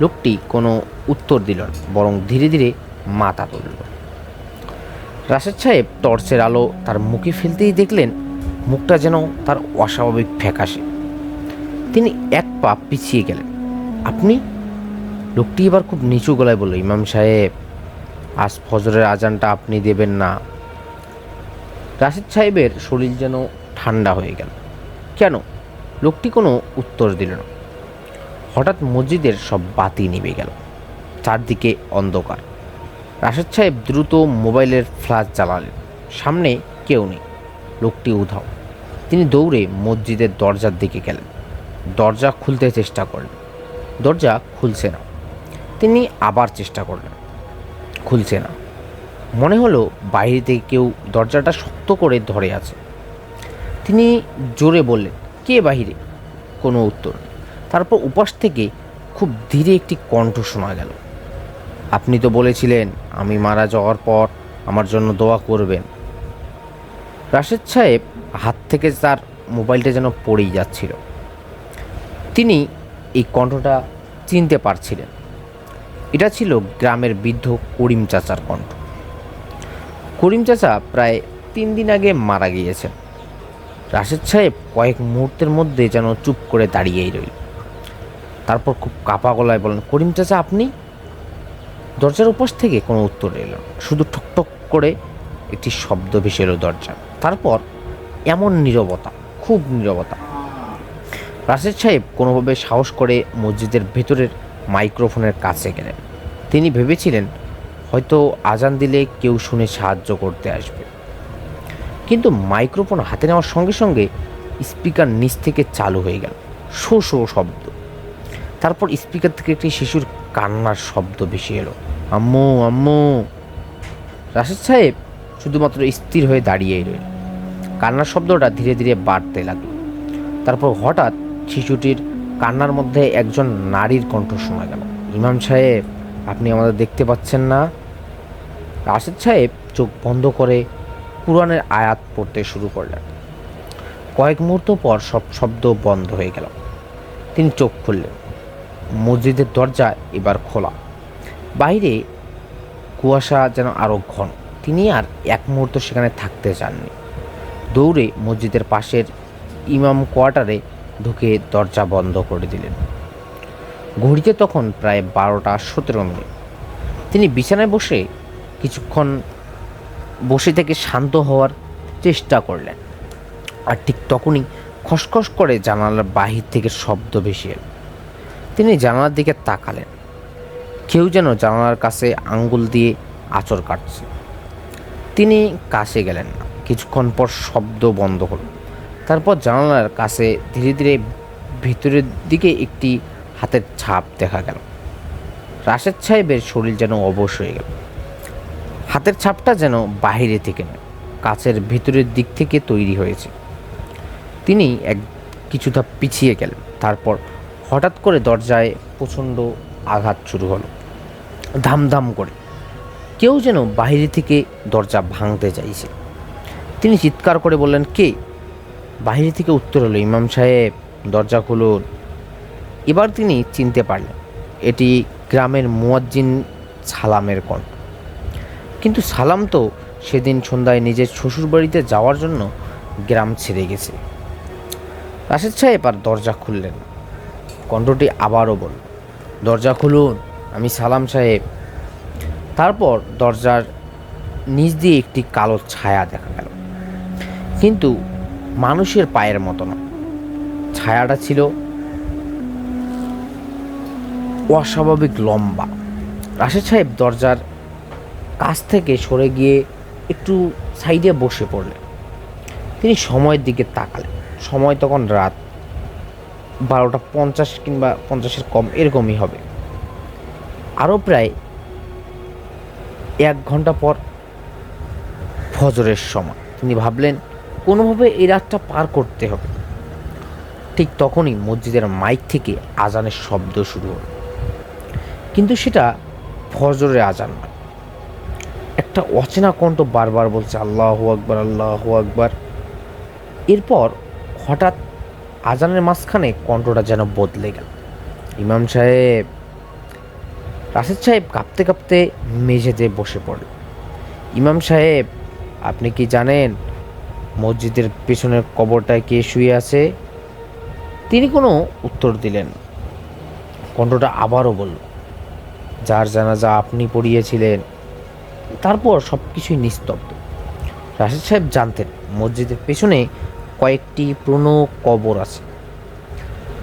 Speaker 6: লোকটি কোনো উত্তর দিল না, বরং ধীরে ধীরে মাথা তুলল। রাশেদ সাহেব টর্চের আলো তার মুখে ফেলতেই দেখলেন মুখটা যেন তার অস্বাভাবিক ফ্যাকাশে। তিনি এক পা পিছিয়ে গেলেন। আপনি? লোকটি এবার খুব নিচু গলায় বলল, ইমাম সাহেব, আজ ফজরের আজানটা আপনি দেবেন না। রাশেদ সাহেবের শরীর যেন ঠান্ডা হয়ে গেল। কেন? লোকটি কোনো উত্তর দিল না। হঠাৎ মসজিদের সব বাতি নিভে গেল, চারদিকে অন্ধকার। রাশেদ সাহেব দ্রুত মোবাইলের ফ্ল্যাশ জ্বালালেন। সামনে কেউ নেই, লোকটি উধাও। তিনি দৌড়ে মসজিদের দরজার দিকে গেলেন। দরজা খুলতে চেষ্টা করলেন, দরজা খুলছে না। তিনি আবার চেষ্টা করলেন, খুলছে না। মনে হলো বাইরে থেকে কেউ দরজাটা শক্ত করে ধরে আছে। তিনি জোরে বললেন, কে বাহিরে? কোনো উত্তর নেই। তারপর উপাস থেকে খুব ধীরে একটি কণ্ঠ শোনা গেল, আপনি তো বলেছিলেন আমি মারা যাওয়ার পর আমার জন্য দোয়া করবেন। রাশেদ সাহেব হাত থেকে তার মোবাইলটা যেন পড়েই যাচ্ছিল। তিনি এই কণ্ঠটা চিনতে পারছিলেন। এটা ছিল গ্রামের বৃদ্ধ করিম চাচার কণ্ঠ। করিম চাচা প্রায় 3 দিন আগে মারা গিয়েছেন। রাশেদ সাহেব কয়েক মুহূর্তের মধ্যে যেন চুপ করে দাঁড়িয়েই রইল। তারপর খুব কাঁপা গলায় বলেন, করিম চাচা আপনি? দরজার উপাস থেকে কোনো উত্তর এলো না, শুধু ঠকঠক করে একটি শব্দ ভেসে এলো দরজা। তারপর এমন নীরবতা, খুব নীরবতা। রাশেদ সাহেব কোনোভাবে সাহস করে মসজিদের ভেতরের মাইক্রোফোনের কাছে গেলেন। তিনি ভেবেছিলেন হয়তো আজান দিলে কেউ শুনে সাহায্য করতে আসবে। কিন্তু মাইক্রোফোন হাতে নেওয়ার সঙ্গে সঙ্গে স্পিকার নিচ থেকে চালু হয়ে গেল, শো শো শব্দ। তারপর স্পিকার থেকে একটি শিশুর কান্নার শব্দ ভেসে এলো, আম্মু আম্মু। রাশেদ সাহেব শুধুমাত্র স্থির হয়ে দাঁড়িয়েই রইল। কান্নার শব্দটা ধীরে ধীরে বাড়তে লাগলো। তারপর হঠাৎ শিশুটির কান্নার মধ্যে একজন নারীর কণ্ঠ শোনা গেল, ইমাম সাহেব আপনি আমাদের দেখতে পাচ্ছেন না? রাশেদ সাহেব চোখ বন্ধ করে কুরআনের আয়াত পড়তে শুরু করলেন। কয়েক মুহূর্ত পর সব শব্দ বন্ধ হয়ে গেল। তিনি চোখ খুললেন। মসজিদের দরজা এবার খোলা। বাইরে কুয়াশা যেন আরও ঘন। তিনি আর এক মুহূর্ত সেখানে থাকতে চাননি। দৌড়ে মসজিদের পাশের ইমাম কোয়ার্টারে ঢুকে দরজা বন্ধ করে দিলেন। ঘড়িতে তখন প্রায় 12:17। তিনি বিছানায় বসে কিছুক্ষণ বসে থেকে শান্ত হওয়ার চেষ্টা করলেন। আর ঠিক তখনই খসখস করে জানালার বাহির থেকে শব্দ ভেসে এল। তিনি জানালার দিকে তাকালেন। কেউ যেন জানালার কাছে আঙ্গুল দিয়ে আঁচড় কাটছে। তিনি কাছে গেলেন না। কিছুক্ষণ পর শব্দ বন্ধ হলো। তারপর জানালার কাছে ধীরে ধীরে ভিতরের দিকে একটি হাতের ছাপ দেখা গেল। রাশেদ সাহেবের শরীর যেন অবশ হয়ে গেল। হাতের ছাপটা যেন বাহিরে থেকে নয়, কাছের ভিতরের দিক থেকে তৈরি হয়েছে। তিনি কিছুটা পিছিয়ে গেলেন। তারপর হঠাৎ করে দরজায় প্রচণ্ড আঘাত শুরু হলো, ধামধাম করে। কেউ যেন বাইরে থেকে দরজা ভাঙতে চাইছে। তিনি চিৎকার করে বললেন, কে? বাইরে থেকে উত্তর হলো, ইমাম সাহেব দরজা খুলুন। এবার তিনি চিনতে পারলেন এটি গ্রামের মুয়াজ্জিন সালামের কণ্ঠ। কিন্তু সালাম তো সেদিন সন্ধ্যায় নিজের শ্বশুরবাড়িতে যাওয়ার জন্য গ্রাম ছেড়ে গেছে। রাশেদ সাহেব আর দরজা খুললেন। কণ্ঠটি আবারও বলল, দরজা খুলুন, আমি সালাম সাহেব। তারপর দরজার নিচ দিয়ে একটি কালো ছায়া দেখা গেল, কিন্তু মানুষের পায়ের মতো না। ছায়াটা ছিল অস্বাভাবিক লম্বা। রাশেদ সাহেব দরজার কাছ থেকে সরে গিয়ে একটু সাইডে বসে পড়লেন। তিনি সময়ের দিকে তাকালেন। সময় তখন রাত 12:50 কিংবা 50-এর কম, এরকমই হবে। আরও প্রায় 1 ঘন্টা পর ফজরের সময়। তিনি ভাবলেন কোনোভাবে এই রাতটা পার করতে হবে। ঠিক তখনই মসজিদের মাইক থেকে আজানের শব্দ শুরু হলো, কিন্তু সেটা ফজরের আজান নয়। একটা অচেনা কণ্ঠ বারবার বলছে, আল্লাহু আকবার, আল্লাহু আকবার। এরপর হঠাৎ আজানের মাঝখানে কণ্ঠটা যেন বদলে গেল, ইমাম সাহেব। রাশেদ সাহেব কাঁপতে কাঁপতে মেঝেতে বসে পড়ল। ইমাম সাহেব, আপনি কি জানেন মসজিদের পেছনের কবরটায় কে শুয়ে আছে? তিনি কোনো উত্তর দিলেন। কণ্ঠটা আবারও বলল, যার জানাজা আপনি পড়িয়েছিলেন। তারপর সব কিছুই নিস্তব্ধ। রাশেদ সাহেব জানতেন মসজিদের পেছনে কয়েকটি পুরনো কবর আছে,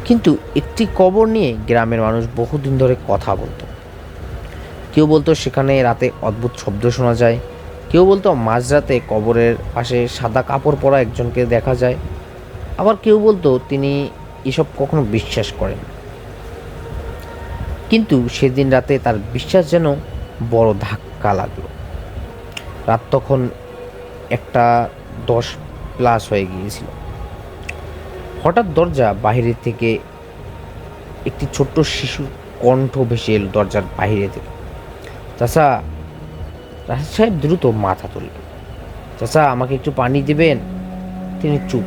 Speaker 6: কিন্তু একটি কবর নিয়ে গ্রামের মানুষ বহুদিন ধরে কথা বলতো। কেউ বলতো সেখানে রাতে অদ্ভুত শব্দ শোনা যায়, কেউ বলতো মাঝরাতে কবরের পাশে সাদা কাপড় পরা একজনকে দেখা যায়, আবার কেউ বলতো তিনি এসব কখনো বিশ্বাস করেন। কিন্তু সেদিন রাতে তার বিশ্বাস যেন বড় ধাক্কা লাগলো। রাত তখন 1:10+ হয়ে গিয়েছিল। হঠাৎ দরজা বাহিরে থেকে একটি ছোট্ট শিশুর কণ্ঠ ভেসে এলো দরজার বাহিরে থেকে। চাচা। রাশেদ সাহেব দ্রুত মাথা তুললেন। চাচা, আমাকে একটু পানি দিবেন? তিনি চুপ।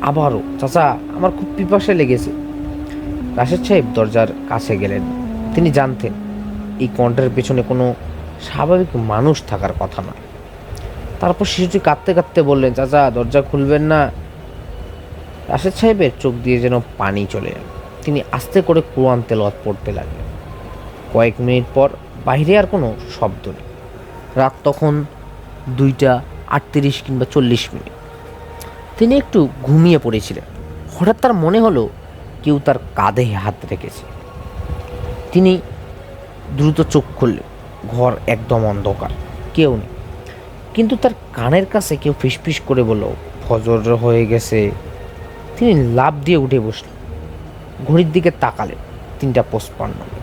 Speaker 6: আবারও, চাচা, আমার খুব পিপাসা লেগেছে। রাশেদ সাহেব দরজার কাছে গেলেন। তিনি জানতেন এই কণ্ঠের পেছনে কোনো স্বাভাবিক মানুষ থাকার কথা নয়। তারপর শিশুটি কাঁদতে কাঁদতে বললেন, চাচা, দরজা খুলবেন না? রাশেদ সাহেবের চোখ দিয়ে যেন পানি চলে এল। তিনি আস্তে করে কোরআন তেলাওয়াত পড়তে লাগলেন। কয়েক মিনিট পর বাইরে আর কোনো শব্দ নেই। রাত তখন 2:38 কিংবা 40 মিনিট। তিনি একটু ঘুমিয়ে পড়েছিলেন। হঠাৎ তার মনে হলো কেউ তার কাঁধে হাত রেখেছে। তিনি দ্রুত চোখ খুললেন। ঘর একদম অন্ধকার, কেউ নেই। কিন্তু তার কানের কাছে কেউ ফিসফিস করে বলল, ফজর হয়ে গেছে। তিনি লাফ দিয়ে উঠে বসলেন। ঘড়ির দিকে তাকালেন, 3:55।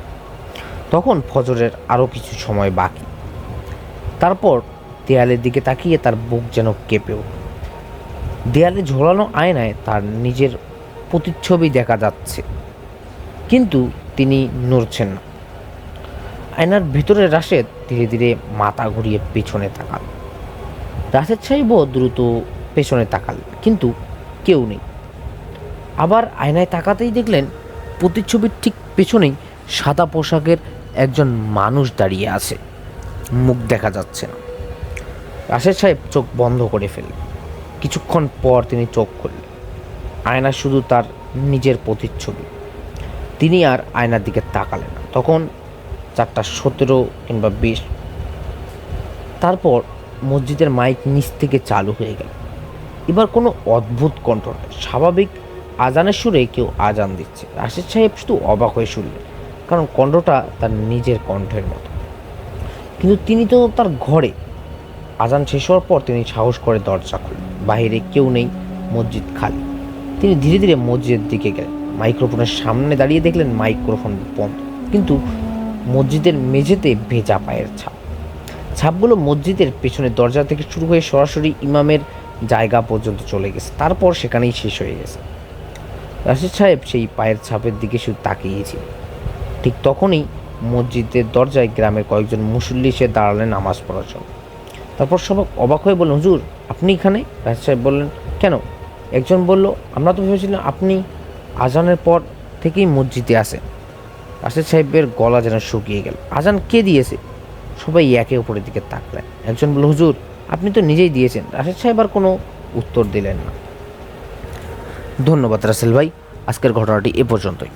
Speaker 6: তখন ফজরের আরও কিছু সময় বাকি। তারপর দেয়ালের দিকে তাকিয়ে তার বুক যেন কেঁপে উঠল। দেয়ালে ঝোলানো আয়নায় তার নিজের প্রতিচ্ছবি দেখা যাচ্ছে, কিন্তু তিনি নড়ছেন না। আয়নার ভেতরে রাশেদ ধীরে ধীরে মাথা ঘুরিয়ে পেছনে তাকাল। রাশেদ সাহেবও দ্রুত পেছনে তাকালেন, কিন্তু কেউ নেই। আবার আয়নায় তাকাতেই দেখলেন প্রতিচ্ছবির ঠিক পেছনেই সাদা পোশাকের একজন মানুষ দাঁড়িয়ে আছে। মুখ দেখা যাচ্ছে না। রাশেদ সাহেব চোখ বন্ধ করে ফেললেন। কিছুক্ষণ পর তিনি চোখ খুললেন। আয়না শুধু তার নিজের প্রতিচ্ছবি। তিনি আর আয়নার দিকে তাকালেন না। তখন 4:17 কিংবা 20। তারপর মসজিদের মাইক নিচ থেকে চালু হয়ে গেল। এবার কোনো অদ্ভুত কণ্ঠ নয়, স্বাভাবিক আজানের সুরে কেউ আজান দিচ্ছে। রাশেদ সাহেব শুধু অবাক হয়ে শুনলেন, কারণ কণ্ঠটা তার নিজের কণ্ঠের মতো। কিন্তু তিনি তো তার ঘরে। আজান শেষ হওয়ার পর তিনি সাহস করে দরজা খুললেন। বাইরে কেউ নেই, মসজিদ খালি। তিনি ধীরে ধীরে মসজিদের দিকে গেলেন। মাইক্রোফোনের সামনে দাঁড়িয়ে দেখলেন মাইক্রোফোন বন্ধ, কিন্তু মসজিদের মেঝেতে ভেজা পায়ের ছাপ। ছাপগুলো মসজিদের পেছনে দরজা থেকে শুরু হয়ে সরাসরি ইমামের জায়গা পর্যন্ত চলে গেছে, তারপর সেখানেই শেষ হয়ে গেছে। রাশেদ সাহেব সেই পায়ের ছাপের দিকে শুধু তাকিয়েছিল। ঠিক তখনই মসজিদের দরজায় গ্রামের কয়েকজন মুসল্লি এসে দাঁড়ালেন নামাজ পড়ার জন্য। তারপর সবাই অবাক হয়ে বললেন, হুজুর, আপনি এখানে? রাশেদ সাহেব বললেন, কেন? একজন বলল, আমরা তো ভেবেছিলাম আপনি আজানের পর থেকেই মসজিদে আসেন। রাশেদ সাহেবের গলা যেন শুকিয়ে গেল। আজান কে দিয়েছে? সবাই একে অপরের দিকে তাকলেন। একজন বলল, হুজুর, আপনি তো নিজেই দিয়েছেন। রাশেদ সাহেব আর কোনো উত্তর দিলেন না। ধন্যবাদ রাসেল ভাই, আজকের ঘটনাটি এ পর্যন্তই।